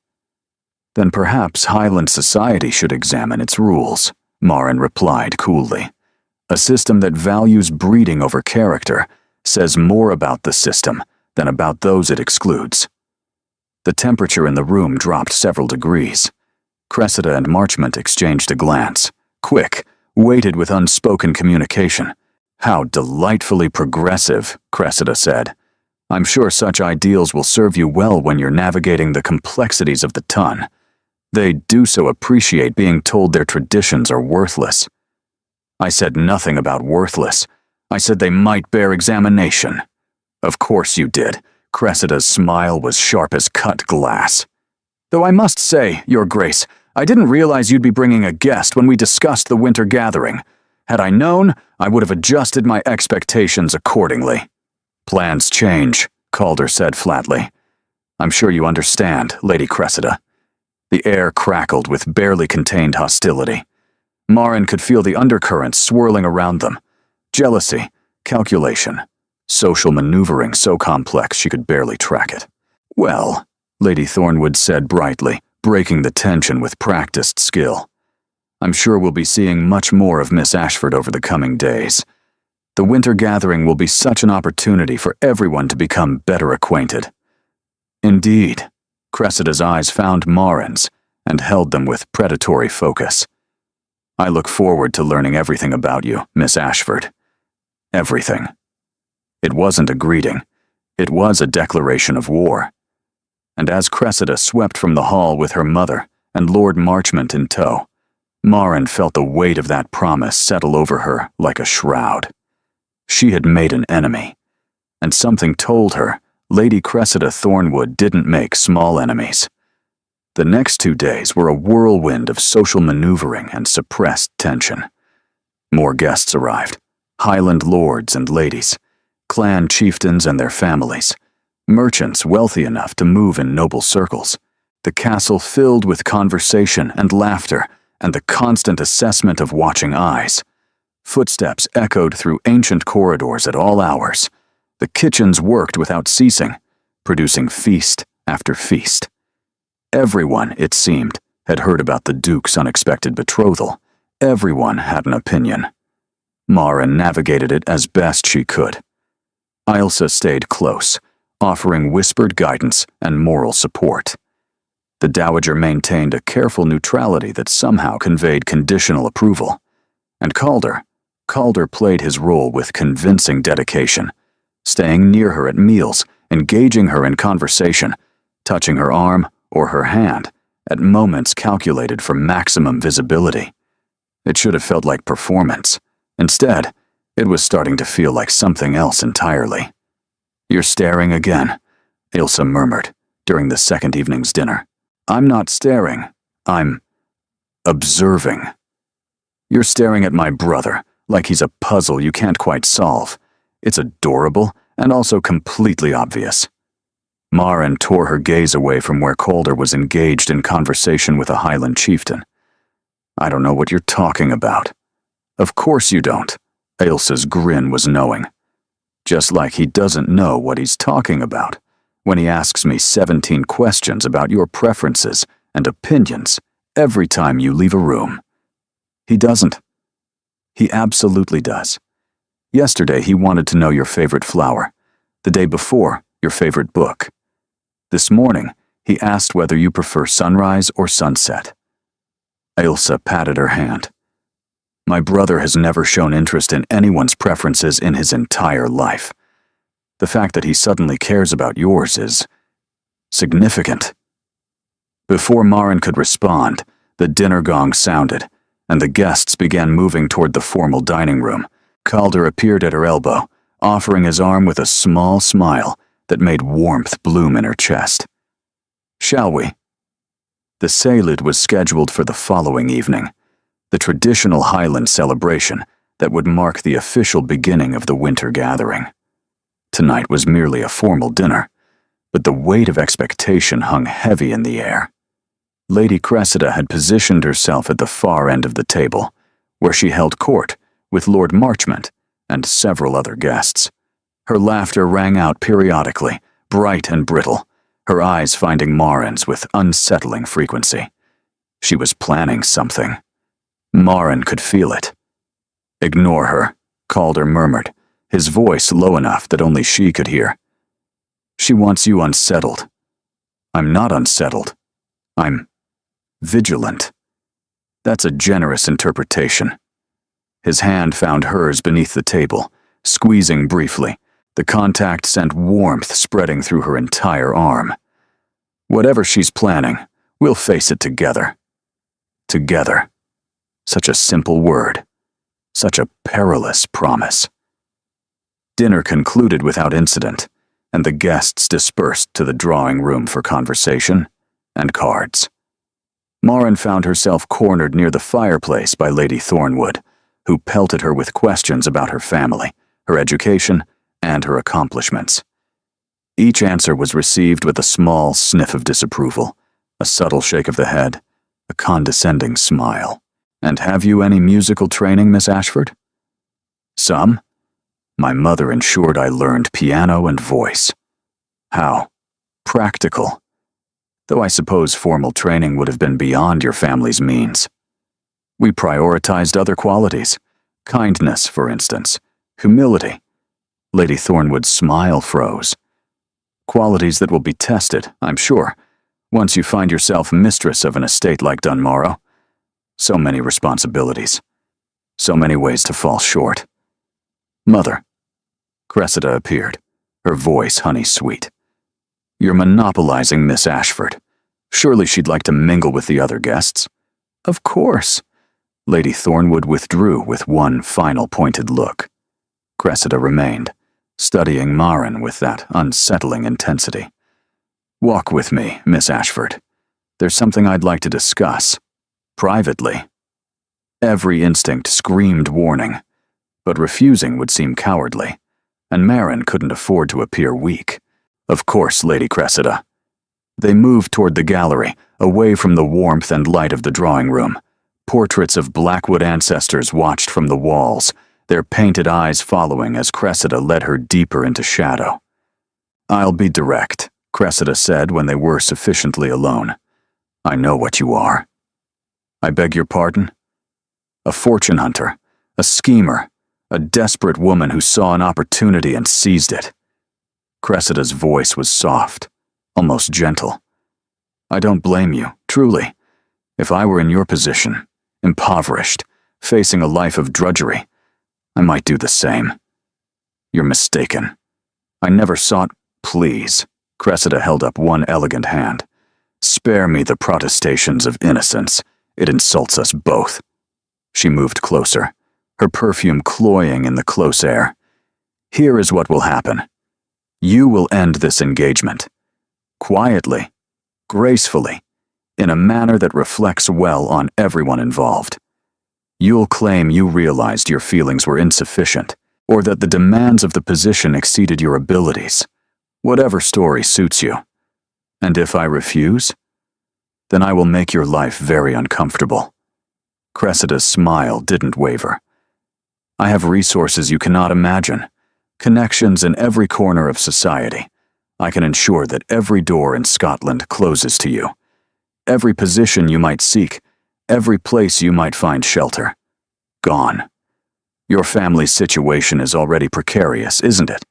"Then perhaps Highland society should examine its rules," Marin replied coolly. "A system that values breeding over character says more about the system than about those it excludes." The temperature in the room dropped several degrees. Cressida and Marchmont exchanged a glance, quick, weighted with unspoken communication. "How delightfully progressive," Cressida said. "I'm sure such ideals will serve you well when you're navigating the complexities of the ton. They do so appreciate being told their traditions are worthless." "I said nothing about worthless. I said they might bear examination." "Of course you did." Cressida's smile was sharp as cut glass. "Though I must say, Your Grace, I didn't realize you'd be bringing a guest when we discussed the winter gathering. Had I known, I would have adjusted my expectations accordingly." Plans change, Calder said flatly. I'm sure you understand, Lady Cressida. The air crackled with barely contained hostility. Marin could feel the undercurrents swirling around them. Jealousy, calculation, social maneuvering so complex she could barely track it. Well, Lady Thornwood said brightly, breaking the tension with practiced skill. I'm sure we'll be seeing much more of Miss Ashford over the coming days. The winter gathering will be such an opportunity for everyone to become better acquainted. Indeed, Cressida's eyes found Marin's and held them with predatory focus. I look forward to learning everything about you, Miss Ashford. Everything. It wasn't a greeting. It was a declaration of war. And as Cressida swept from the hall with her mother and Lord Marchmont in tow, Marin felt the weight of that promise settle over her like a shroud. She had made an enemy, and something told her Lady Cressida Thornwood didn't make small enemies. The next 2 days were a whirlwind of social maneuvering and suppressed tension. More guests arrived, Highland lords and ladies, clan chieftains and their families, merchants wealthy enough to move in noble circles, the castle filled with conversation and laughter and the constant assessment of watching eyes. Footsteps echoed through ancient corridors at all hours. The kitchens worked without ceasing, producing feast after feast. Everyone, it seemed, had heard about the Duke's unexpected betrothal. Everyone had an opinion. Marin navigated it as best she could. Ailsa stayed close, offering whispered guidance and moral support. The Dowager maintained a careful neutrality that somehow conveyed conditional approval. And Calder played his role with convincing dedication, staying near her at meals, engaging her in conversation, touching her arm or her hand at moments calculated for maximum visibility. It should have felt like performance. Instead, it was starting to feel like something else entirely. You're staring again, Ailsa murmured during the second evening's dinner. I'm not staring. I'm observing. You're staring at my brother, like he's a puzzle you can't quite solve. It's adorable and also completely obvious. Marin tore her gaze away from where Calder was engaged in conversation with a Highland chieftain. I don't know what you're talking about. Of course you don't. Ailsa's grin was knowing. Just like he doesn't know what he's talking about when he asks me 17 questions about your preferences and opinions every time you leave a room. He doesn't. He absolutely does. Yesterday he wanted to know your favorite flower. The day before, your favorite book. This morning, he asked whether you prefer sunrise or sunset. Ailsa patted her hand. My brother has never shown interest in anyone's preferences in his entire life. The fact that he suddenly cares about yours is significant. Before Marin could respond, the dinner gong sounded, and the guests began moving toward the formal dining room. Calder appeared at her elbow, offering his arm with a small smile that made warmth bloom in her chest. Shall we? The Seilid was scheduled for the following evening, the traditional Highland celebration that would mark the official beginning of the winter gathering. Tonight was merely a formal dinner, but the weight of expectation hung heavy in the air. Lady Cressida had positioned herself at the far end of the table, where she held court with Lord Marchmont and several other guests. Her laughter rang out periodically, bright and brittle, her eyes finding Marin's with unsettling frequency. She was planning something. Marin could feel it. Ignore her, Calder murmured, his voice low enough that only she could hear. She wants you unsettled. I'm not unsettled. I'm vigilant. That's a generous interpretation. His hand found hers beneath the table, squeezing briefly. The contact sent warmth spreading through her entire arm. Whatever she's planning, we'll face it together. Together. Such a simple word. Such a perilous promise. Dinner concluded without incident, and the guests dispersed to the drawing room for conversation and cards. Marin found herself cornered near the fireplace by Lady Thornwood, who pelted her with questions about her family, her education, and her accomplishments. Each answer was received with a small sniff of disapproval, a subtle shake of the head, a condescending smile. "And have you any musical training, Miss Ashford?" "Some. My mother ensured I learned piano and voice." "How?" "Practical. Though I suppose formal training would have been beyond your family's means. We prioritized other qualities. Kindness, for instance. Humility." Lady Thornwood's smile froze. "Qualities that will be tested, I'm sure, once you find yourself mistress of an estate like Dunmorrow. So many responsibilities. So many ways to fall short." "Mother." Cressida appeared, her voice honey-sweet. "You're monopolizing Miss Ashford. Surely she'd like to mingle with the other guests." "Of course." Lady Thornwood withdrew with one final pointed look. Cressida remained, studying Marin with that unsettling intensity. "Walk with me, Miss Ashford. There's something I'd like to discuss. Privately." Every instinct screamed warning, but refusing would seem cowardly, and Marin couldn't afford to appear weak. "Of course, Lady Cressida." They moved toward the gallery, away from the warmth and light of the drawing room. Portraits of Blackwood ancestors watched from the walls, their painted eyes following as Cressida led her deeper into shadow. "I'll be direct," Cressida said when they were sufficiently alone. "I know what you are." "I beg your pardon?" "A fortune hunter, a schemer, a desperate woman who saw an opportunity and seized it." Cressida's voice was soft, almost gentle. "I don't blame you, truly. If I were in your position, impoverished, facing a life of drudgery, I might do the same." "You're mistaken. I never sought—" "Please." Cressida held up one elegant hand. "Spare me the protestations of innocence. It insults us both." She moved closer, her perfume cloying in the close air. "Here is what will happen. You will end this engagement. Quietly, gracefully, in a manner that reflects well on everyone involved. You'll claim you realized your feelings were insufficient, or that the demands of the position exceeded your abilities. Whatever story suits you. And if I refuse, then I will make your life very uncomfortable." Cressida's smile didn't waver. "I have resources you cannot imagine, connections in every corner of society. I can ensure that every door in Scotland closes to you. Every position you might seek, every place you might find shelter. Gone. Your family's situation is already precarious, isn't it?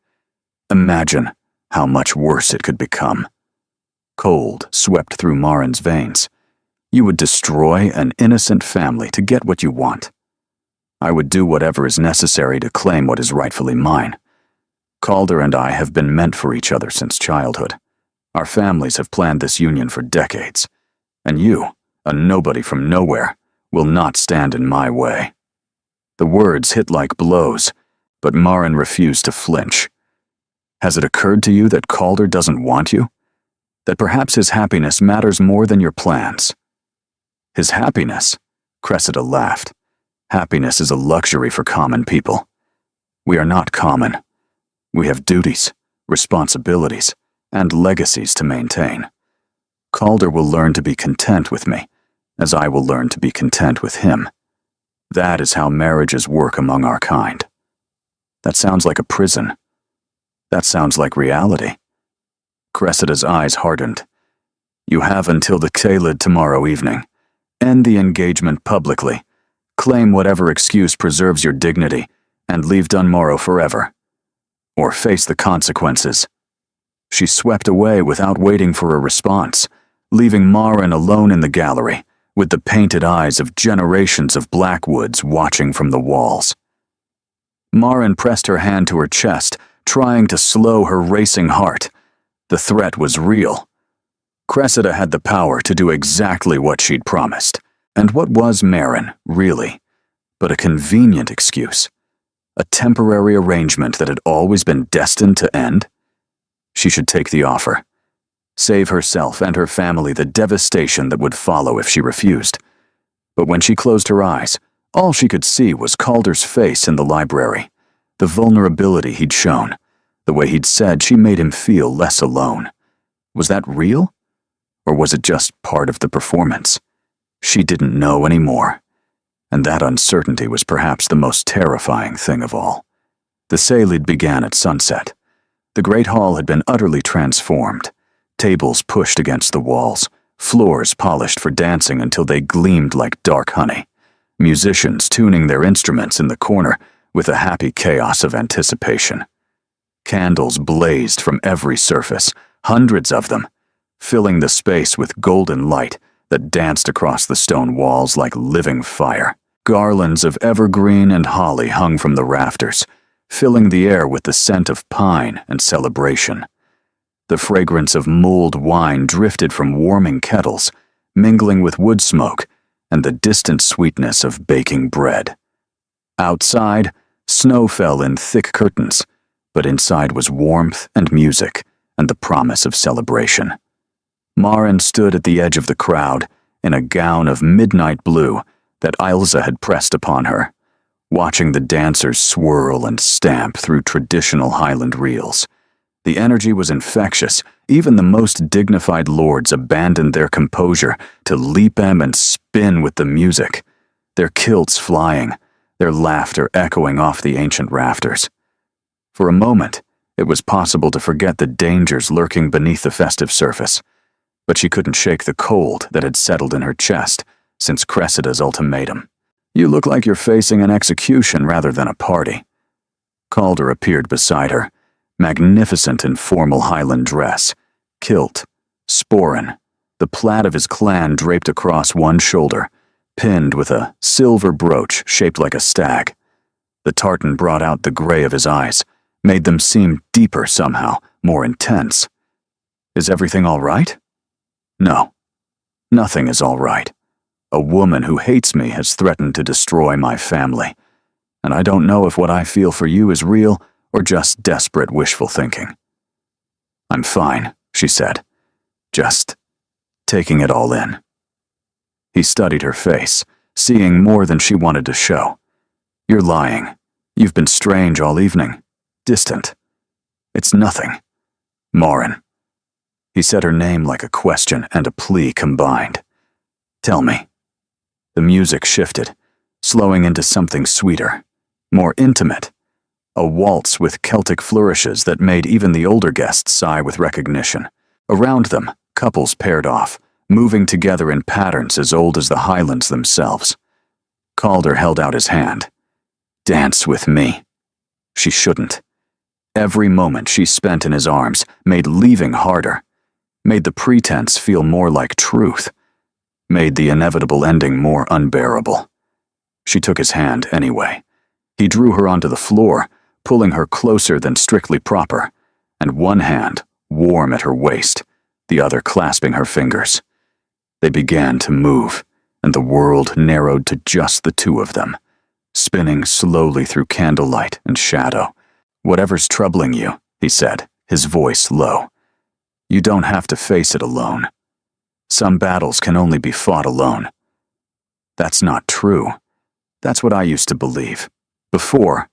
Imagine how much worse it could become." Cold swept through Marin's veins. "You would destroy an innocent family to get what you want. I would do whatever is necessary to claim what is rightfully mine. Calder and I have been meant for each other since childhood. Our families have planned this union for decades. And you, a nobody from nowhere, will not stand in my way." The words hit like blows, but Marin refused to flinch. "Has it occurred to you that Calder doesn't want you? That perhaps his happiness matters more than your plans?" "His happiness?" Cressida laughed. "Happiness is a luxury for common people. We are not common. We have duties, responsibilities, and legacies to maintain. Calder will learn to be content with me, as I will learn to be content with him. That is how marriages work among our kind." "That sounds like a prison. That sounds like reality." Cressida's eyes hardened. "You have until the Caelid tomorrow evening. End the engagement publicly. Claim whatever excuse preserves your dignity, and leave Dunmorrow forever. Or face the consequences." She swept away without waiting for a response, leaving Marin alone in the gallery, with the painted eyes of generations of Blackwoods watching from the walls. Marin pressed her hand to her chest, trying to slow her racing heart. The threat was real. Cressida had the power to do exactly what she'd promised. And what was Marin, really, but a convenient excuse? A temporary arrangement that had always been destined to end? She should take the offer. Save herself and her family the devastation that would follow if she refused. But when she closed her eyes, all she could see was Calder's face in the library, the vulnerability he'd shown, The way he'd said she made him feel less alone. Was that real? Or was it just part of the performance? She didn't know anymore. And that uncertainty was perhaps the most terrifying thing of all. The Seilid began at sunset. The great hall had been utterly transformed. Tables pushed against the walls, floors polished for dancing until they gleamed like dark honey. Musicians tuning their instruments in the corner with a happy chaos of anticipation. Candles blazed from every surface, hundreds of them, filling the space with golden light that danced across the stone walls like living fire. Garlands of evergreen and holly hung from the rafters, filling the air with the scent of pine and celebration. The fragrance of mulled wine drifted from warming kettles, mingling with wood smoke and the distant sweetness of baking bread. Outside, snow fell in thick curtains, but inside was warmth and music and the promise of celebration. Maren stood at the edge of the crowd in a gown of midnight blue that Ilza had pressed upon her, watching the dancers swirl and stamp through traditional Highland reels. The energy was infectious. Even the most dignified lords abandoned their composure to leap and spin with the music, their kilts flying, their laughter echoing off the ancient rafters. For a moment, it was possible to forget the dangers lurking beneath the festive surface, but she couldn't shake the cold that had settled in her chest since Cressida's ultimatum. "You look like you're facing an execution rather than a party." Calder appeared beside her, magnificent in formal Highland dress, kilt, sporran, the plaid of his clan draped across one shoulder, pinned with a silver brooch shaped like a stag. The tartan brought out the gray of his eyes, made them seem deeper somehow, more intense. "Is everything all right?" "No, nothing is all right. A woman who hates me has threatened to destroy my family, and I don't know if what I feel for you is real or just desperate wishful thinking." "I'm fine," she said, just taking it all in. He studied her face, seeing more than she wanted to show. "You're lying. You've been strange all evening. Distant. It's nothing. Maren." He said her name like a question and a plea combined. "Tell me." The music shifted, slowing into something sweeter, more intimate. A waltz with Celtic flourishes that made even the older guests sigh with recognition. Around them, couples paired off, moving together in patterns as old as the Highlands themselves. Calder held out his hand. "Dance with me." She shouldn't. Every moment she spent in his arms made leaving harder, made the pretense feel more like truth, made the inevitable ending more unbearable. She took his hand anyway. He drew her onto the floor, pulling her closer than strictly proper, and one hand warm at her waist, the other clasping her fingers. They began to move, and the world narrowed to just the two of them, spinning slowly through candlelight and shadow. "Whatever's troubling you," he said, his voice low, "you don't have to face it alone. Some battles can only be fought alone." "That's not true. That's what I used to believe. Before."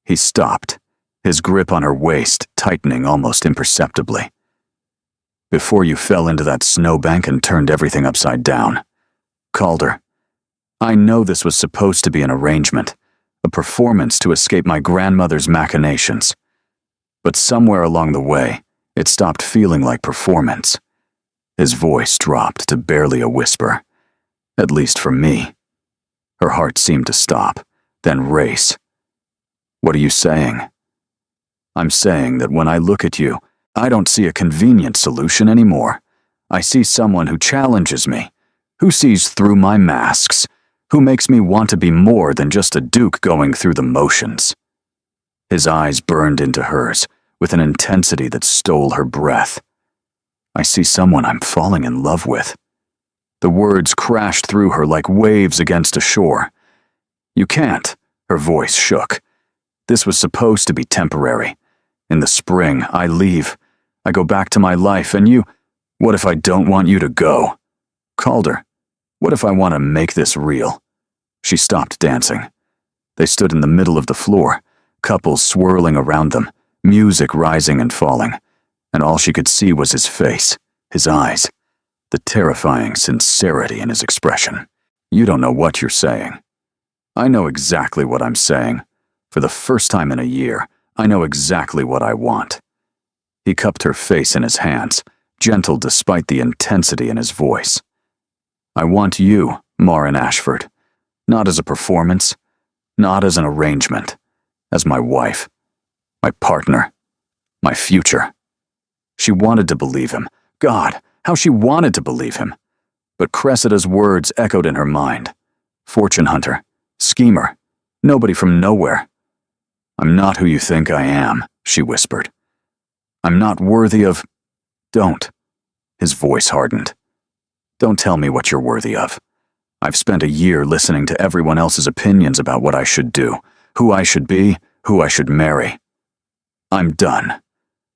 He stopped, his grip on her waist tightening almost imperceptibly. "Before you fell into that snowbank and turned everything upside down. Calder, I know this was supposed to be an arrangement, a performance to escape my grandmother's machinations. But somewhere along the way, it stopped feeling like performance." His voice dropped to barely a whisper. "At least for me." Her heart seemed to stop, then race. "What are you saying?" "I'm saying that when I look at you, I don't see a convenient solution anymore. I see someone who challenges me, who sees through my masks, who makes me want to be more than just a duke going through the motions." His eyes burned into hers with an intensity that stole her breath. "I see someone I'm falling in love with." The words crashed through her like waves against a shore. "You can't," her voice shook. "This was supposed to be temporary. In the spring, I leave. I go back to my life, and you— What if I don't want you to go? Calder, what if I want to make this real?" She stopped dancing. They stood in the middle of the floor, couples swirling around them, music rising and falling, and all she could see was his face, his eyes, the terrifying sincerity in his expression. You don't know what you're saying. I know exactly what I'm saying. For the first time in a year, I know exactly what I want. He cupped her face in his hands, gentle despite the intensity in his voice. I want you, Marin Ashford, not as a performance, not as an arrangement, as my wife, my partner, my future. She wanted to believe him. God, how she wanted to believe him. But Cressida's words echoed in her mind. Fortune hunter, schemer, nobody from nowhere. I'm not who you think I am, she whispered. I'm not worthy of... Don't. His voice hardened. Don't tell me what you're worthy of. I've spent a year listening to everyone else's opinions about what I should do, who I should be, who I should marry. I'm done.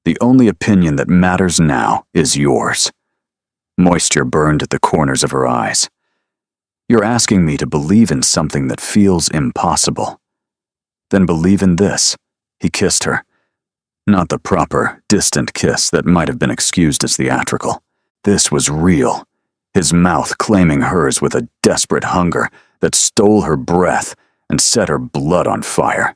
The only opinion that matters now is yours. Moisture burned at the corners of her eyes. You're asking me to believe in something that feels impossible. Then believe in this. He kissed her. Not the proper, distant kiss that might have been excused as theatrical. This was real. His mouth claiming hers with a desperate hunger that stole her breath and set her blood on fire.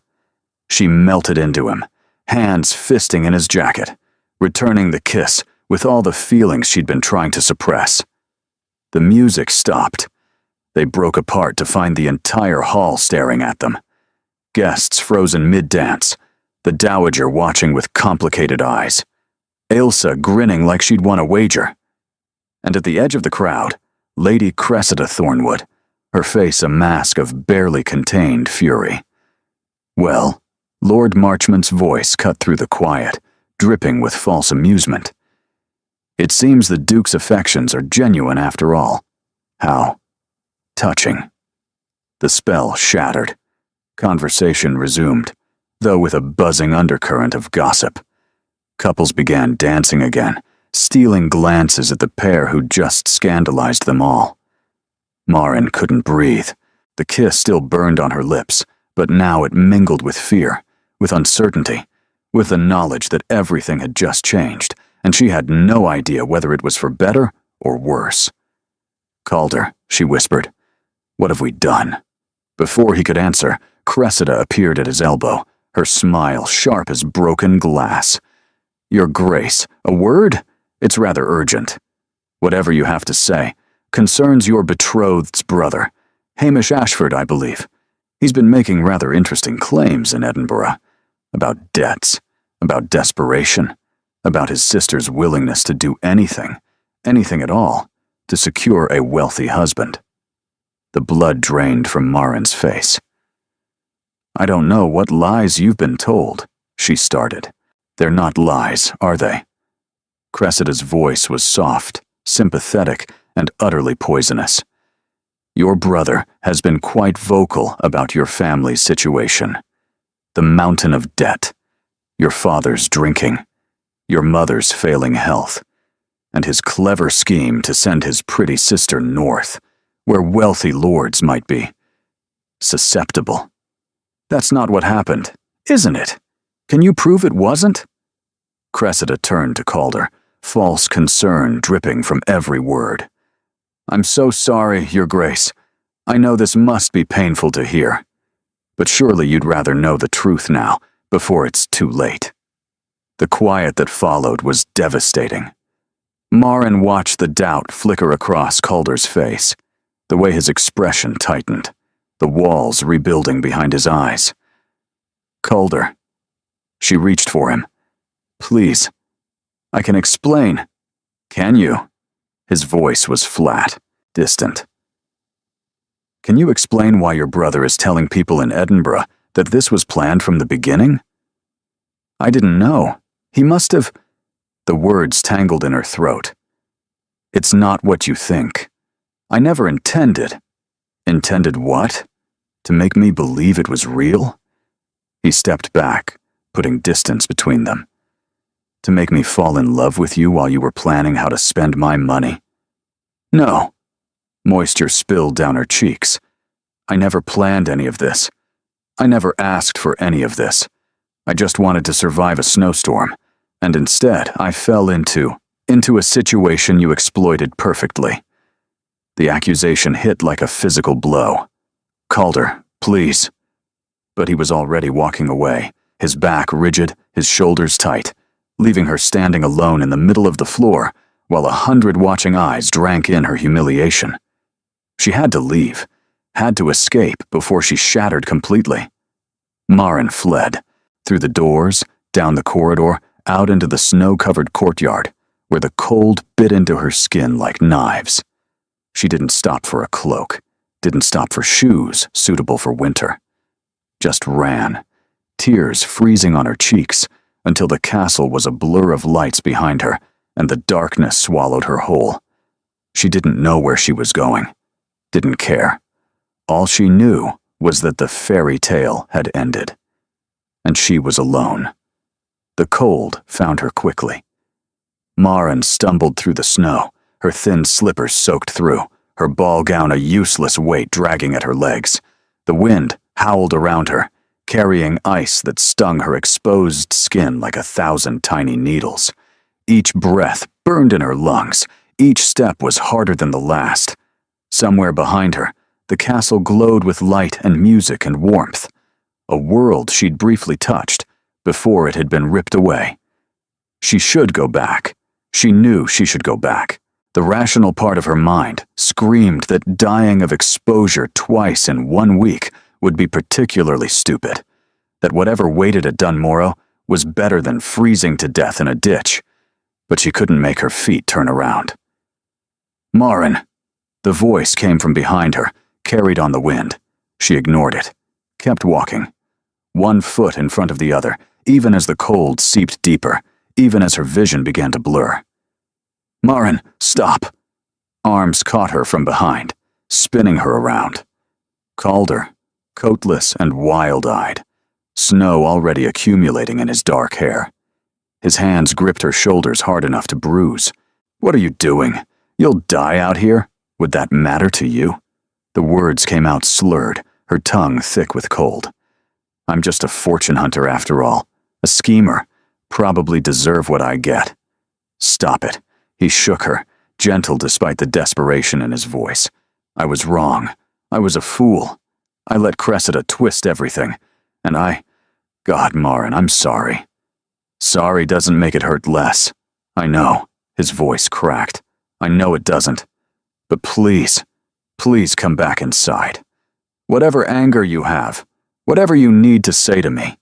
She melted into him, hands fisting in his jacket, returning the kiss with all the feelings she'd been trying to suppress. The music stopped. They broke apart to find the entire hall staring at them. Guests frozen mid-dance, the dowager watching with complicated eyes, Ailsa grinning like she'd won a wager. And at the edge of the crowd, Lady Cressida Thornwood, her face a mask of barely contained fury. Well, Lord Marchmont's voice cut through the quiet, dripping with false amusement. It seems the Duke's affections are genuine after all. How touching. The spell shattered. Conversation resumed, though with a buzzing undercurrent of gossip. Couples began dancing again, stealing glances at the pair who'd just scandalized them all. Marin couldn't breathe. The kiss still burned on her lips, but now it mingled with fear, with uncertainty, with the knowledge that everything had just changed, and she had no idea whether it was for better or worse. Calder, she whispered. What have we done? Before he could answer, Cressida appeared at his elbow, her smile sharp as broken glass. Your Grace, a word? It's rather urgent. Whatever you have to say concerns your betrothed's brother, Hamish Ashford, I believe. He's been making rather interesting claims in Edinburgh. About debts, about desperation, about his sister's willingness to do anything at all, to secure a wealthy husband. The blood drained from Marin's face. I don't know what lies you've been told, she started. They're not lies, are they? Cressida's voice was soft, sympathetic, and utterly poisonous. Your brother has been quite vocal about your family's situation. The mountain of debt, your father's drinking, your mother's failing health, and his clever scheme to send his pretty sister north, where wealthy lords might be. Susceptible. That's not what happened, isn't it? Can you prove it wasn't? Cressida turned to Calder, false concern dripping from every word. I'm so sorry, Your Grace. I know this must be painful to hear. But surely you'd rather know the truth now, before it's too late. The quiet that followed was devastating. Marin watched the doubt flicker across Calder's face, the way his expression tightened, the walls rebuilding behind his eyes. Calder. She reached for him. Please. I can explain. Can you? His voice was flat, distant. Can you explain why your brother is telling people in Edinburgh that this was planned from the beginning? I didn't know. He must have... The words tangled in her throat. It's not what you think. I never intended. Intended what? To make me believe it was real? He stepped back, putting distance between them. To make me fall in love with you while you were planning how to spend my money? No. Moisture spilled down her cheeks. I never planned any of this. I never asked for any of this. I just wanted to survive a snowstorm, and instead I fell into a situation you exploited perfectly. The accusation hit like a physical blow. Calder, please. But he was already walking away, his back rigid, his shoulders tight, leaving her standing alone in the middle of the floor while 100 watching eyes drank in her humiliation. She had to leave, had to escape before she shattered completely. Maren fled, through the doors, down the corridor, out into the snow-covered courtyard, where the cold bit into her skin like knives. She didn't stop for a cloak, didn't stop for shoes suitable for winter. Just ran, tears freezing on her cheeks, until the castle was a blur of lights behind her, and the darkness swallowed her whole. She didn't know where she was going, didn't care. All she knew was that the fairy tale had ended, and she was alone. The cold found her quickly. Maren stumbled through the snow, her thin slippers soaked through, her ball gown a useless weight dragging at her legs. The wind howled around her, carrying ice that stung her exposed skin like 1,000 tiny needles. Each breath burned in her lungs, each step was harder than the last. Somewhere behind her, the castle glowed with light and music and warmth, a world she'd briefly touched before it had been ripped away. She should go back. She knew she should go back. The rational part of her mind screamed that dying of exposure twice in 1 week would be particularly stupid, that whatever waited at Dunmorrow was better than freezing to death in a ditch, but she couldn't make her feet turn around. Maren! The voice came from behind her, carried on the wind. She ignored it, kept walking, 1 foot in front of the other, even as the cold seeped deeper, even as her vision began to blur. Maren, stop! Arms caught her from behind, spinning her around. Calder, coatless and wild-eyed, snow already accumulating in his dark hair. His hands gripped her shoulders hard enough to bruise. What are you doing? You'll die out here? Would that matter to you? The words came out slurred, her tongue thick with cold. I'm just a fortune hunter after all, a schemer, probably deserve what I get. Stop it. He shook her, gentle despite the desperation in his voice. I was wrong. I was a fool. I let Cressida twist everything, and God, Maren, I'm sorry. Sorry doesn't make it hurt less. I know. His voice cracked. I know it doesn't. But please, please come back inside. Whatever anger you have, whatever you need to say to me,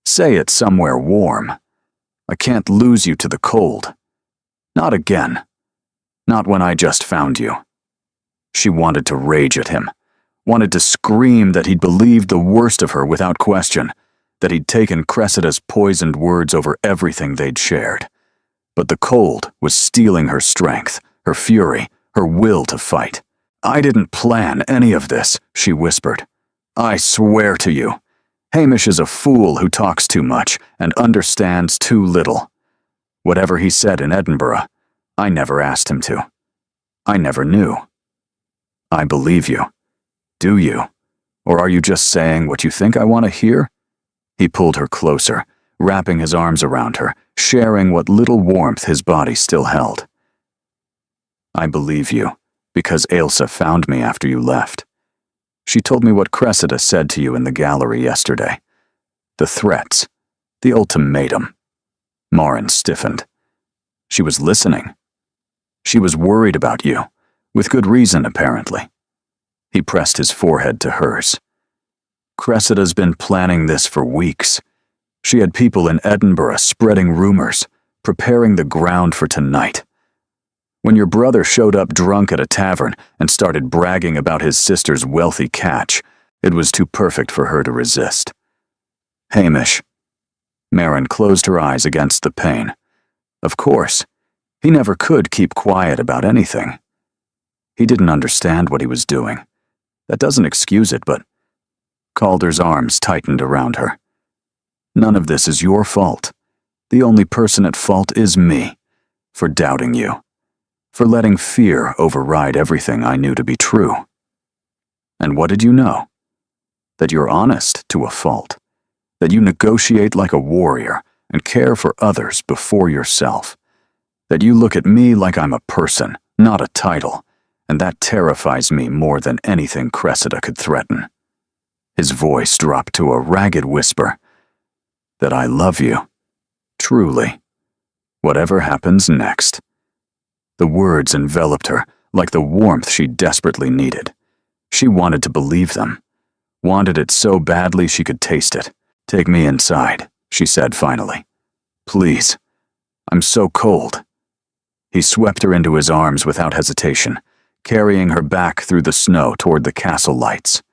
say it somewhere warm. I can't lose you to the cold. Not again. Not when I just found you. She wanted to rage at him, wanted to scream that he'd believed the worst of her without question, that he'd taken Cressida's poisoned words over everything they'd shared. But the cold was stealing her strength, her fury, her will to fight. I didn't plan any of this, she whispered. I swear to you. Hamish is a fool who talks too much and understands too little. Whatever he said in Edinburgh, I never asked him to. I never knew. I believe you. Do you? Or are you just saying what you think I want to hear? He pulled her closer, wrapping his arms around her, sharing what little warmth his body still held. I believe you, because Ailsa found me after you left. She told me what Cressida said to you in the gallery yesterday. The threats, the ultimatum. Maren stiffened. She was listening. She was worried about you, with good reason, apparently. He pressed his forehead to hers. Cressida's been planning this for weeks. She had people in Edinburgh spreading rumors, preparing the ground for tonight. When your brother showed up drunk at a tavern and started bragging about his sister's wealthy catch, it was too perfect for her to resist. Hamish. Maren closed her eyes against the pain. Of course, he never could keep quiet about anything. He didn't understand what he was doing. That doesn't excuse it, but Calder's arms tightened around her. None of this is your fault. The only person at fault is me, for doubting you, for letting fear override everything I knew to be true. And what did you know? That you're honest to a fault, That you negotiate like a warrior and care for others before yourself. That you look at me like I'm a person, not a title, and that terrifies me more than anything Cressida could threaten." His voice dropped to a ragged whisper. "That I love you. Truly. Whatever happens next." The words enveloped her like the warmth she desperately needed. She wanted to believe them. Wanted it so badly she could taste it. "Take me inside," she said finally. "Please. I'm so cold." He swept her into his arms without hesitation, carrying her back through the snow toward the castle lights.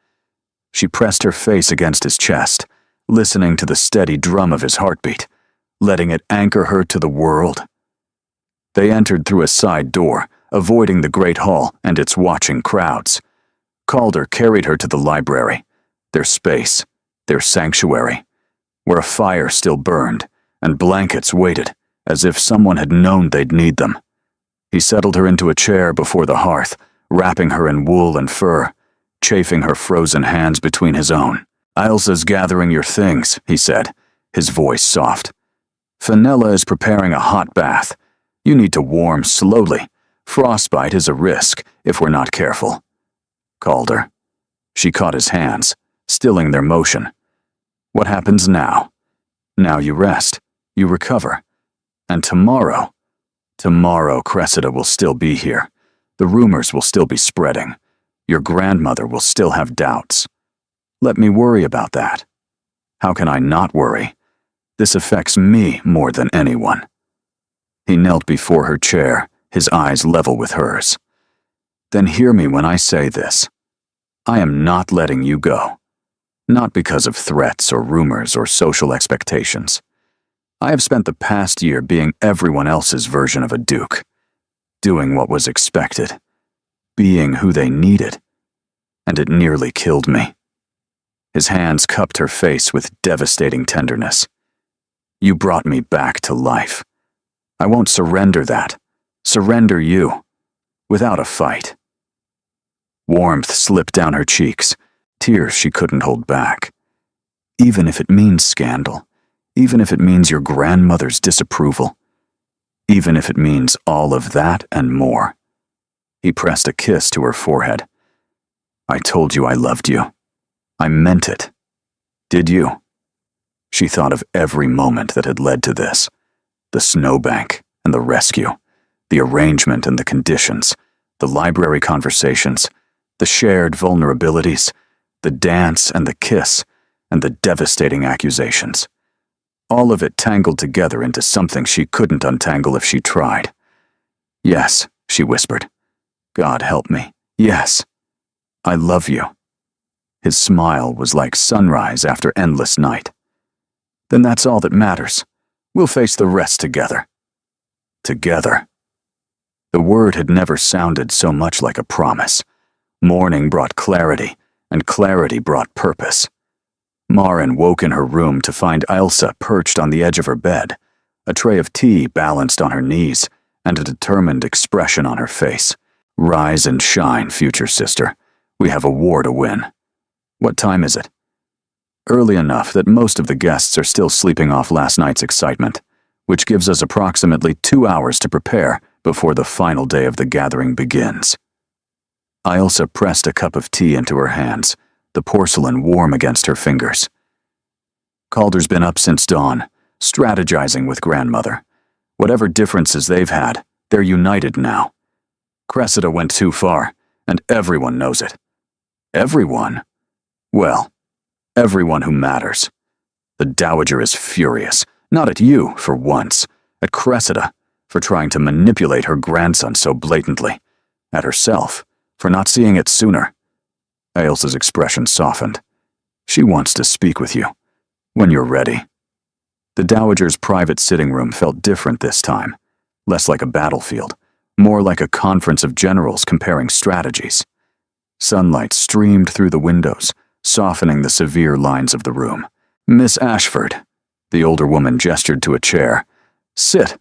She pressed her face against his chest, listening to the steady drum of his heartbeat, letting it anchor her to the world. They entered through a side door, avoiding the great hall and its watching crowds. Calder carried her to the library, their space, their sanctuary, where a fire still burned and blankets waited as if someone had known they'd need them. He settled her into a chair before the hearth, wrapping her in wool and fur, chafing her frozen hands between his own. "Ilsa's gathering your things," he said, his voice soft. "Fenella is preparing a hot bath. You need to warm slowly. Frostbite is a risk if we're not careful." "Calder." She caught his hands, stilling their motion. "What happens now? Now you rest, you recover. And tomorrow Cressida will still be here. The rumors will still be spreading. Your grandmother will still have doubts. Let me worry about that. How can I not worry? This affects me more than anyone." He knelt before her chair, his eyes level with hers. "Then hear me when I say this. I am not letting you go. Not because of threats or rumors or social expectations. I have spent the past year being everyone else's version of a duke, doing what was expected, being who they needed, and it nearly killed me." His hands cupped her face with devastating tenderness. "You brought me back to life. I won't surrender that. Surrender you. Without a fight." Warmth slipped down her cheeks, tears she couldn't hold back. "Even if it means scandal. Even if it means your grandmother's disapproval. Even if it means all of that and more." He pressed a kiss to her forehead. "I told you I loved you. I meant it. Did you?" She thought of every moment that had led to this. The snowbank and the rescue, the arrangement and the conditions, the library conversations, the shared vulnerabilities, the dance and the kiss, and the devastating accusations. All of it tangled together into something she couldn't untangle if she tried. "Yes," she whispered. "God help me. Yes. I love you." His smile was like sunrise after endless night. "Then that's all that matters. We'll face the rest together." Together. The word had never sounded so much like a promise. Morning brought clarity, and clarity brought purpose. Maren woke in her room to find Ilsa perched on the edge of her bed, a tray of tea balanced on her knees, and a determined expression on her face. "Rise and shine, future sister. We have a war to win." "What time is it?" "Early enough that most of the guests are still sleeping off last night's excitement, which gives us approximately 2 hours to prepare before the final day of the gathering begins." Ilsa pressed a cup of tea into her hands, the porcelain warm against her fingers. "Calder's been up since dawn, strategizing with grandmother. Whatever differences they've had, they're united now. Cressida went too far, and everyone knows it." "Everyone?" "Well, everyone who matters. The Dowager is furious, not at you, for once, at Cressida, for trying to manipulate her grandson so blatantly, at herself, for not seeing it sooner." Ailsa's expression softened. "She wants to speak with you. When you're ready." The Dowager's private sitting room felt different this time, less like a battlefield, more like a conference of generals comparing strategies. Sunlight streamed through the windows, softening the severe lines of the room. "Miss Ashford," the older woman gestured to a chair. "Sit.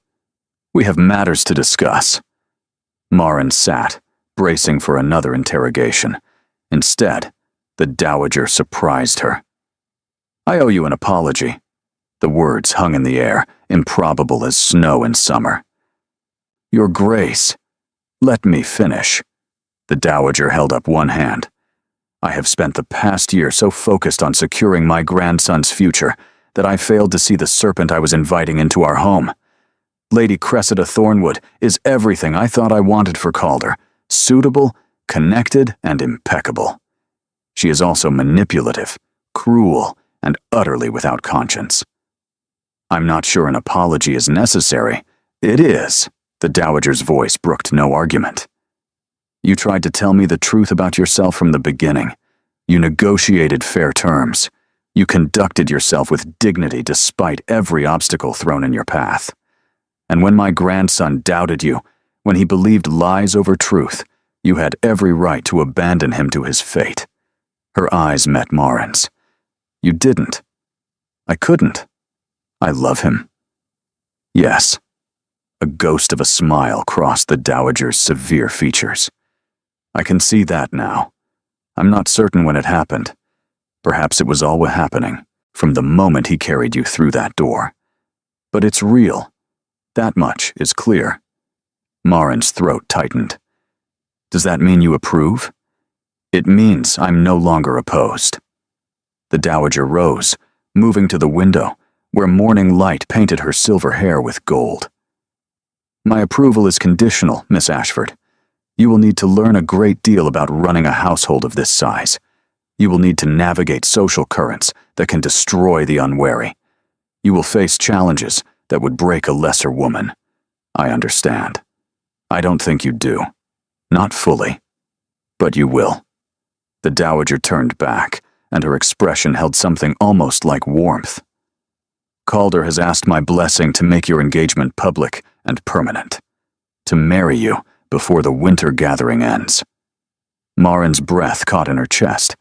We have matters to discuss." Maren sat, bracing for another interrogation. Instead, the Dowager surprised her. I owe you an apology." The words hung in the air, improbable as snow in summer. "Your Grace, let me finish." The Dowager held up one hand. "I have spent the past year so focused on securing my grandson's future that I failed to see the serpent I was inviting into our home. Lady Cressida Thornwood is everything I thought I wanted for Calder: suitable, connected, and impeccable. She is also manipulative, cruel, and utterly without conscience. I'm not sure an apology is necessary." "It is." The Dowager's voice brooked no argument. "You tried to tell me the truth about yourself from the beginning. You negotiated fair terms. You conducted yourself with dignity despite every obstacle thrown in your path. And when my grandson doubted you, when he believed lies over truth, you had every right to abandon him to his fate." Her eyes met Marin's. "You didn't. I couldn't. I love him." "Yes." A ghost of a smile crossed the Dowager's severe features. "I can see that now. I'm not certain when it happened. Perhaps it was all happening from the moment he carried you through that door. But it's real. That much is clear." Marin's throat tightened. "Does that mean you approve?" "It means I'm no longer opposed." The Dowager rose, moving to the window, where morning light painted her silver hair with gold. "My approval is conditional, Miss Ashford. You will need to learn a great deal about running a household of this size. You will need to navigate social currents that can destroy the unwary. You will face challenges that would break a lesser woman. I understand. I don't think you do. Not fully. But you will." The Dowager turned back, and her expression held something almost like warmth. "Calder has asked my blessing to make your engagement public and permanent. To marry you before the winter gathering ends." Marin's breath caught in her chest.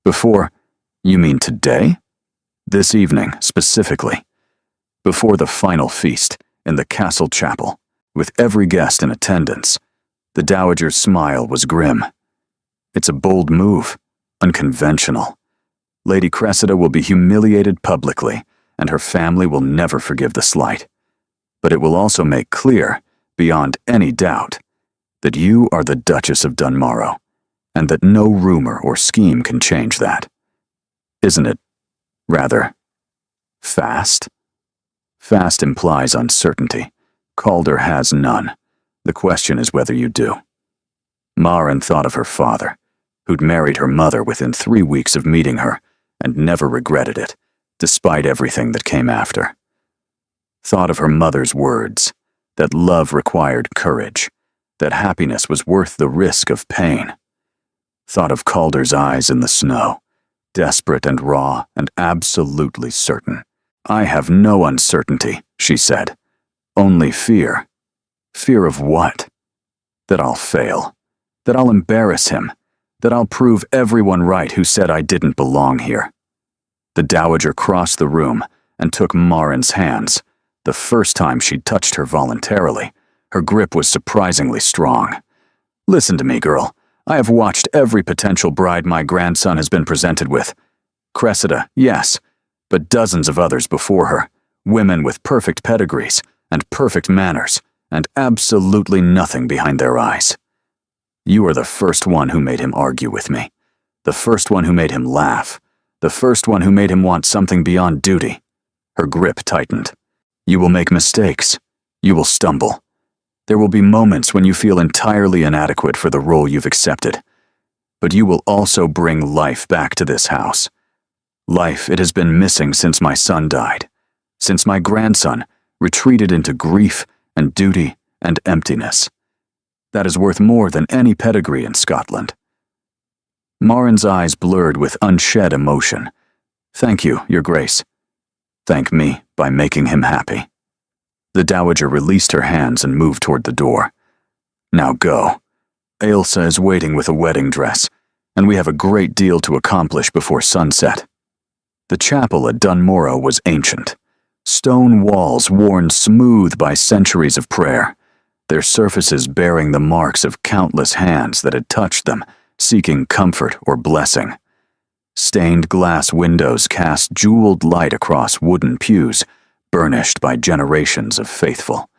"Before, you mean today?" "This evening, specifically. Before the final feast in the castle chapel, with every guest in attendance." The Dowager's smile was grim. "It's a bold move, unconventional. Lady Cressida will be humiliated publicly, and her family will never forgive the slight. But it will also make clear, beyond any doubt, that you are the Duchess of Dunmorrow, and that no rumor or scheme can change that. Isn't it, rather, fast?" "Fast implies uncertainty. Calder has none. The question is whether you do." Marin thought of her father, who'd married her mother within 3 weeks of meeting her, and never regretted it, despite everything that came after. Thought of her mother's words, that love required courage, that happiness was worth the risk of pain. Thought of Calder's eyes in the snow, desperate and raw and absolutely certain. "I have no uncertainty," she said. "Only fear." "Fear of what?" "That I'll fail. That I'll embarrass him. That I'll prove everyone right who said I didn't belong here." The Dowager crossed the room and took Marin's hands. The first time she'd touched her voluntarily, her grip was surprisingly strong. "Listen to me, girl. I have watched every potential bride my grandson has been presented with. Cressida, yes, but dozens of others before her. Women with perfect pedigrees and perfect manners, and absolutely nothing behind their eyes. You are the first one who made him argue with me. The first one who made him laugh. The first one who made him want something beyond duty." Her grip tightened. "You will make mistakes. You will stumble. There will be moments when you feel entirely inadequate for the role you've accepted. But you will also bring life back to this house. Life it has been missing since my son died. Since my grandson retreated into grief and duty and emptiness. That is worth more than any pedigree in Scotland." Marin's eyes blurred with unshed emotion. "Thank you, Your Grace." "Thank me by making him happy." The Dowager released her hands and moved toward the door. "Now go. Ailsa is waiting with a wedding dress, and we have a great deal to accomplish before sunset." The chapel at Dunmorrow was ancient. Stone walls worn smooth by centuries of prayer, their surfaces bearing the marks of countless hands that had touched them, seeking comfort or blessing. Stained glass windows cast jeweled light across wooden pews, burnished by generations of faithful.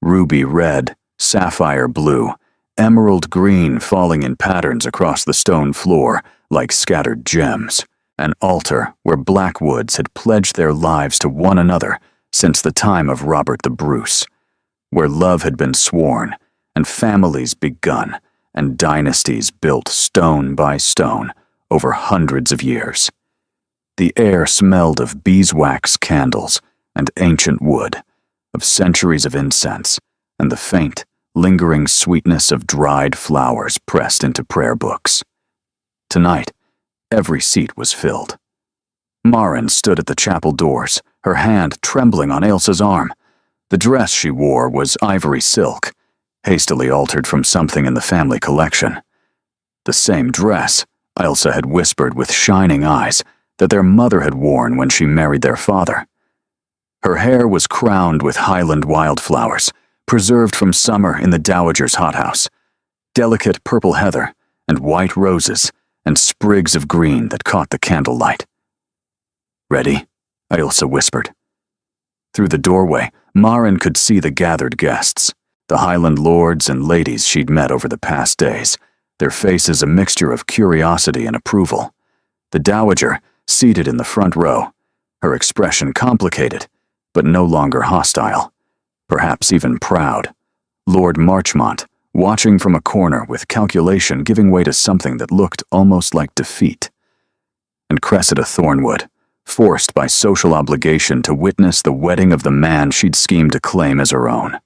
Ruby red, sapphire blue, emerald green falling in patterns across the stone floor like scattered gems. An altar where Blackwoods had pledged their lives to one another since the time of Robert the Bruce, where love had been sworn and families begun and dynasties built stone by stone over hundreds of years. The air smelled of beeswax candles and ancient wood, of centuries of incense, and the faint, lingering sweetness of dried flowers pressed into prayer books. Tonight, every seat was filled. Maren stood at the chapel doors, her hand trembling on Ailsa's arm. The dress she wore was ivory silk, hastily altered from something in the family collection. The same dress Ailsa had whispered with shining eyes that their mother had worn when she married their father. Her hair was crowned with Highland wildflowers, preserved from summer in the dowager's hothouse, delicate purple heather and white roses and sprigs of green that caught the candlelight. "Ready?" Ailsa whispered. Through the doorway, Maren could see the gathered guests, the Highland lords and ladies she'd met over the past days, their faces a mixture of curiosity and approval. The dowager, seated in the front row, her expression complicated, but no longer hostile, perhaps even proud. Lord Marchmont, watching from a corner with calculation giving way to something that looked almost like defeat. And Cressida Thornwood, forced by social obligation to witness the wedding of the man she'd schemed to claim as her own.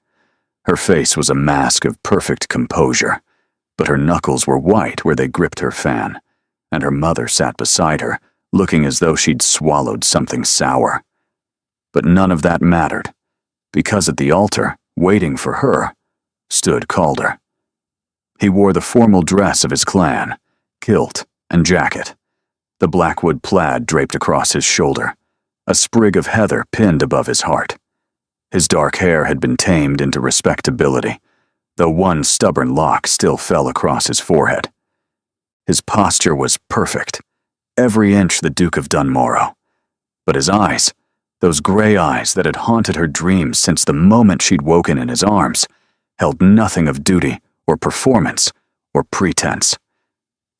Her face was a mask of perfect composure, but her knuckles were white where they gripped her fan, and her mother sat beside her, looking as though she'd swallowed something sour. But none of that mattered, because at the altar, waiting for her, stood Calder. He wore the formal dress of his clan, kilt and jacket, the Blackwood plaid draped across his shoulder, a sprig of heather pinned above his heart. His dark hair had been tamed into respectability, though one stubborn lock still fell across his forehead. His posture was perfect, every inch the Duke of Dunmorrow. But his eyes, those gray eyes that had haunted her dreams since the moment she'd woken in his arms, held nothing of duty or performance or pretense.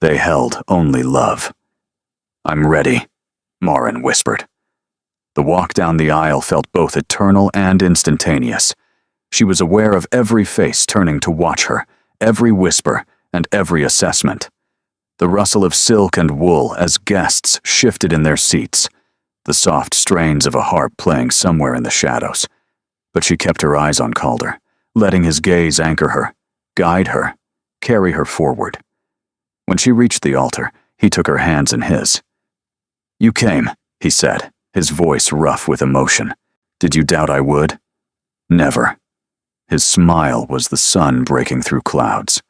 They held only love. "I'm ready," Maren whispered. The walk down the aisle felt both eternal and instantaneous. She was aware of every face turning to watch her, every whisper and every assessment. The rustle of silk and wool as guests shifted in their seats, the soft strains of a harp playing somewhere in the shadows. But she kept her eyes on Calder, letting his gaze anchor her, guide her, carry her forward. When she reached the altar, he took her hands in his. "You came," he said, his voice rough with emotion. "Did you doubt I would?" "Never." His smile was the sun breaking through clouds.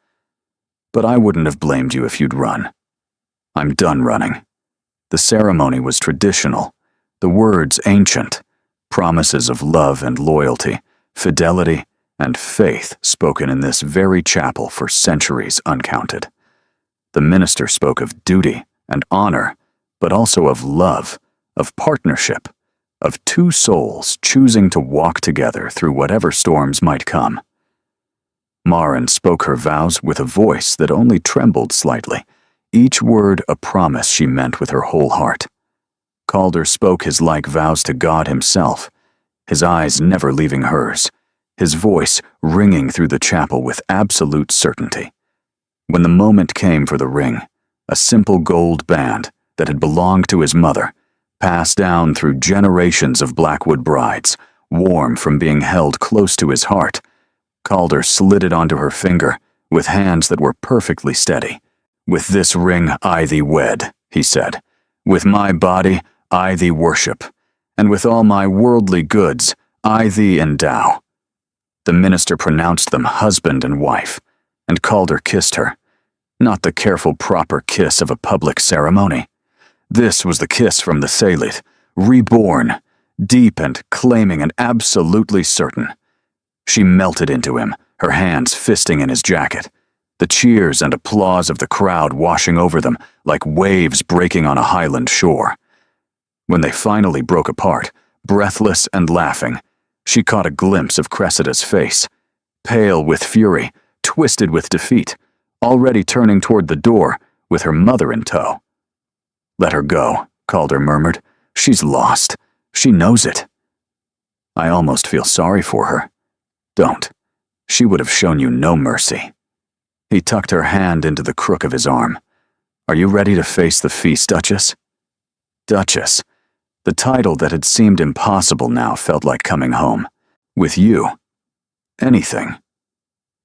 "But I wouldn't have blamed you if you'd run. I'm done running." The ceremony was traditional, the words ancient, promises of love and loyalty, fidelity and faith spoken in this very chapel for centuries uncounted. The minister spoke of duty and honor, but also of love, of partnership, of two souls choosing to walk together through whatever storms might come. Maren spoke her vows with a voice that only trembled slightly, each word a promise she meant with her whole heart. Calder spoke his like vows to God himself, his eyes never leaving hers, his voice ringing through the chapel with absolute certainty. When the moment came for the ring, a simple gold band that had belonged to his mother, passed down through generations of Blackwood brides, warm from being held close to his heart, Calder slid it onto her finger with hands that were perfectly steady. "With this ring I thee wed," he said. "With my body I thee worship, and with all my worldly goods I thee endow." The minister pronounced them husband and wife, and Calder kissed her, not the careful proper kiss of a public ceremony. This was the kiss from the Thalit, reborn, deep and claiming and absolutely certain. She melted into him, her hands fisting in his jacket. the cheers and applause of the crowd washing over them like waves breaking on a Highland shore. When they finally broke apart, breathless and laughing, she caught a glimpse of Cressida's face, pale with fury, twisted with defeat, already turning toward the door with her mother in tow. "Let her go," Calder murmured. "She's lost. She knows it." "I almost feel sorry for her." "Don't. She would have shown you no mercy." He tucked her hand into the crook of his arm. "Are you ready to face the feast, Duchess?" Duchess. The title that had seemed impossible now felt like coming home. With you. Anything.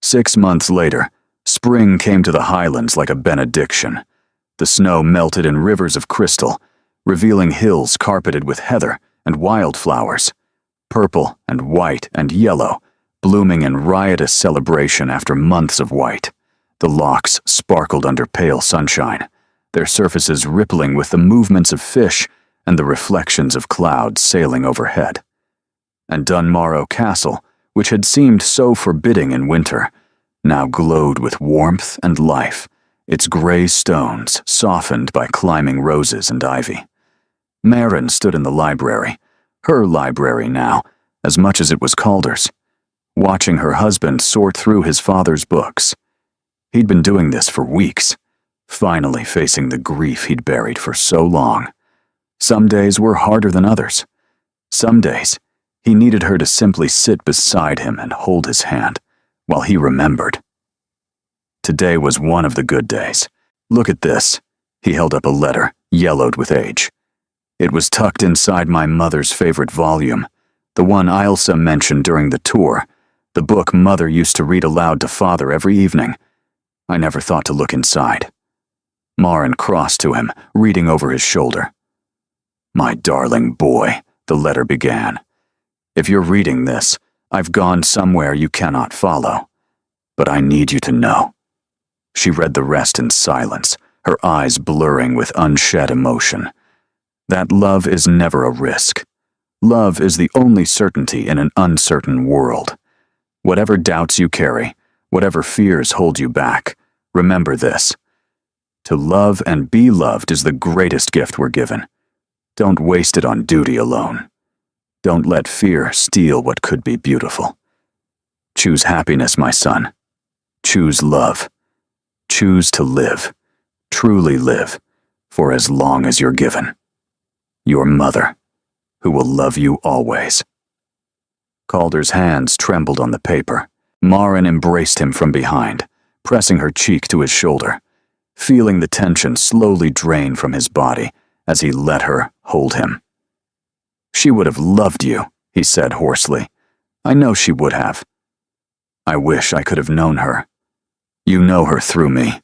6 months later, spring came to the Highlands like a benediction. The snow melted in rivers of crystal, revealing hills carpeted with heather and wildflowers, purple and white and yellow, blooming in riotous celebration after months of white. The lochs sparkled under pale sunshine, their surfaces rippling with the movements of fish and the reflections of clouds sailing overhead. And Dunmarrow Castle, which had seemed so forbidding in winter, now glowed with warmth and life, its gray stones softened by climbing roses and ivy. Maren stood in the library, her library now, as much as it was Calder's, watching her husband sort through his father's books. He'd been doing this for weeks, finally facing the grief he'd buried for so long. Some days were harder than others. Some days, he needed her to simply sit beside him and hold his hand, while he remembered. Today was one of the good days. "Look at this." He held up a letter, yellowed with age. "It was tucked inside my mother's favorite volume, the one Ilsa mentioned during the tour, the book Mother used to read aloud to Father every evening. I never thought to look inside." Maren crossed to him, reading over his shoulder. "My darling boy," the letter began. "If you're reading this, I've gone somewhere you cannot follow. But I need you to know." She read the rest in silence, her eyes blurring with unshed emotion. "That love is never a risk. Love is the only certainty in an uncertain world. Whatever doubts you carry, whatever fears hold you back, remember this. To love and be loved is the greatest gift we're given. Don't waste it on duty alone. Don't let fear steal what could be beautiful. Choose happiness, my son. Choose love. Choose to live, truly live, for as long as you're given. Your mother, who will love you always." Calder's hands trembled on the paper. Maren embraced him from behind, pressing her cheek to his shoulder, feeling the tension slowly drain from his body as he let her hold him. "She would have loved you," he said hoarsely. "I know she would have. I wish I could have known her. You know her through me,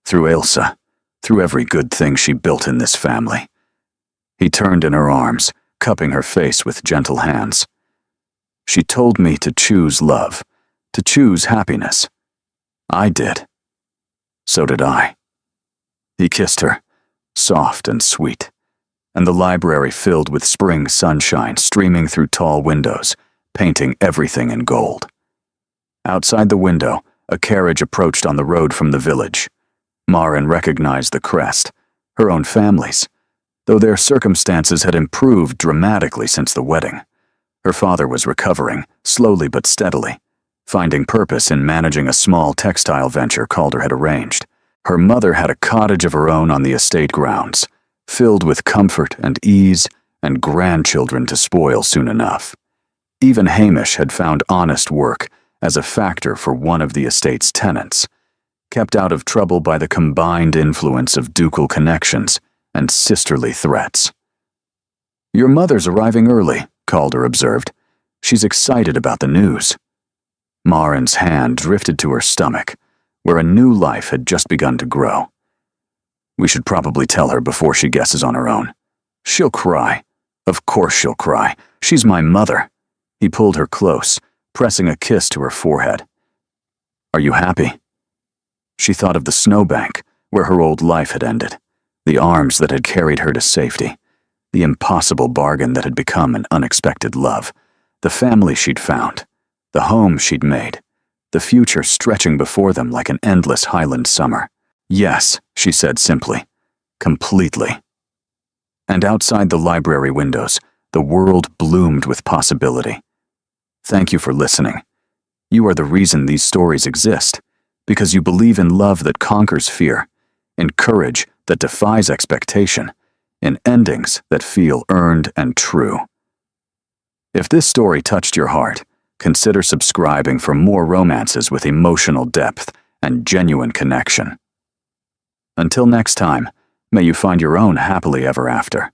through Ilsa, through every good thing she built in this family." He turned in her arms, cupping her face with gentle hands. "She told me to choose love, to choose happiness. I did. So did I." He kissed her, soft and sweet, and the library filled with spring sunshine streaming through tall windows, painting everything in gold. Outside the window, a carriage approached on the road from the village. Maren recognized the crest, her own family's, though their circumstances had improved dramatically since the wedding. Her father was recovering, slowly but steadily, finding purpose in managing a small textile venture Calder had arranged. Her mother had a cottage of her own on the estate grounds, filled with comfort and ease and grandchildren to spoil soon enough. Even Hamish had found honest work as a factor for one of the estate's tenants, kept out of trouble by the combined influence of ducal connections and sisterly threats. "Your mother's arriving early," Calder observed. "She's excited about the news." Maren's hand drifted to her stomach, where a new life had just begun to grow. "We should probably tell her before she guesses on her own. She'll cry. Of course she'll cry. She's my mother." He pulled her close, pressing a kiss to her forehead. "Are you happy?" She thought of the snowbank, where her old life had ended, the arms that had carried her to safety, the impossible bargain that had become an unexpected love, the family she'd found, the home she'd made, the future stretching before them like an endless Highland summer. "Yes," she said simply. "Completely." And outside the library windows, the world bloomed with possibility. Thank you for listening. You are the reason these stories exist, because you believe in love that conquers fear, in courage that defies expectation, in endings that feel earned and true. If this story touched your heart, consider subscribing for more romances with emotional depth and genuine connection. Until next time, may you find your own happily ever after.